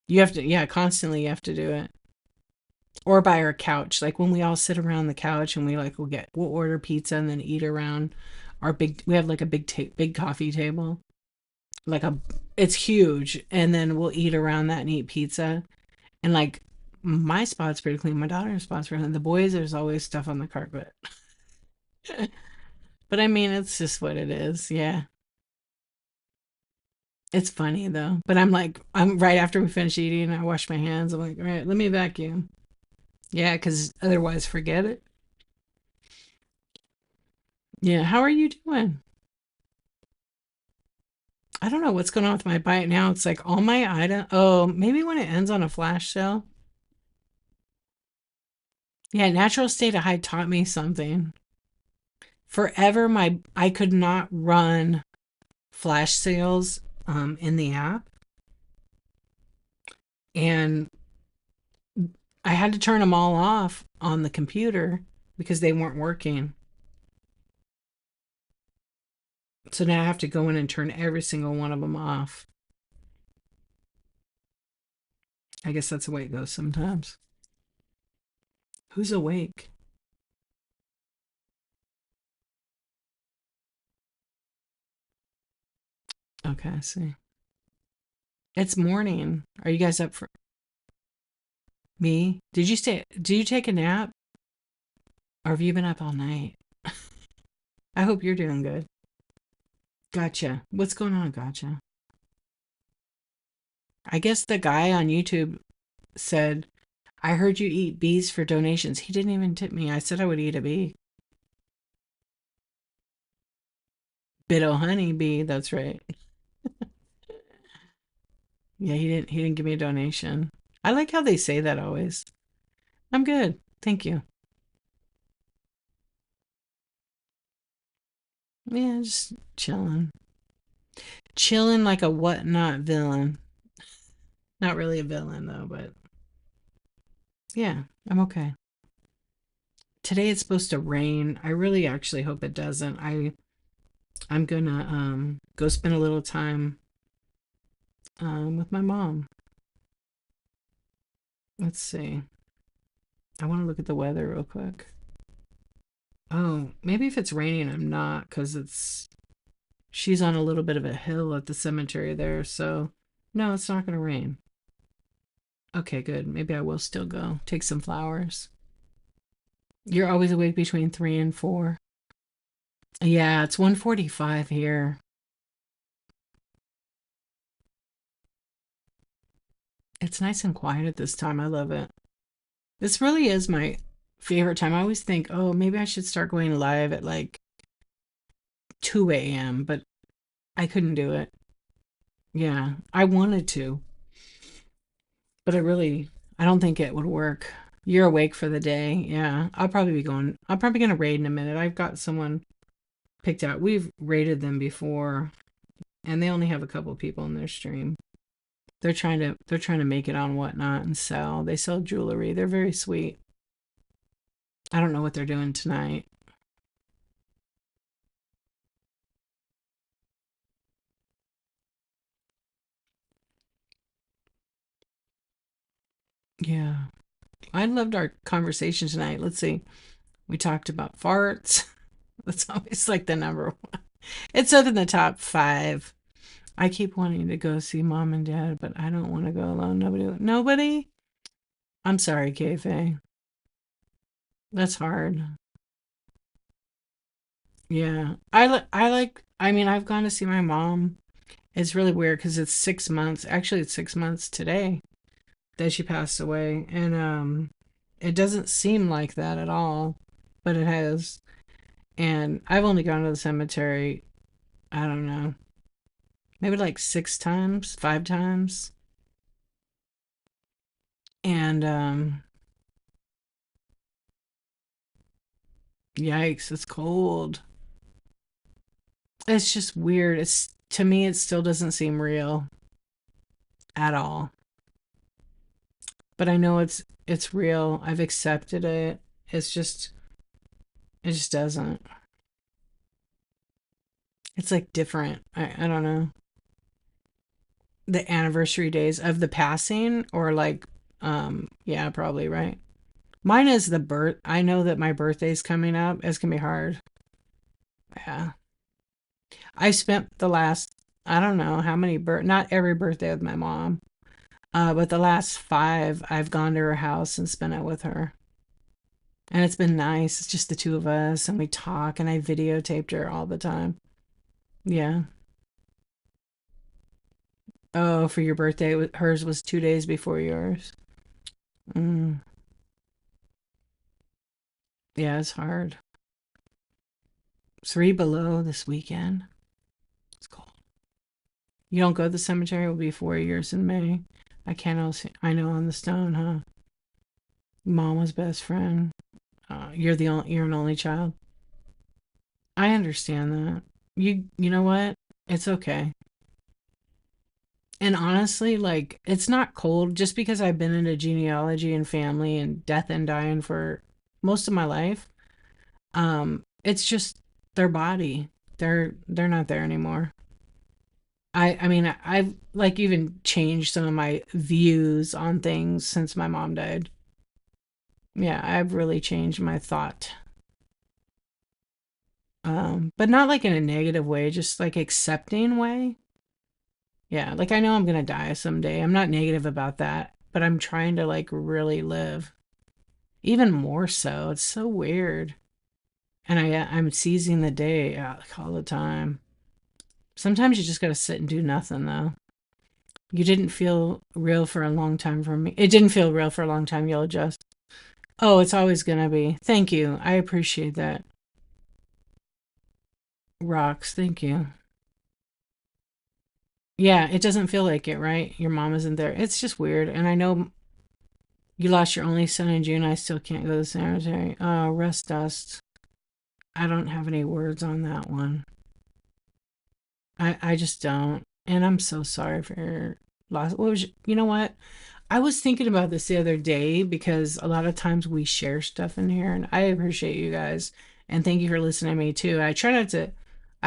You have to, yeah, constantly you have to do it. Or by our couch. Like when we all sit around the couch and we'll order pizza and then eat around we have like a big coffee table. Like it's huge. And then we'll eat around that and eat pizza. And like my spot's pretty clean. My daughter's spot's pretty clean. The boys, there's always stuff on the carpet. But I mean, it's just what it is. Yeah. It's funny though. But I'm like, I'm right after we finish eating, I wash my hands. I'm like, all right, let me vacuum. Yeah, because otherwise, forget it. Yeah. How are you doing? I don't know what's going on with my bite now. It's like all my item. Oh, maybe when it ends on a flash sale. Yeah, natural state of high taught me something. Forever, I could not run flash sales in the app, and I had to turn them all off on the computer because they weren't working. So now I have to go in and turn every single one of them off. I guess that's the way it goes sometimes. Who's awake? Okay, I see. It's morning. Are you guys up for me? Did you take a nap? Or have you been up all night? I hope you're doing good. Gotcha. What's going on? Gotcha. I guess the guy on YouTube said, I heard you eat bees for donations. He didn't even tip me. I said I would eat a bee. Bit o' honey bee, that's right. Yeah, he didn't give me a donation. I like how they say that always. I'm good. Thank you. Yeah, just chilling. Chilling like a whatnot villain. Not really a villain though, but yeah, I'm okay. Today it's supposed to rain. I really actually hope it doesn't. I'm gonna go spend a little time with my mom. Let's see. I want to look at the weather real quick. Oh, maybe if it's raining, I'm not, because she's on a little bit of a hill at the cemetery there, so no, it's not gonna rain. Okay, good. Maybe I will still go take some flowers. You're always awake between 3 and 4. Yeah, it's 1:45 here. It's nice and quiet at this time. I love it. This really is my favorite time. I always think, oh, maybe I should start going live at like 2 a.m., but I couldn't do it. Yeah, I wanted to, but I don't think it would work. You're awake for the day. Yeah, I'm probably going to raid in a minute. I've got someone picked out. We've raided them before, and they only have a couple people in their stream. They're trying to make it on whatnot and sell. They sell jewelry. They're very sweet. I don't know what they're doing tonight. Yeah. I loved our conversation tonight. Let's see. We talked about farts. That's always like the number one. It's up in the top 5. I keep wanting to go see mom and dad, but I don't want to go alone. Nobody? I'm sorry, Kayfaye. That's hard. Yeah. I mean, I've gone to see my mom. It's really weird because it's 6 months. Actually, it's 6 months today that she passed away. And it doesn't seem like that at all, but it has. And I've only gone to the cemetery, I don't know, maybe like 6 times, 5 times. And yikes, it's cold. It's just weird. It's to me, it still doesn't seem real at all. But I know it's real. I've accepted it. It just doesn't. It's like different. I don't know. The anniversary days of the passing, or like yeah, probably right. Mine is the birth. I know that my birthday's coming up. It's gonna be hard. Yeah. I spent the last, I don't know how many not every birthday with my mom, but the last 5 I've gone to her house and spent it with her. And it's been nice. It's just the two of us, and we talk, and I videotaped her all the time. Yeah. Oh, for your birthday, hers was 2 days before yours. Mm. Yeah, it's hard. 3 below this weekend. It's cold. You don't go to the cemetery. It will be 4 years in May. I can't also, I know on the stone, huh? Mama's best friend. You're an only child. I understand that. You know what? It's okay. And honestly, like it's not cold just because I've been into genealogy and family and death and dying for most of my life. It's just their body. They're not there anymore. I mean I've like even changed some of my views on things since my mom died. Yeah, I've really changed my thought. But not like in a negative way, just like accepting way. Yeah, like I know I'm gonna die someday. I'm not negative about that, but I'm trying to like really live. Even more so. It's so weird. And I'm seizing the day like, all the time. Sometimes you just gotta sit and do nothing though. You didn't feel real for a long time for me. It didn't feel real for a long time, you'll adjust. Oh, it's always gonna be. Thank you. I appreciate that. Rocks, thank you. Yeah, it doesn't feel like it, right? Your mom isn't there. It's just weird. And I know you lost your only son in June. I still can't go to the cemetery. Oh, rest dust. I don't have any words on that one. I just don't. And I'm so sorry for your loss. You know what? I was thinking about this the other day because a lot of times we share stuff in here, and I appreciate you guys. And thank you for listening to me too. I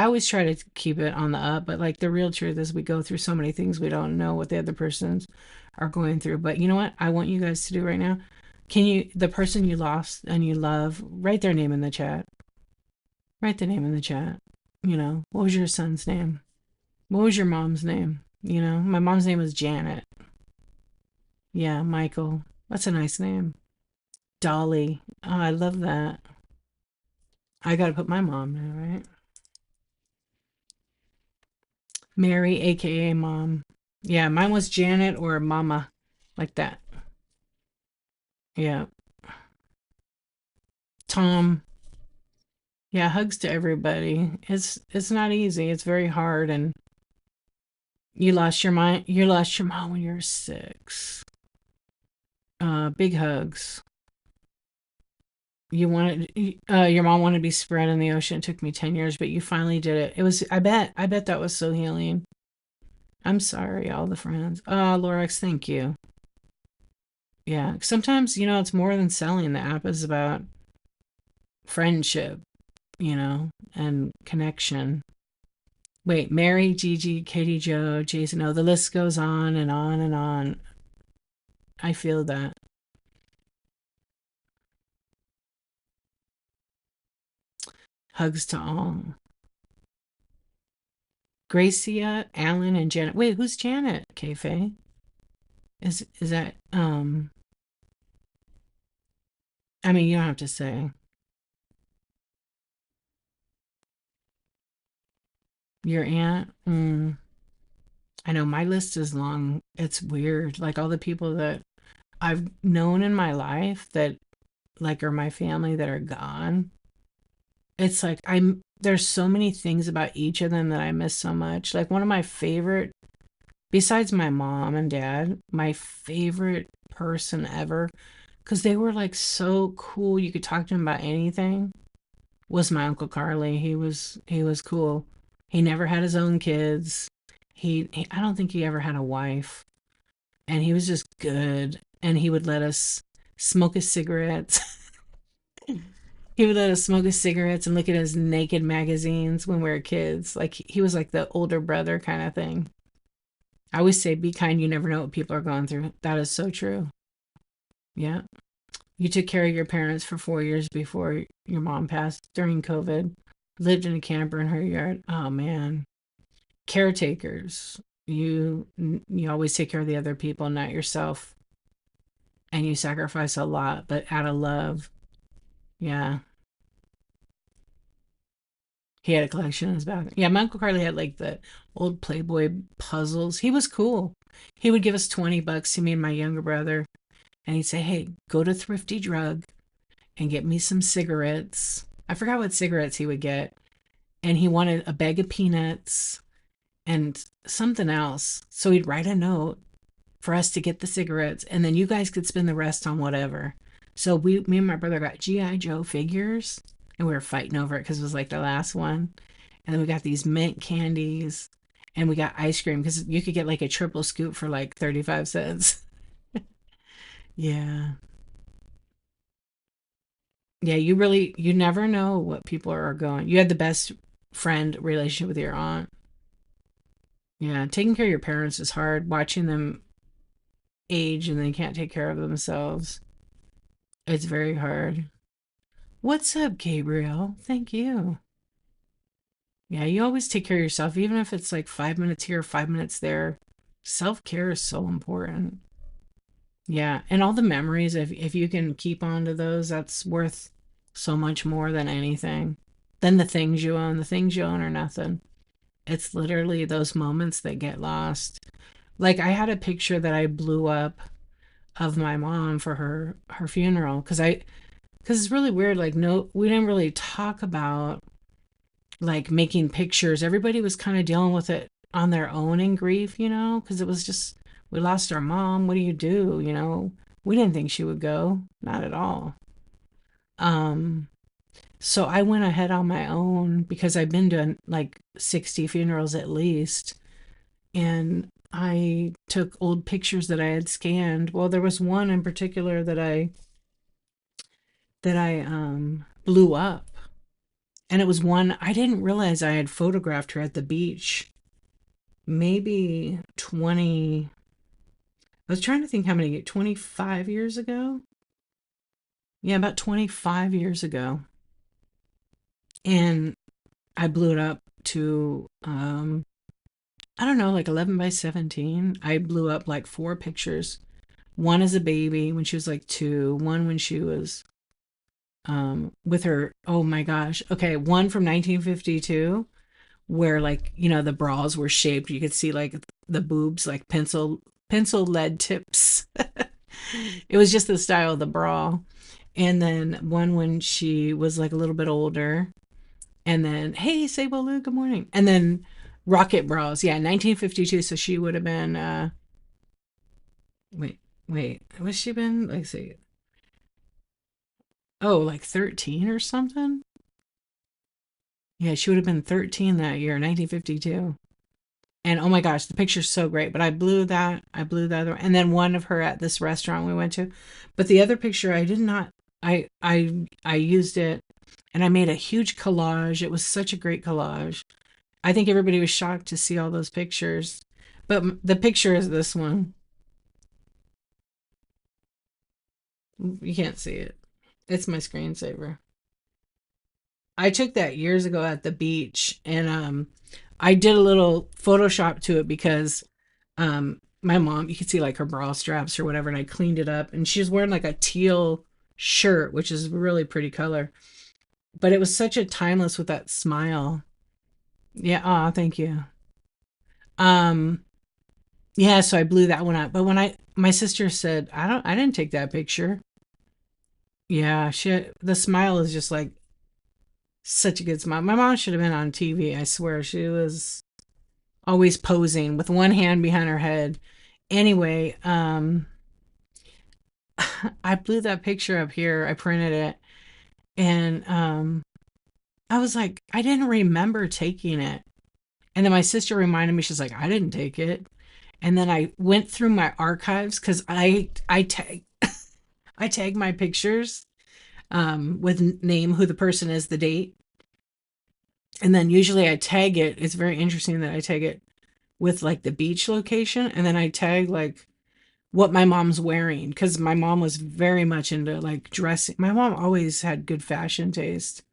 always try to keep it on the up, but like the real truth is we go through so many things we don't know what the other persons are going through. But you know what? I want you guys to do right now. The person you lost and you love, write their name in the chat. Write the name in the chat. What was your son's name? What was your mom's name? My mom's name was Janet. Yeah, Michael. That's a nice name. Dolly. Oh, I love that. I gotta put my mom now, right? Mary, aka Mom. Yeah, mine was Janet or Mama, like that. Yeah. Tom. Yeah, hugs to everybody. It's not easy. It's very hard, and you lost your mind. You lost your mom when you were 6. Big hugs. Your mom wanted to be spread in the ocean. It took me 10 years, but you finally did it. I bet that was so healing. I'm sorry, all the friends. Lorax, thank you. Yeah, sometimes, it's more than selling. The app is about friendship, and connection. Wait, Mary, Gigi, Katie, Joe, Jason. Oh, the list goes on and on and on. I feel that. Hugs to all. Gracia, Alan, and Janet. Wait, who's Janet? Kayfabe? Is that I mean, you don't have to say. Your aunt? I know my list is long. It's weird. Like all the people that I've known in my life that like are my family that are gone. It's like there's so many things about each of them that I miss so much. Like one of my favorite, besides my mom and dad, my favorite person ever, because they were like so cool. You could talk to them about anything. Was my Uncle Carly. He was cool. He never had his own kids. I don't think he ever had a wife, and he was just good. And he would let us smoke his cigarettes. He would let us smoke his cigarettes and look at his naked magazines when we were kids. Like he was like the older brother kind of thing. I always say, "Be kind. You never know what people are going through." That is so true. Yeah. You took care of your parents for 4 years before your mom passed during COVID. Lived in a camper in her yard. Oh man, caretakers. You always take care of the other people, not yourself, and you sacrifice a lot, but out of love. Yeah. He had a collection in his bathroom. Yeah, my Uncle Carly had like the old Playboy puzzles. He was cool. He would give us 20 bucks to me and my younger brother, and he'd say, "Hey, go to Thrifty Drug and get me some cigarettes." I forgot what cigarettes he would get. And he wanted a bag of peanuts and something else. So he'd write a note for us to get the cigarettes, and then you guys could spend the rest on whatever. So me and my brother got GI Joe figures, and we were fighting over it because it was like the last one. And then we got these mint candies, and we got ice cream because you could get like a triple scoop for like 35 cents. Yeah, yeah. You never know what people are going. You had the best friend relationship with your aunt. Yeah, taking care of your parents is hard. Watching them age and they can't take care of themselves. It's very hard. What's up, Gabriel? Thank you. Yeah, you always take care of yourself, even if it's like 5 minutes here, 5 minutes there. Self care is so important. Yeah, and all the memories, if you can keep on to those, that's worth so much more than anything. Than the things you own. The things you own are nothing. It's literally those moments that get lost. Like I had a picture that I blew up of my mom for her funeral because it's really weird. Like, no, we didn't really talk about like making pictures. Everybody was kind of dealing with it on their own in grief, because it was just we lost our mom. What do you do? We didn't think she would go, not at all. um so I went ahead on my own because I've been to like 60 funerals at least, and I took old pictures that I had scanned. Well, there was one in particular that I blew up. And it was one I didn't realize I had photographed her at the beach. Maybe 20, I was trying to think how many, 25 years ago? Yeah, about 25 years ago. And I blew it up to I don't know, like 11 by 17. I blew up like four pictures. One as a baby when she was like two, one when she was with her, oh my gosh. Okay, one from 1952 where like, the bras were shaped. You could see like the boobs like pencil lead tips. It was just the style of the bra. And then one when she was like a little bit older. And then, hey, Sable Lou, good morning. And then rocket bras. Yeah, 1952. So she would have been wait, wait. Was she been, let's see. Oh, like 13 or something? Yeah, she would have been 13 that year, 1952. And oh my gosh, the picture's so great. But I blew that other, and then one of her at this restaurant we went to. But the other picture, I did not. I used it, and I made a huge collage. It was such a great collage. I think everybody was shocked to see all those pictures. But the picture is this one. You can't see it. It's my screensaver. I took that years ago at the beach, and I did a little Photoshop to it because my mom, you could see like her bra straps or whatever, and I cleaned it up, and she was wearing like a teal shirt, which is a really pretty color. But it was such a timeless with that smile. Yeah, aw, thank you. Um, yeah, so I blew that one up. But when my sister said, I didn't take that picture. Yeah, the smile is just like such a good smile. My mom should have been on TV, I swear. She was always posing with one hand behind her head. Anyway, I blew that picture up here. I printed it, and I was like, I didn't remember taking it. And then my sister reminded me, she's like, I didn't take it. And then I went through my archives because I tag my pictures with name, who the person is, the date, and then usually I tag it. It's very interesting that I tag it with like the beach location, and then I tag like what my mom's wearing because my mom was very much into like dressing. My mom always had good fashion taste.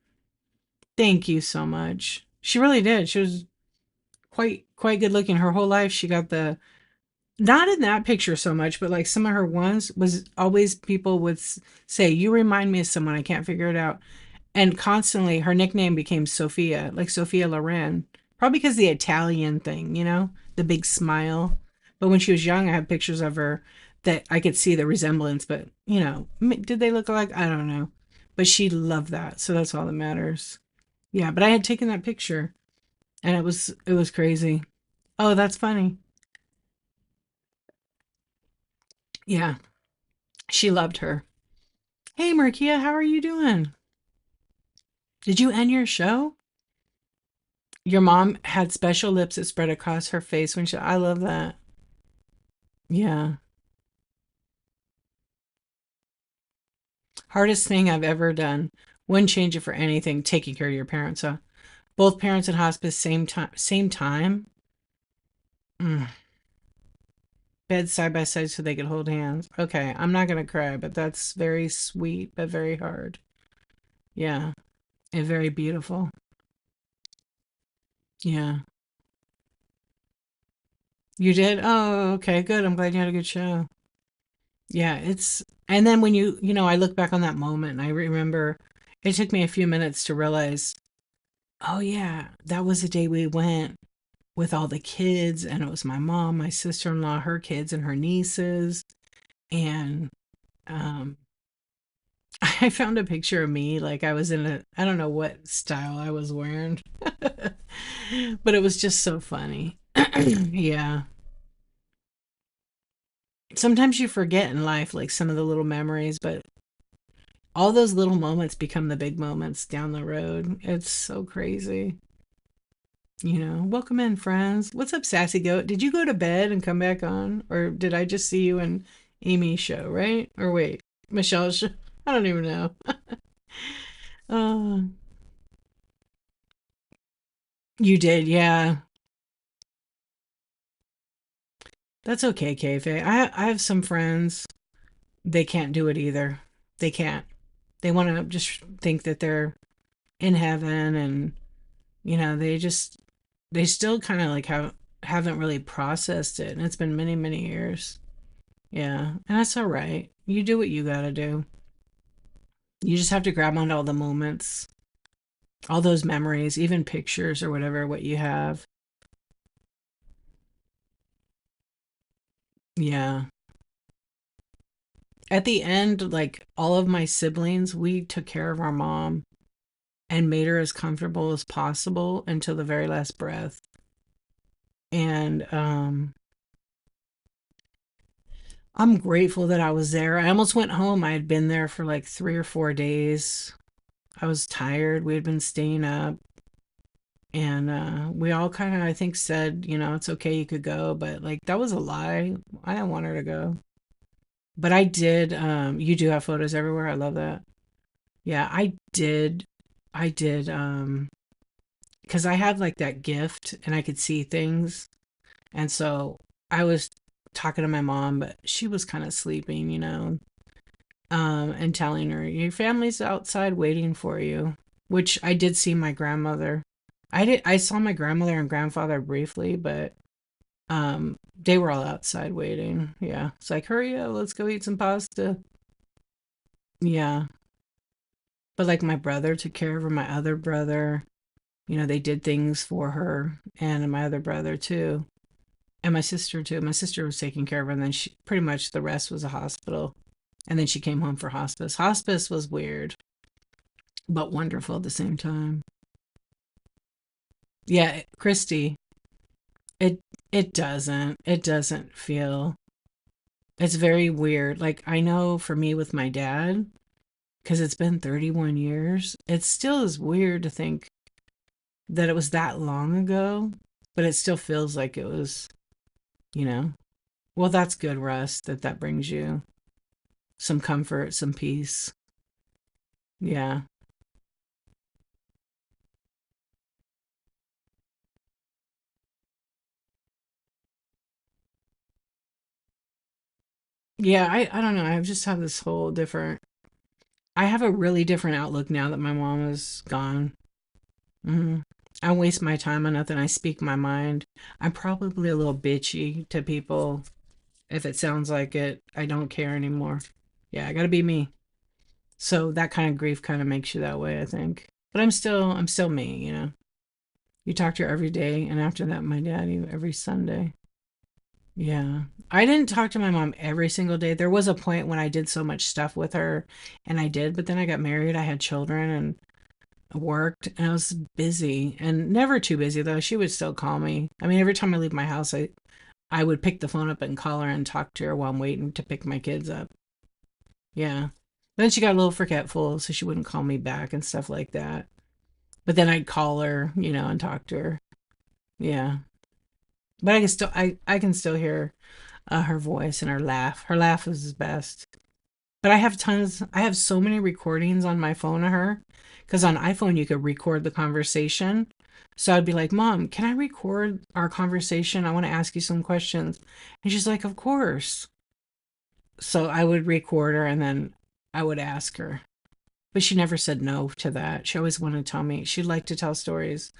Thank you so much. She really did. She was quite good looking her whole life. She got Not in that picture so much, but like some of her ones was always people would say, "You remind me of someone. I can't figure it out." And constantly her nickname became Sophia, like Sophia Loren. Probably because the Italian thing, the big smile. But when she was young, I have pictures of her that I could see the resemblance, but did they look alike? I don't know. But she loved that, so that's all that matters. Yeah, but I had taken that picture and it was crazy. Oh, that's funny. Yeah, she loved her. Hey, Markia, how are you doing? Did you end your show? Your mom had special lips that spread across her face when she. I love that. Yeah. Hardest thing I've ever done. Wouldn't change it for anything. Taking care of your parents. Both parents in hospice, same time. Same time. Mm. Bed side by side so they could hold hands. Okay, I'm not gonna cry, but that's very sweet, but very hard. Yeah, and very beautiful. Yeah. You did? Oh, okay, good. I'm glad you had a good show. Yeah, and then when I look back on that moment and I remember it took me a few minutes to realize, oh yeah, that was the day we went with all the kids and it was my mom, my sister-in-law, her kids and her nieces and um I found a picture of me like I was in I don't know what style I was wearing. But it was just so funny. Yeah. Sometimes you forget in life like some of the little memories, but all those little moments become the big moments down the road. It's so crazy. Welcome in, friends. What's up, Sassy Goat? Did you go to bed and come back on? Or did I just see you in Amy's show, right? Or wait, Michelle's show? I don't even know. Oh, you did, yeah. That's okay, Kayfabe. I have some friends, they can't do it either. They can't. They want to just think that they're in heaven and, they still kind of like haven't really processed it. And it's been many, many years. Yeah, and that's all right. You do what you gotta do. You just have to grab onto all the moments, all those memories, even pictures or whatever, what you have. Yeah. At the end, like all of my siblings, we took care of our mom and made her as comfortable as possible until the very last breath. And I'm grateful that I was there. I almost went home. I had been there for like 3 or 4 days. I was tired. We had been staying up. And we all kind of, I think, said, it's okay, you could go. But like, that was a lie. I didn't want her to go. But I did. You do have photos everywhere. I love that. Yeah, I did. I did. Because I had like that gift and I could see things. And so I was talking to my mom, but she was kind of sleeping, and telling her, your family's outside waiting for you, which I did see my grandmother. I saw my grandmother and grandfather briefly, but they were all outside waiting. Yeah. It's like, hurry up, let's go eat some pasta. Yeah. But like my brother took care of her, my other brother, they did things for her and my other brother too. And my sister too. My sister was taking care of her, and then she pretty much the rest was a hospital. And then she came home for hospice. Hospice was weird, but wonderful at the same time. Yeah, Christy, it it doesn't feel. It's very weird. Like I know for me with my dad, because it's been 31 years, it still is weird to think that it was that long ago, but it still feels like it was, you know. Well, that's good, Russ, that brings you some comfort, some peace. Yeah. Yeah, I don't know. I just have this whole different I have a really different outlook now that my mom is gone. Hmm. I waste my time on nothing. I speak my mind. I'm probably a little bitchy to people. If it sounds like it, I don't care anymore. Yeah, I gotta be me. So that kind of grief kind of makes you that way, I think. But I'm still me, you know. You talk to her every day, and after that, my daddy every Sunday. Yeah. I didn't talk to my mom every single day. There was a point when I did so much stuff with her, and I did, but then I got married, I had children, and worked, and I was busy, and never too busy though. She would still call me. I mean, every time I leave my house, I would pick the phone up and call her and talk to her while I'm waiting to pick my kids up. Yeah. Then she got a little forgetful, so she wouldn't call me back and stuff like that. But then I'd call her, and talk to her. Yeah. But I can still hear her voice and her laugh. Her laugh is best. But I have so many recordings on my phone of her. Because on iPhone, you could record the conversation. So I'd be like, Mom, can I record our conversation? I want to ask you some questions. And she's like, Of course. So I would record her and then I would ask her. But she never said no to that. She always wanted to tell me. She'd like to tell stories.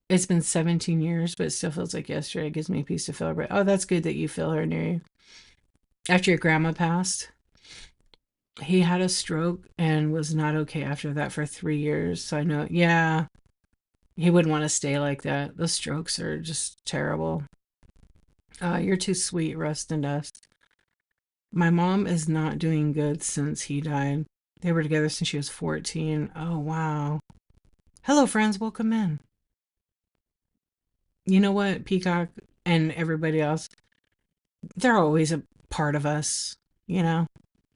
It's been 17 years, but it still feels like yesterday. It gives me a piece to feel. But oh, that's good that you feel her near you. After your grandma passed, he had a stroke and was not okay after that for 3 years. So I know, yeah, he wouldn't want to stay like that. Those strokes are just terrible. You're too sweet, Rust and Dust. My mom is not doing good since he died. They were together since she was 14. Oh, wow. Hello, friends. Welcome in. You know what, Peacock and everybody else, they're always a part of us. You know,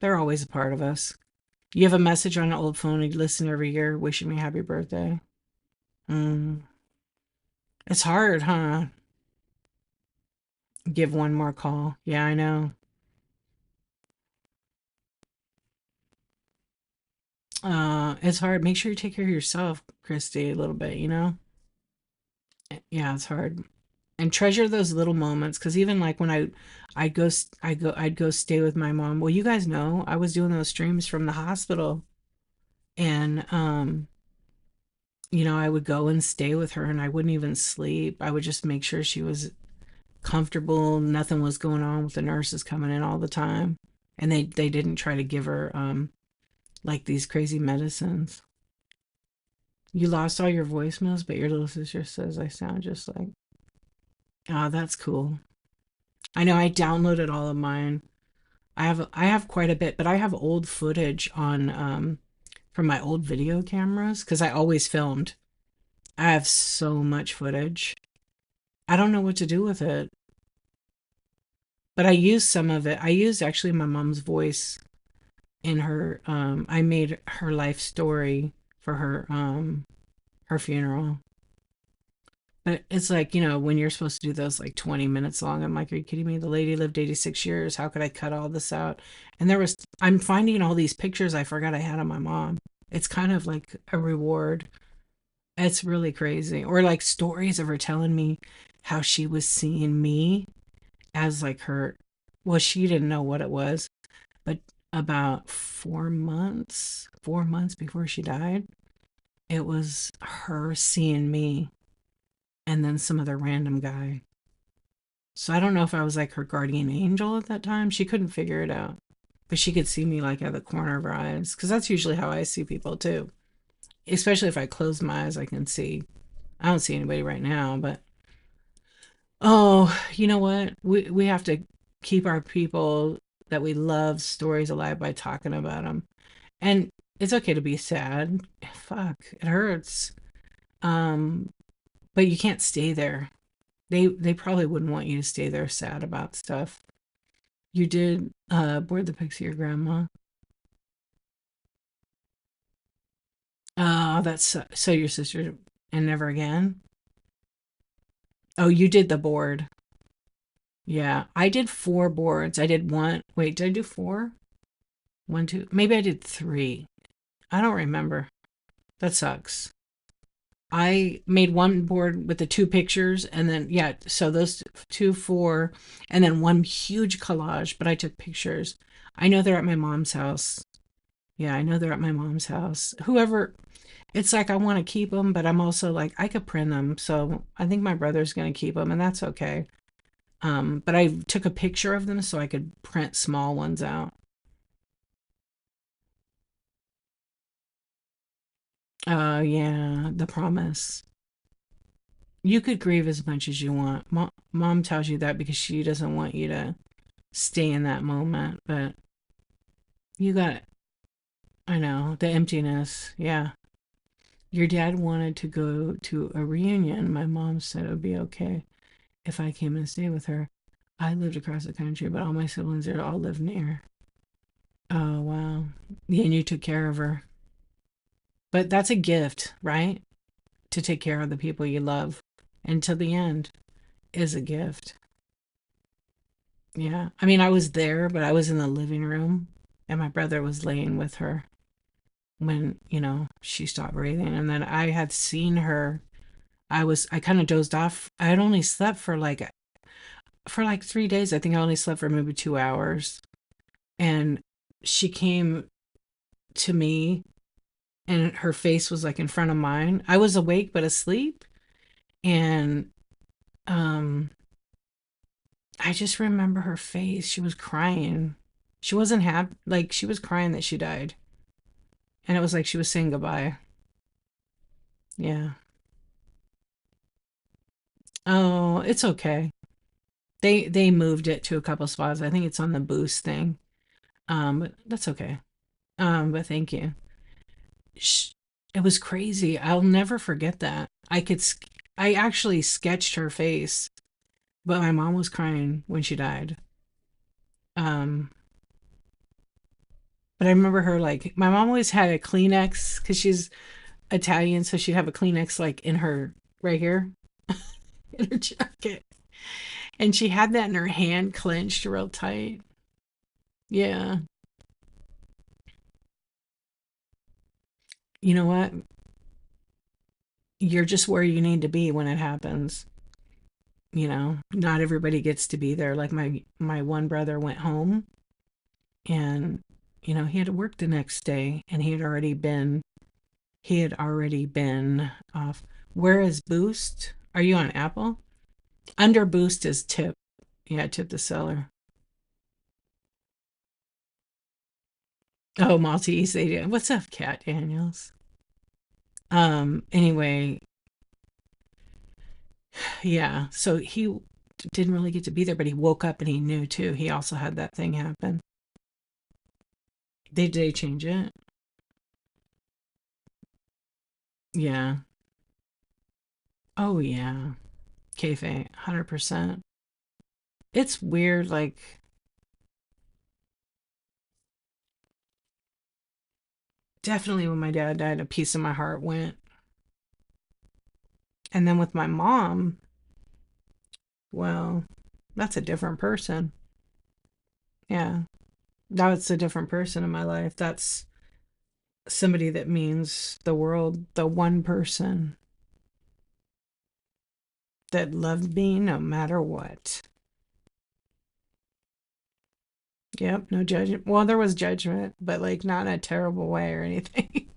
they're always a part of us. You have a message on an old phone and you listen every year wishing me happy birthday. Mm. It's hard, huh? Give one more call. Yeah, I know. It's hard. Make sure you take care of yourself, Christy, a little bit, you know? Yeah, it's hard. And treasure those little moments because even like when I'd go stay with my mom. Well, you guys know I was doing those streams from the hospital, and I would go and stay with her, and I wouldn't even sleep. I would just make sure she was comfortable, nothing was going on with the nurses coming in all the time, and they didn't try to give her like these crazy medicines. You lost all your voicemails, but your little sister says I sound just like. Oh, that's cool. I know I downloaded all of mine. I have quite a bit, but I have old footage on from my old video cameras because I always filmed. I have so much footage. I don't know what to do with it, but I used some of it. I used actually my mom's voice in her I made her life story for her funeral. But it's like, when you're supposed to do those like 20 minutes long, I'm like, are you kidding me? The lady lived 86 years. How could I cut all this out? And I'm finding all these pictures I forgot I had of my mom. It's kind of like a reward. It's really crazy. Or like stories of her telling me how she was seeing me as like well, she didn't know what it was, but about 4 months before she died, it was her seeing me and then some other random guy. So I don't know if I was like her guardian angel at that time. She couldn't figure it out. But she could see me like out of the corner of her eyes. Because that's usually how I see people too. Especially if I close my eyes, I can see. I don't see anybody right now, but oh, you know what? We have to keep our people that we love stories alive by talking about them. And it's okay to be sad. Fuck, it hurts. Um, but you can't stay there. They probably wouldn't want you to stay there sad about stuff. You did board the pics of your grandma. Oh, that's so your sister and never again. Oh, you did the board. Yeah, I did 4 boards. I did one. Wait, did I do four? One, two. Maybe I did three. I don't remember. That sucks. I made one board with the 2 pictures, and then yeah, so those two, four, and then one huge collage. But I took pictures. I know they're at my mom's house. Yeah, I know they're at my mom's house. Whoever, it's like I want to keep them, but I'm also like I could print them. So I think my brother's gonna keep them, and that's okay. But I took a picture of them so I could print small ones out. Oh, yeah, the promise. You could grieve as much as you want. Mom tells you that because she doesn't want you to stay in that moment, but you got it. I know, the emptiness. Yeah. Your dad wanted to go to a reunion. My mom said it would be okay if I came and stayed with her. I lived across the country, but all my siblings there all live near. Oh, wow. Yeah, and you took care of her. But that's a gift, right? To take care of the people you love until the end is a gift. Yeah. I mean, I was there, but I was in the living room and my brother was laying with her when, she stopped breathing. And then I had seen her. I kind of dozed off. I had only slept for like 3 days. I think I only slept for maybe 2 hours. And she came to me and her face was like in front of mine. I was awake but asleep. And um I just remember her face. She was crying. She wasn't happy. Like, she was crying that she died. And it was like she was saying goodbye. Yeah. Oh, it's okay. They moved it to a couple spots. I think it's on the boost thing. But that's okay. But thank you. Sh It was crazy. I'll never forget that. I actually sketched her face, but my mom was crying when she died. Um, but I remember her, like, my mom always had a Kleenex because she's Italian, so she'd have a Kleenex like in her right here in her jacket. And she had that in her hand clenched real tight. Yeah. You know what? You're just where you need to be when it happens. Not everybody gets to be there. Like my one brother went home and he had to work the next day and he had already been off. Where is Boost? Are you on Apple? Under Boost is tip. Yeah, tip the seller. Oh, Maltese, they do. What's up, Cat Daniels? Anyway, yeah, so he didn't really get to be there, but he woke up and he knew too. He also had that thing happen. They change it? Yeah. Oh yeah. Kayfabe, 100%. It's weird, like, definitely when my dad died, a piece of my heart went. And then with my mom, well, that's a different person. Yeah. That's a different person in my life. That's somebody that means the world, the one person that loved me no matter what. Yep, no judgment. Well, there was judgment, but like not in a terrible way or anything.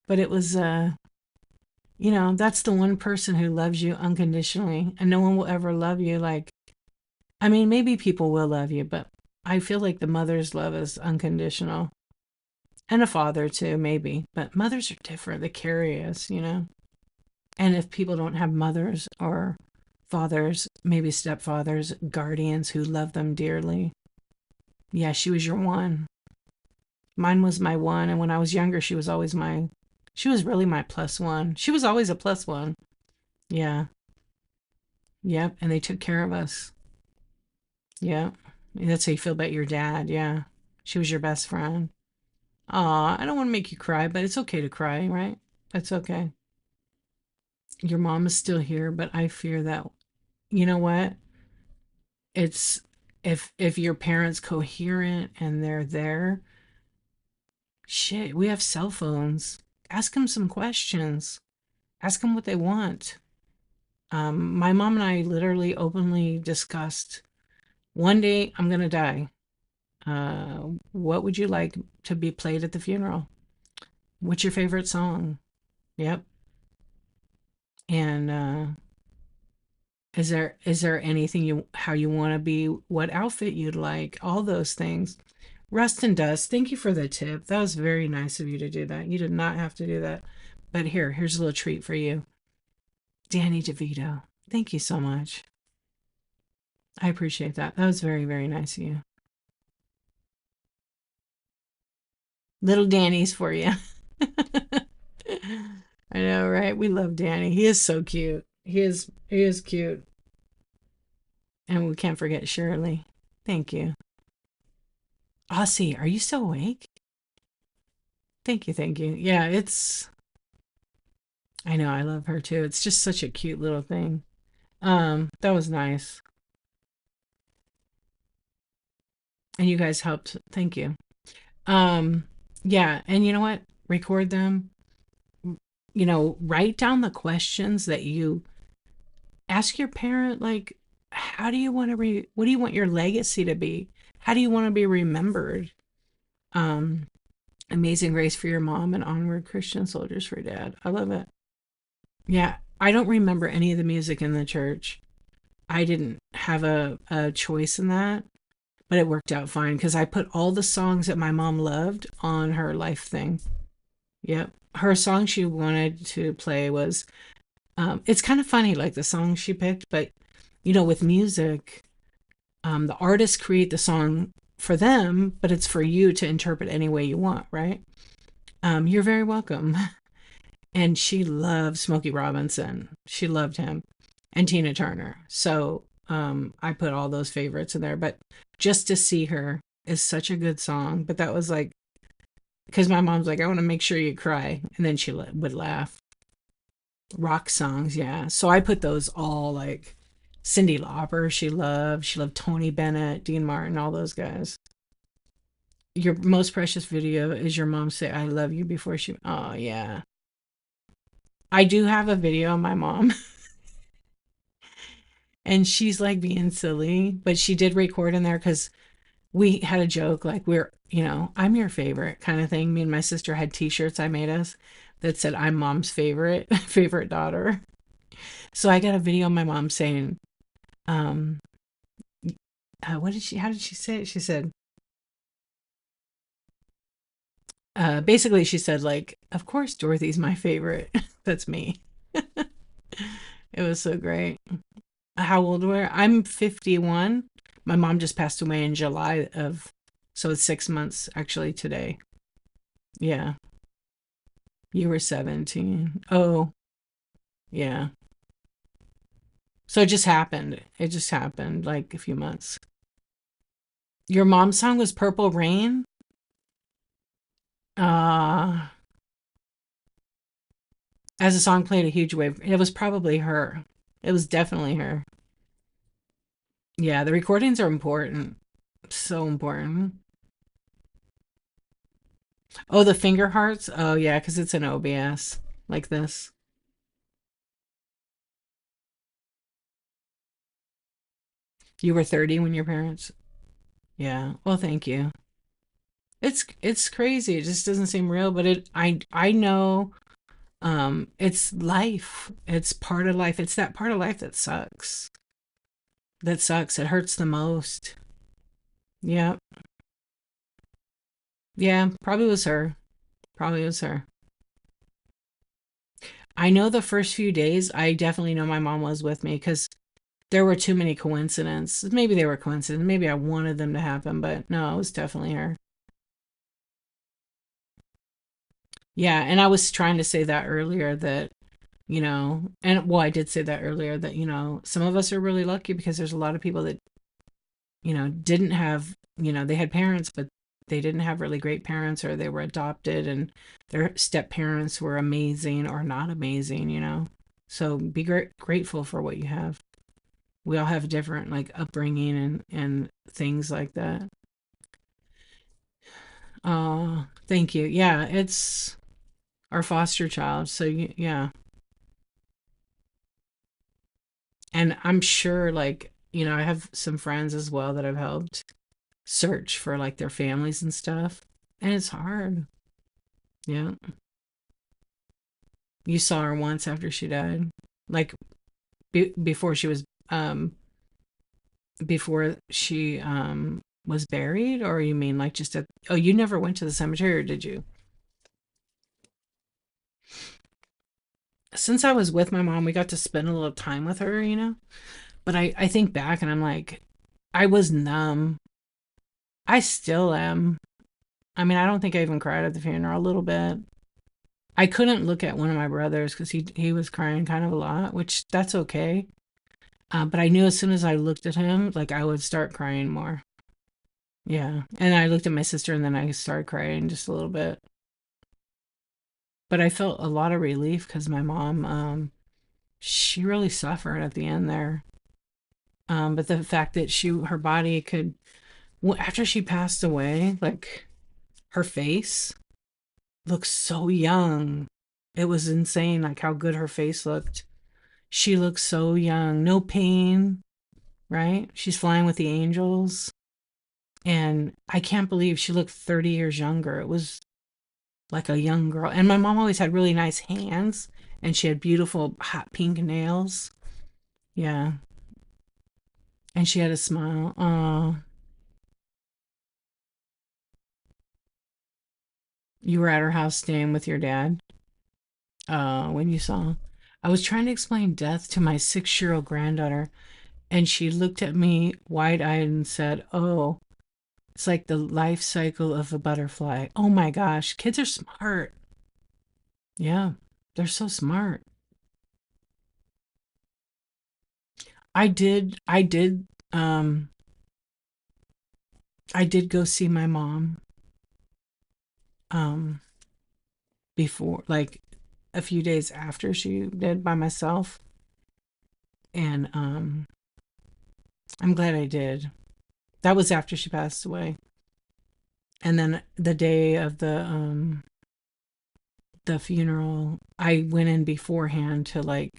But it was that's the one person who loves you unconditionally and no one will ever love you like I mean, maybe people will love you, but I feel like the mother's love is unconditional. And a father too, maybe. But mothers are different. They carry us. And if people don't have mothers or fathers, maybe stepfathers, guardians who love them dearly. Yeah, she was your one. Mine was my one. And when I was younger, she was really my plus one. She was always a plus one. Yeah. Yep. And they took care of us. Yeah. That's how you feel about your dad. Yeah. She was your best friend. Aw, I don't want to make you cry, but it's okay to cry, right? That's okay. Your mom is still here, but I fear that, you know what? It's if your parents coherent and they're there, shit, we have cell phones. Ask them some questions. Ask them what they want. My mom and I literally openly discussed one day I'm gonna die. What would you like to be played at the funeral? What's your favorite song? Yep. And Is there anything you how you want to be, what outfit you'd like, all those things. Rust and Dust, thank you for the tip. That was very nice of you to do that. You did not have to do that. But here's a little treat for you. Danny DeVito. Thank you so much. I appreciate that. That was very, very nice of you. Little Danny's for you. I know, right? We love Danny. He is so cute. He is cute. And we can't forget Shirley. Thank you. Aussie, are you still awake? Thank you, thank you. Yeah, I know, I love her too. It's just such a cute little thing. That was nice. And you guys helped. Thank you. Um, yeah, and you know what? Record them. Write down the questions that you ask your parent, like, how do you want to what do you want your legacy to be? How do you want to be remembered? Um, Amazing Grace for your mom and Onward Christian Soldiers for your dad. I love it. Yeah, I don't remember any of the music in the church. I didn't have a choice in that, but it worked out fine because I put all the songs that my mom loved on her life thing. Yep. Her song she wanted to play was, it's kind of funny, like the song she picked, but with music, the artists create the song for them, but it's for you to interpret any way you want, right? You're very welcome. And she loved Smokey Robinson. She loved him and Tina Turner. So I put all those favorites in there. But Just to See Her is such a good song. But that was like, because my mom's like, I want to make sure you cry. And then she would laugh. Rock songs, yeah. So I put those all like Cyndi Lauper, she loved. She loved Tony Bennett, Dean Martin, all those guys. Your most precious video is your mom say, I love you before she. Oh, yeah. I do have a video of my mom, and she's like being silly, but she did record in there because we had a joke like, I'm your favorite kind of thing. Me and my sister had t shirts I made us that said, I'm mom's favorite, favorite daughter. So I got a video of my mom saying, um, how did she say it? She said, basically, she said, like, of course, Dorothy's my favorite. That's me. It was so great. How old were I'm 51. My mom just passed away in July so it's 6 months actually today. Yeah, you were 17. Oh, yeah. So it just happened like a few months. Your mom's song was Purple Rain. uh as the song played a huge wave, it was probably her. It was definitely her. Yeah, the recordings are important. So important. Oh, the finger hearts. Oh yeah, because it's an OBS like this. You were 30 when your parents. Yeah. Well, thank you. It's crazy. It just doesn't seem real, but I know, it's life. It's part of life. It's that part of life that sucks. That sucks. It hurts the most. Yeah. Yeah, probably was her. Probably was her. I know the first few days, I definitely know my mom was with me because there were too many coincidences. Maybe they were coincidences. Maybe I wanted them to happen, but no, it was definitely her. Yeah, and I was trying to say that earlier that, and well, I did say that earlier that, some of us are really lucky because there's a lot of people that, didn't have, they had parents, but they didn't have really great parents or they were adopted and their step parents were amazing or not amazing. So be grateful for what you have. We all have different like upbringing and things like that. Thank you. Yeah, it's our foster child. So yeah, and I'm sure like I have some friends as well that I've helped search for like their families and stuff, and it's hard. Yeah, you saw her once after she died, like before she was. um before she was buried, or you mean like just at, oh, you never went to the cemetery, or did you? Since I was with my mom, we got to spend a little time with her, you know? But I think back and I'm like, I was numb. I still am. I mean, I don't think I even cried at the funeral a little bit. I couldn't look at one of my brothers because he was crying kind of a lot, which that's okay. But I knew as soon as I looked at him, like I would start crying more. Yeah. And I looked at my sister and then I started crying just a little bit. But I felt a lot of relief because my mom, she really suffered at the end there. But the fact that her body could, after she passed away, like her face looked so young. It was insane, like how good her face looked. She looked so young, no pain, right? She's flying with the angels. And I can't believe she looked 30 years younger. It was like a young girl. And my mom always had really nice hands and she had beautiful hot pink nails. Yeah. And she had a smile. Oh, you were at her house staying with your dad? When you saw. I was trying to explain death to my 6-year old granddaughter, and she looked at me wide eyed and said, "Oh, it's like the life cycle of a butterfly." Oh my gosh, kids are smart. Yeah, they're so smart. I did, I did go see my mom, um, before, like a few days after she did by myself. And, I'm glad I did. That was after she passed away. And then the day of the funeral, I went in beforehand to like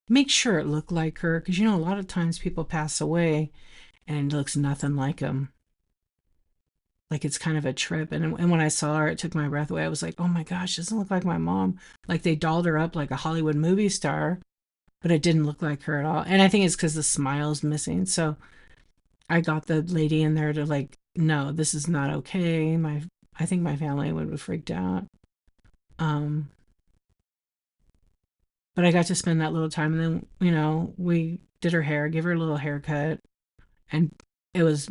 make sure it looked like her, because you know a lot of times people pass away and it looks nothing like them. Like it's kind of a trip. And when I saw her, it took my breath away. I was like, oh my gosh, doesn't look like my mom. Like they dolled her up like a Hollywood movie star, but it didn't look like her at all. And I think it's because the smile's missing. So I got the lady in there to like, no, this is not okay. I think my family would have freaked out. Um, but I got to spend that little time, and then we did her hair, gave her a little haircut, and it was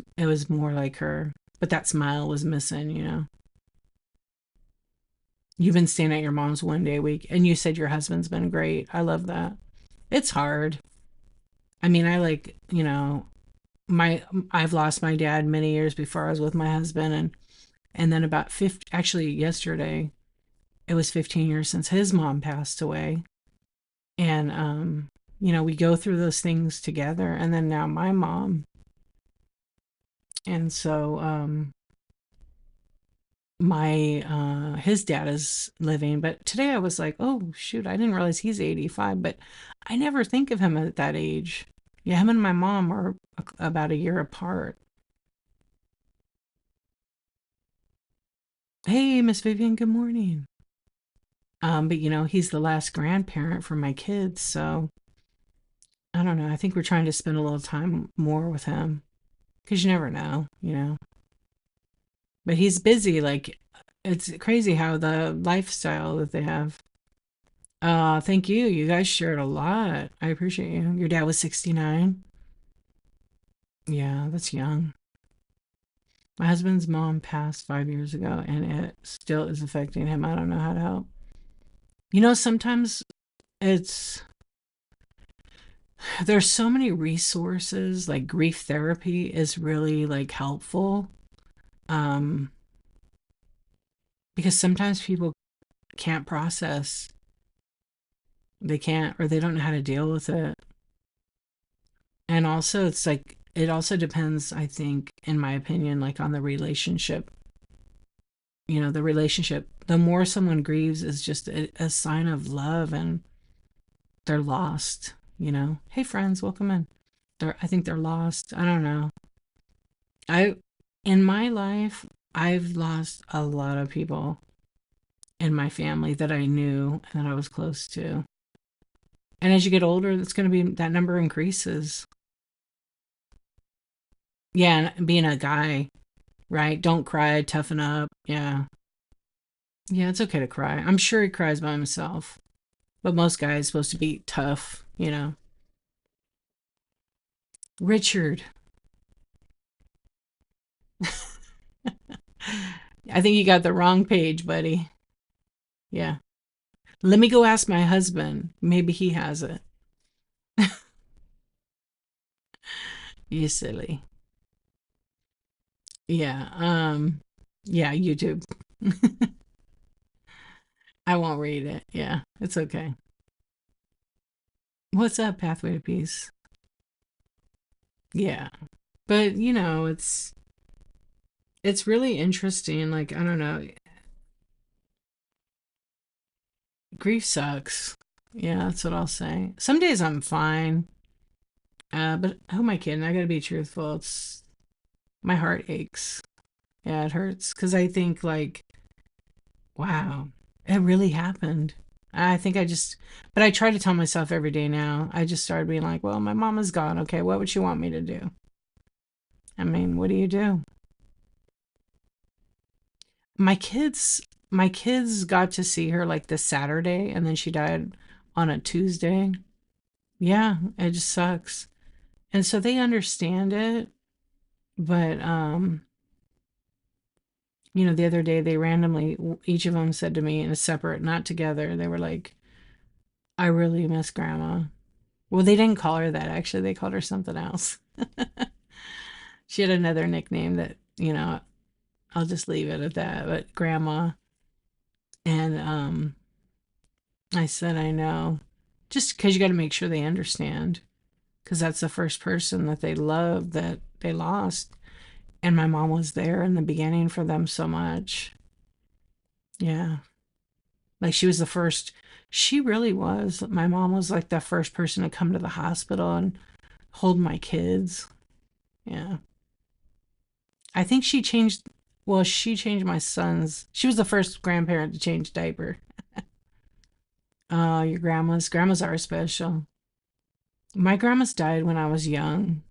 more like her. But that smile was missing. You've been staying at your mom's one day a week, and you said your husband's been great. I love that. It's hard. I mean, I like, my I've lost my dad many years before I was with my husband, and then about 50, actually yesterday, it was 15 years since his mom passed away. And we go through those things together, and then now my mom. And so my his dad is living, but today I was like, oh shoot, I didn't realize he's 85, but I never think of him at that age. Yeah, him and my mom are about a year apart. Hey, Miss Vivian, good morning. But he's the last grandparent for my kids, so I don't know. I think we're trying to spend a little time more with him because you never know. But he's busy. Like, it's crazy how the lifestyle that they have. Thank you. You guys shared a lot. I appreciate you. Your dad was 69. Yeah, that's young. My husband's mom passed 5 years ago, and it still is affecting him. I don't know how to help. Sometimes it's there's so many resources. Like grief therapy is really like helpful. Um, because sometimes people can't process, they can't, or they don't know how to deal with it. And also it's like it also depends, I think, in my opinion, like on the relationship. The relationship, the more someone grieves is just a sign of love, and they're lost. Hey friends, welcome in. I think they're lost. I don't know. I In my life, I've lost a lot of people in my family that I knew and that I was close to. And as you get older, that's going to be that number increases. Yeah, and being a guy, right? Don't cry, toughen up. Yeah. Yeah, it's okay to cry. I'm sure he cries by himself. But most guys supposed to be tough, you know. Richard. I think you got the wrong page, buddy. Yeah. Let me go ask my husband. Maybe he has it. You silly. Yeah. Yeah, YouTube. I won't read it. Yeah, it's okay. What's up, Pathway to Peace? Yeah. But, it's really interesting. Like, I don't know. Grief sucks. Yeah, that's what I'll say. Some days I'm fine. But who am I kidding? I gotta be truthful. It's my heart aches. Yeah, it hurts because I think like, wow, it really happened. I think I just, but I try to tell myself every day now. I just started being like, well, my mama's gone. Okay, what would she want me to do? I mean, what do you do? My kids, my kids got to see her like this Saturday, and then she died on a Tuesday. Yeah, it just sucks. And so they understand it, but the other day they randomly, each of them said to me in a separate, not together, they were like, I really miss grandma. Well, they didn't call her that actually. They called her something else. She had another nickname that, I'll just leave it at that, but grandma. And I said, I know. Just because you got to make sure they understand, because that's the first person that they loved that they lost. And my mom was there in the beginning for them so much. Yeah. Like she was the first, she really was. My mom was like the first person to come to the hospital and hold my kids. Yeah. I think she changed my son's, she was the first grandparent to change diaper. Oh, your grandmas are special. My grandma's died when I was young.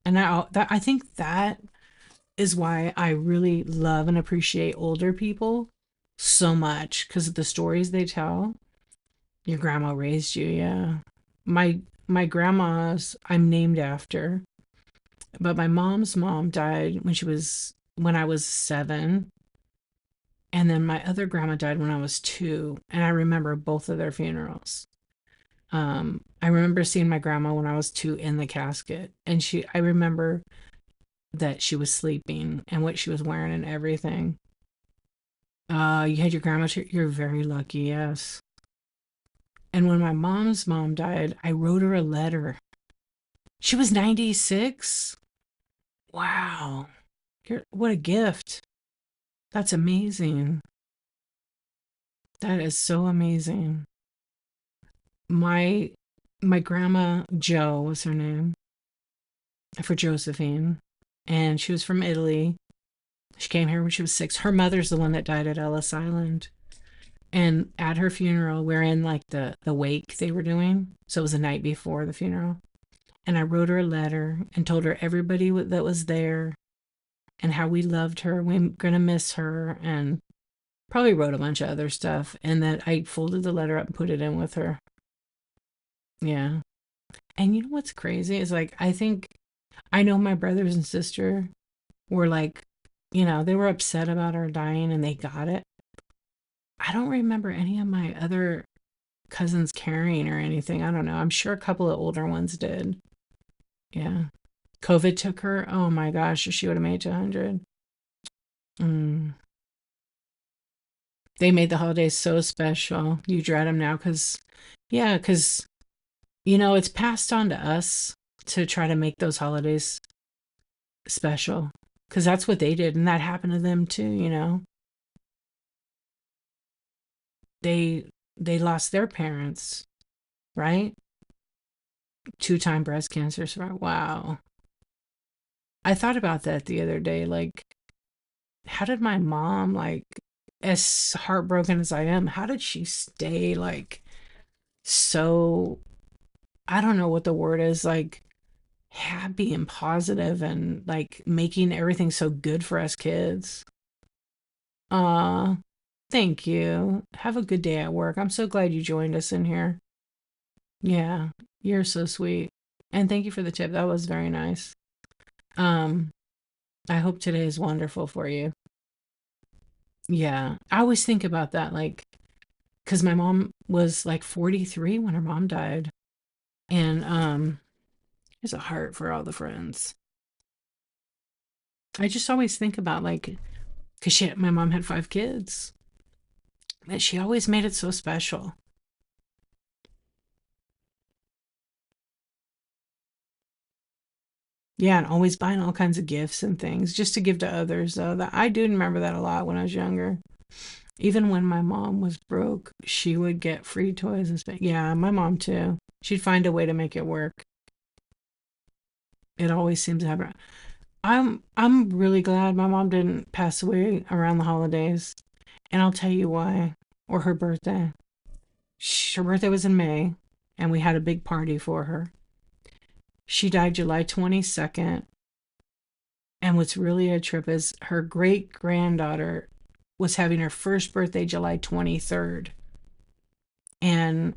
And I think that is why I really love and appreciate older people so much because of the stories they tell. Your grandma raised you, yeah. My grandma's I'm named after, but my mom's mom died when I was 7, and then my other grandma died when I was 2, and I remember both of their funerals. I remember seeing my grandma when I was 2 in the casket, and I remember that she was sleeping and what she was wearing and everything. You had your grandma. You're very lucky, yes. And when my mom's mom died, I wrote her a letter. She was 96. Wow. What a gift. That's amazing. That is so amazing. My my grandma Jo was her name for Josephine, and she was from Italy. She came here when she was 6. Her mother's the one that died at Ellis Island. And at her funeral, we're in like the wake they were doing. So it was the night before the funeral. And I wrote her a letter and told her everybody that was there and how we loved her. We're going to miss her. And probably wrote a bunch of other stuff. And that I folded the letter up and put it in with her. Yeah. And you know what's crazy is like, I know my brothers and sister were like, they were upset about her dying and they got it. I don't remember any of my other cousins carrying or anything. I don't know. I'm sure a couple of older ones did. Yeah. COVID took her. Oh my gosh, she would have made it to 100. Mm. They made the holidays so special. You dread them now yeah, because, it's passed on to us to try to make those holidays special. Because that's what they did. And that happened to them too. They lost their parents, right? 2-time breast cancer survivor. Wow. I thought about that the other day. Like, how did my mom, like, as heartbroken as I am, how did she stay, like, so, I don't know what the word is, like, happy and positive and like making everything so good for us kids. Aw, thank you. Have a good day at work. I'm so glad you joined us in here. Yeah, you're so sweet. And thank you for the tip. That was very nice. Um, I hope today is wonderful for you. Yeah, I always think about that, like, because my mom was like 43 when her mom died. And there's a heart for all the friends. I just always think about like, because my mom had 5 kids, and she always made it so special. Yeah, and always buying all kinds of gifts and things just to give to others. That I do remember that a lot when I was younger. Even when my mom was broke, she would get free toys and stuff. Yeah, my mom too. She'd find a way to make it work. It always seems to happen. I'm really glad my mom didn't pass away around the holidays, and I'll tell you why. Or her birthday. Her birthday was in May, and we had a big party for her. She died July 22nd, and what's really a trip is her great granddaughter was having her first birthday July 23rd. And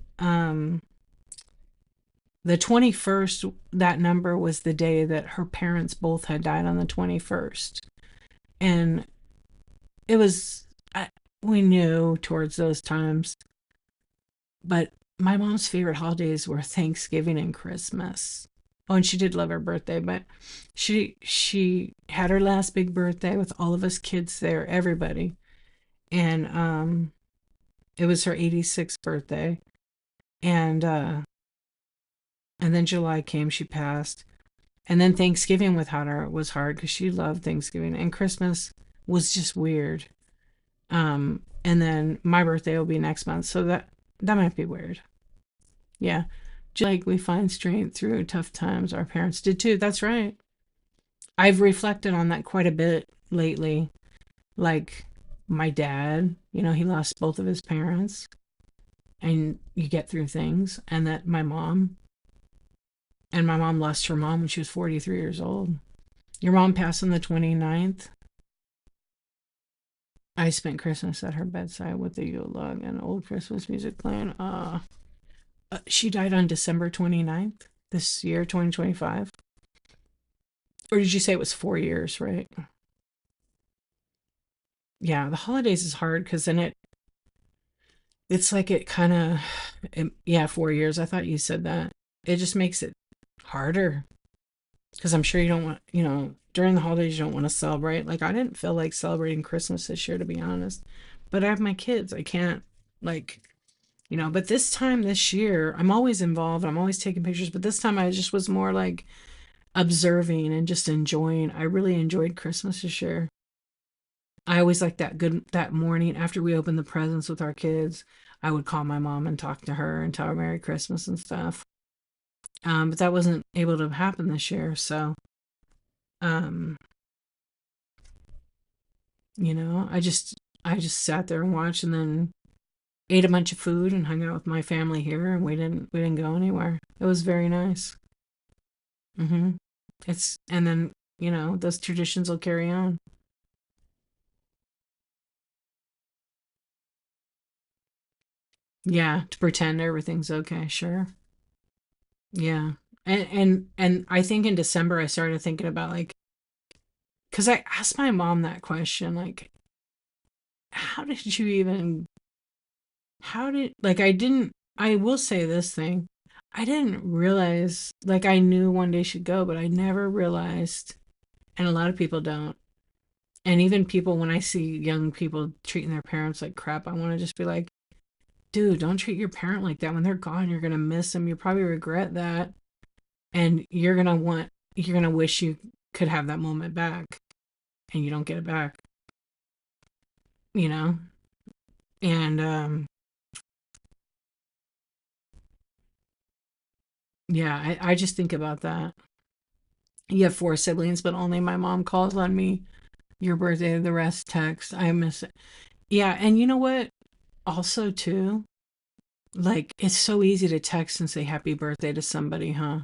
the 21st, that number was the day that her parents both had died on the 21st. And it was, we knew towards those times, but my mom's favorite holidays were Thanksgiving and Christmas. Oh, and she did love her birthday, but she had her last big birthday with all of us kids there, everybody. And it was her 86th birthday. And and then July came, she passed. And then Thanksgiving without her was hard because she loved Thanksgiving, and Christmas was just weird. And then my birthday will be next month, so that might be weird. Yeah. Just like we find strength through tough times, our parents did too. That's right. I've reflected on that quite a bit lately. Like my dad, he lost both of his parents, and you get through things. And that my mom lost her mom when she was 43 years old. Your mom passed on the 29th. I spent Christmas at her bedside with the Yule log and old Christmas music playing. She died on December 29th this year, 2025. Or did you say it was 4 years, right? Yeah, the holidays is hard because then it's like it kind of, yeah, 4 years. I thought you said that. It just makes it harder because I'm sure you don't want, during the holidays, you don't want to celebrate. Like, I didn't feel like celebrating Christmas this year, to be honest. But I have my kids. I can't, like, but this time this year, I'm always involved. I'm always taking pictures. But this time I just was more like observing and just enjoying. I really enjoyed Christmas this year. I always like that morning after we opened the presents with our kids. I would call my mom and talk to her and tell her Merry Christmas and stuff. But that wasn't able to happen this year. So, um, I just sat there and watched, and then ate a bunch of food and hung out with my family here, and we didn't go anywhere. It was very nice. Hmm. It's and then those traditions will carry on. Yeah, to pretend everything's okay. Sure. Yeah. And I think in December I started thinking about like, because I asked my mom that question, like, how did you even how did like I will say this thing. I didn't realize, like, I knew one day she'd go, but I never realized, and a lot of people don't. And even people, when I see young people treating their parents like crap, I want to just be like, dude, don't treat your parent like that. When they're gone, you're gonna miss them. You probably regret that, and you're gonna wish you could have that moment back, and you don't get it back. You know. And yeah, I just think about that. You have 4 siblings, but only my mom calls on me. Your birthday, the rest text. I miss it. Yeah, and you know what? Also, too, like it's so easy to text and say happy birthday to somebody, huh?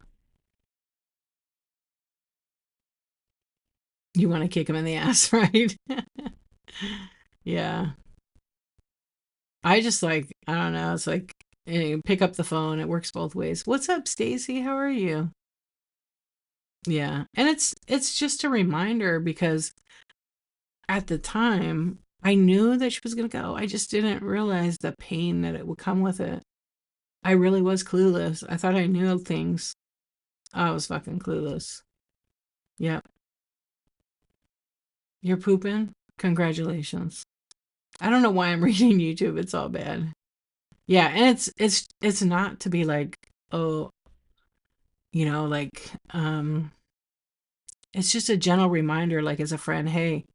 You want to kick him in the ass, right? Yeah. I just like, I don't know. It's like, you pick up the phone. It works both ways. What's up, Stacy? How are you? Yeah. And it's just a reminder because at the time I knew that she was going to go. I just didn't realize the pain that it would come with it. I really was clueless. I thought I knew things. I was fucking clueless. Yep. You're pooping? Congratulations. I don't know why I'm reading YouTube. It's all bad. Yeah, and it's not to be like, oh, like it's just a gentle reminder like as a friend, hey,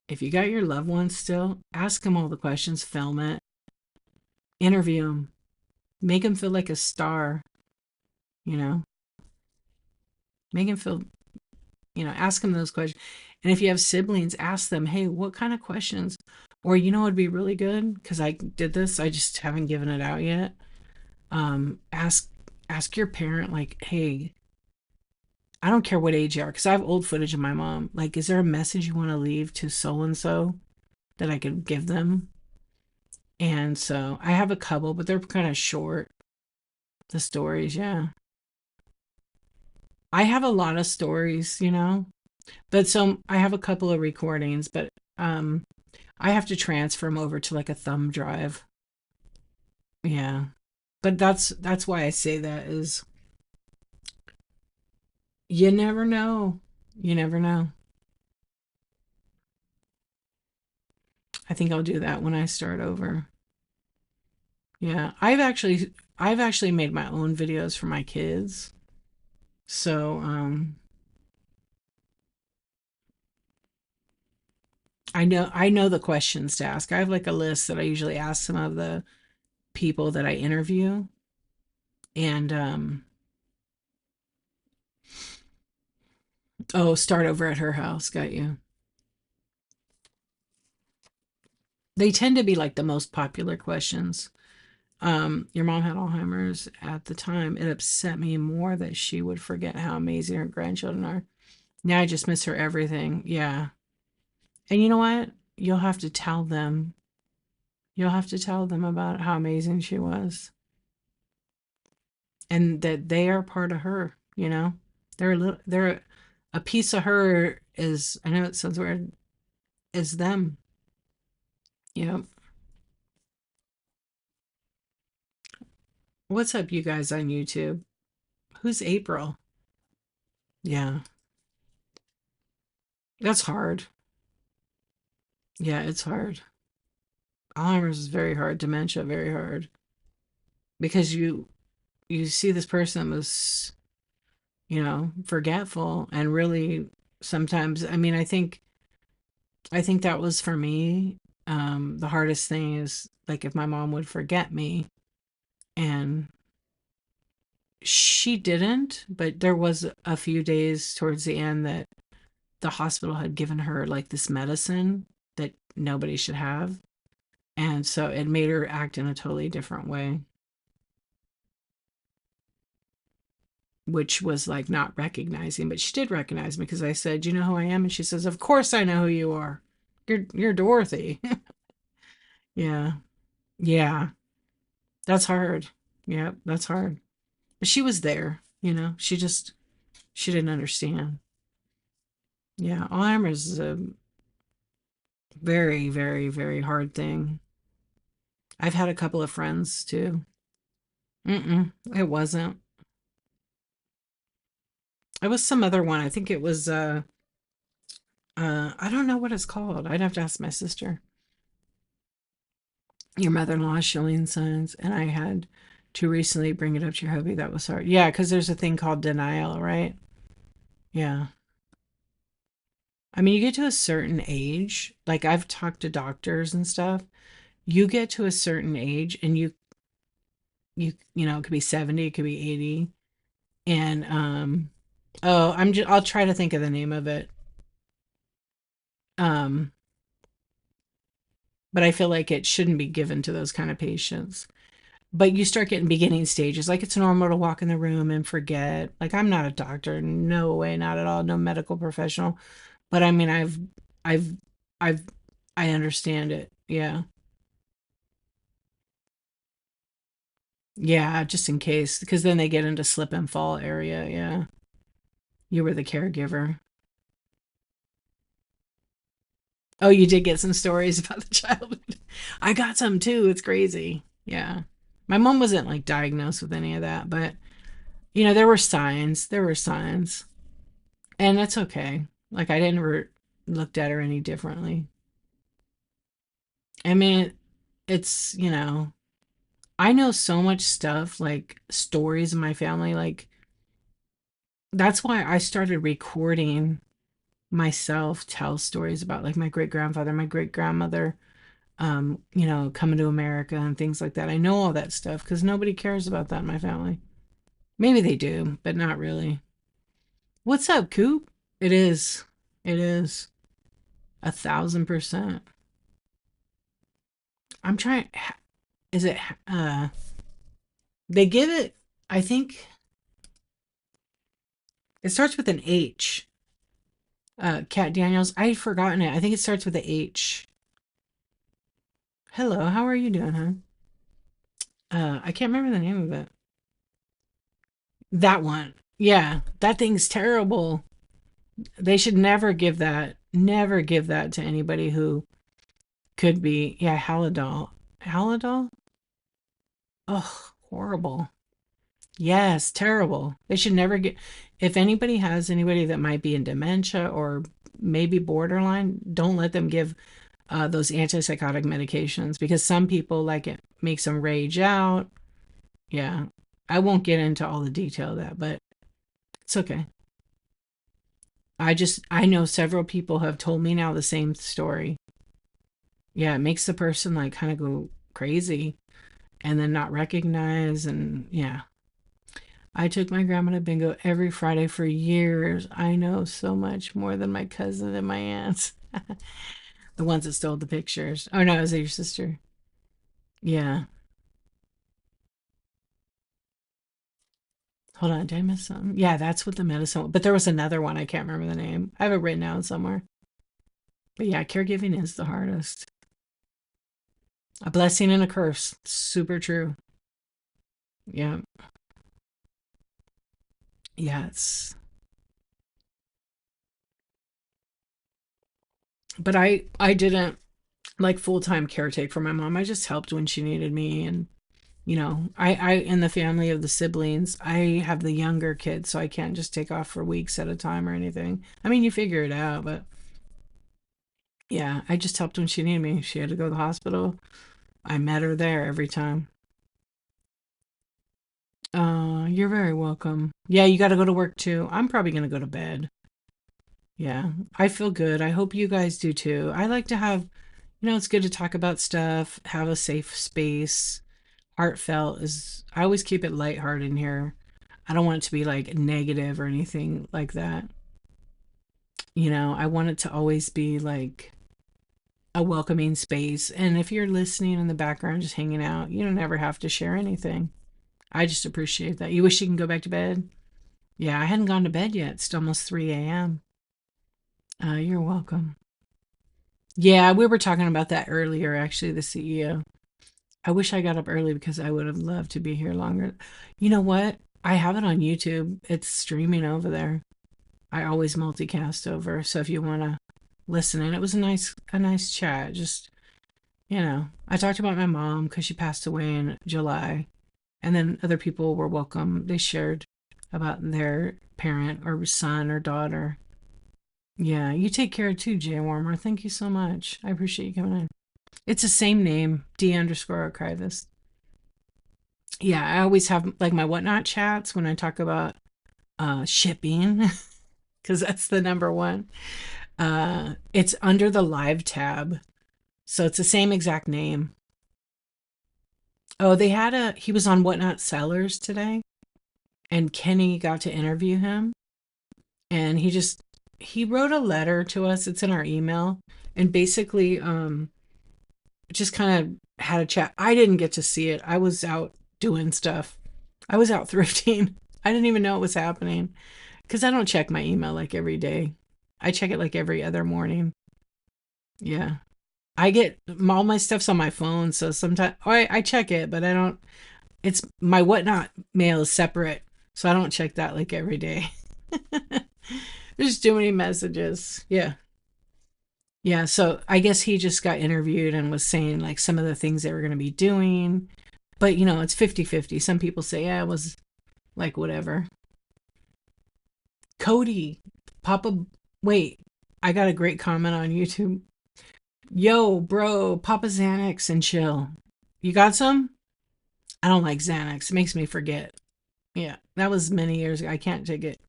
if you got your loved ones still, ask them all the questions, film it, interview them, make them feel like a star, you know. Make them feel, ask them those questions. And if you have siblings, ask them, hey, what kind of questions? Or it'd be really good because I did this, I just haven't given it out yet. Ask your parent like, hey, I don't care what age you are, because I have old footage of my mom. Like, is there a message you want to leave to so and so that I could give them? And so I have a couple, but they're kind of short, the stories, yeah. I have a lot of stories. But so I have a couple of recordings, but I have to transfer them over to like a thumb drive. Yeah. But that's why I say that is you never know. You never know. I think I'll do that when I start over. Yeah, I've actually made my own videos for my kids. So, I know the questions to ask. I have like a list that I usually ask some of the people that I interview. And oh, start over at her house. Got you. They tend to be like the most popular questions. Your mom had Alzheimer's at the time. It upset me more that she would forget how amazing her grandchildren are. Now I just miss her everything. Yeah. And you know what? You'll have to tell them. You'll have to tell them about how amazing she was and that they are part of her. They're a piece of her is, I know it sounds weird, is them. Yep. What's up, you guys on YouTube? Who's April? Yeah. That's hard. Yeah, it's hard. Alzheimer's is very hard. Dementia, very hard. Because you see this person that was, forgetful and really sometimes, I mean, I think that was for me. The hardest thing is like if my mom would forget me, and she didn't, but there was a few days towards the end that the hospital had given her like this medicine that nobody should have. And so it made her act in a totally different way, which was like not recognizing, but she did recognize me because I said, "You know who I am?" And she says, "Of course I know who you are. You're Dorothy." Yeah. Yeah. That's hard. Yeah, that's hard. But she was there. She didn't understand. Yeah, Alzheimer's is a very, very, very hard thing. I've had a couple of friends too. Mm-mm, it wasn't. It was some other one. I think it was I don't know what it's called. I'd have to ask my sister. Your mother-in-law is showing signs, and I had to recently bring it up to your hubby. That was hard. Yeah, because there's a thing called denial, right? Yeah. I mean, you get to a certain age, like I've talked to doctors and stuff. You get to a certain age and it could be 70, it could be 80. And I'll try to think of the name of it. Um but I feel like it shouldn't be given to those kind of patients. but you start getting beginning stages. Like it's normal to walk in the room and forget. Like I'm not a doctor, no way, not at all, no medical professional. But I mean, I've, I've, I understand it. Yeah, yeah, just in case, because then they get into slip and fall area. Yeah, you were the caregiver. Oh, you did get some stories about the childhood. I got some too. It's crazy. Yeah, my mom wasn't like diagnosed with any of that, but there were signs. There were signs. And that's okay. Like I didn't ever looked at her any differently. I mean, it's I know so much stuff, like stories in my family. Like that's why I started recording myself tell stories about like my great grandfather, my great grandmother, coming to America and things like that. I know all that stuff because nobody cares about that in my family. Maybe they do, but not really. What's up, Coop? It is. It is 1,000%. I'm trying. Is it? They give it. I think it starts with an H. Cat Daniels. I'd forgotten it. I think it starts with a H. Hello, how are you doing, huh? I can't remember the name of it. That one. Yeah, that thing's terrible. They should never give that to anybody who could be. Yeah, Halidol. Halidol. Oh, horrible. Yes, terrible. They should never get, if anybody has anybody that might be in dementia or maybe borderline, don't let them give those antipsychotic medications because some people like it makes them rage out. Yeah. I won't get into all the detail of that, but it's okay. I know several people have told me now the same story. Yeah, it makes the person like kind of go crazy and then not recognize. And yeah, I took my grandma to bingo every Friday for years. I know so much more than my cousin and my aunts. The ones that stole the pictures. Oh no, is that your sister? Yeah. Hold on, did I miss something? Yeah, that's what the medicine. But there was another one. I can't remember the name. I have it written down somewhere. But yeah, caregiving is the hardest. A blessing and a curse. Super true. Yeah. Yeah, it's. But I didn't like full time caretake for my mom. I just helped when she needed me, and I in the family of the siblings, I have the younger kids, so I can't just take off for weeks at a time or anything. I mean, you figure it out, but yeah, I just helped when she needed me. She had to go to the hospital. I met her there every time. You're very welcome. Yeah, you got to go to work too. I'm probably going to go to bed. Yeah, I feel good. I hope you guys do too. I like to have, it's good to talk about stuff, have a safe space. Heartfelt is, I always keep it lighthearted in here. I don't want it to be like negative or anything like that. I want it to always be like a welcoming space. And if you're listening in the background, just hanging out, you don't ever have to share anything. I just appreciate that. You wish you can go back to bed? Yeah, I hadn't gone to bed yet. It's almost 3 a.m. You're welcome. Yeah, we were talking about that earlier, actually, the CEO. I wish I got up early because I would have loved to be here longer. You know what? I have it on YouTube. It's streaming over there. I always multicast over, so if you want to listen in, it was a nice chat. Just, I talked about my mom because she passed away in July, and then other people were welcome. They shared about their parent or son or daughter. Yeah, you take care too, Jay Warmer. Thank you so much. I appreciate you coming in. It's the same name, D_archivist. Yeah, I always have like my whatnot chats when I talk about shipping because that's the number one. It's under the live tab, so it's the same exact name. Oh, he was on Whatnot Sellers today, and Kenny got to interview him, and he wrote a letter to us. It's in our email, and basically, just kind of had a chat. I didn't get to see it. I was out doing stuff. I was out thrifting. I didn't even know it was happening because I don't check my email like every day. I check it like every other morning. Yeah. I get all my stuff's on my phone, so sometimes I check it, but I don't. It's my whatnot mail is separate, so I don't check that like every day. There's too many messages. Yeah. Yeah. So I guess he just got interviewed and was saying like some of the things they were going to be doing. But, it's 50-50. Some people say, yeah, it was like whatever. Cody, Papa, wait, I got a great comment on YouTube. Yo, bro, Papa Xanax and chill. You got some? I don't like Xanax. It makes me forget. Yeah, that was many years ago. I can't take it.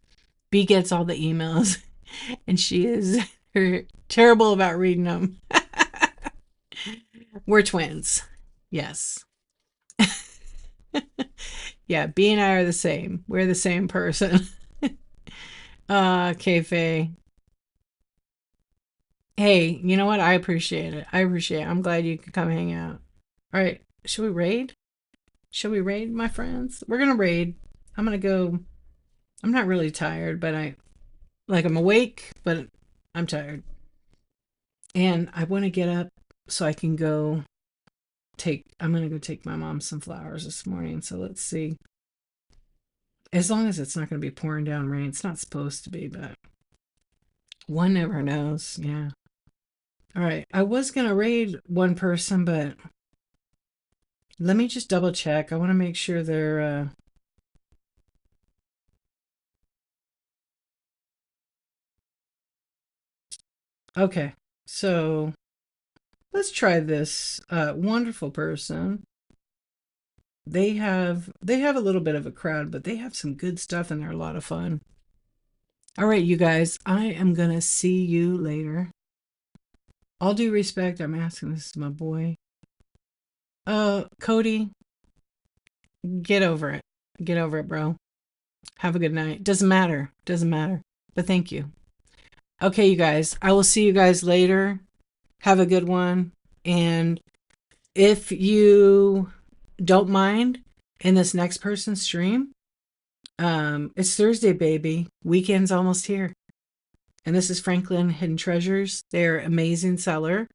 B gets all the emails, and she is terrible about reading them. We're twins. Yes. Yeah, B and I are the same. We're the same person. Kayfabe. Hey, you know what? I appreciate it. I appreciate it. I'm glad you could come hang out. All right, should we raid? Should we raid, my friends? We're gonna raid. I'm gonna go. I'm not really tired, but I'm awake, but I'm tired. And I want to get up so I can go I'm gonna go take my mom some flowers this morning. So let's see. As long as it's not gonna be pouring down rain. It's not supposed to be, but one never knows. Yeah. All right. I was gonna raid one person, but let me just double check. I want to make sure they're okay. So let's try this wonderful person. They have a little bit of a crowd, but they have some good stuff and they're a lot of fun. All right, you guys, I am gonna see you later. All due respect, I'm asking this to my boy. Cody, get over it. Get over it, bro. Have a good night. Doesn't matter. Doesn't matter. But thank you. Okay, you guys. I will see you guys later. Have a good one. And if you don't mind in this next person's stream, it's Thursday, baby. Weekend's almost here. And this is Franklin Hidden Treasures. They're amazing seller.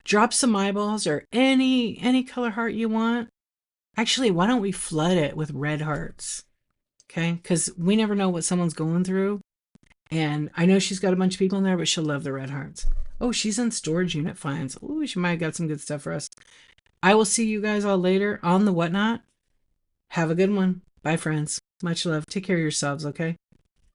Drop some eyeballs or any color heart you want. Actually, why don't we flood it with red hearts? Okay? Because we never know what someone's going through. And I know she's got a bunch of people in there, but she'll love the red hearts. Oh, she's in storage unit finds. Oh, she might have got some good stuff for us. I will see you guys all later on the whatnot. Have a good one. Bye, friends. Much love. Take care of yourselves, okay?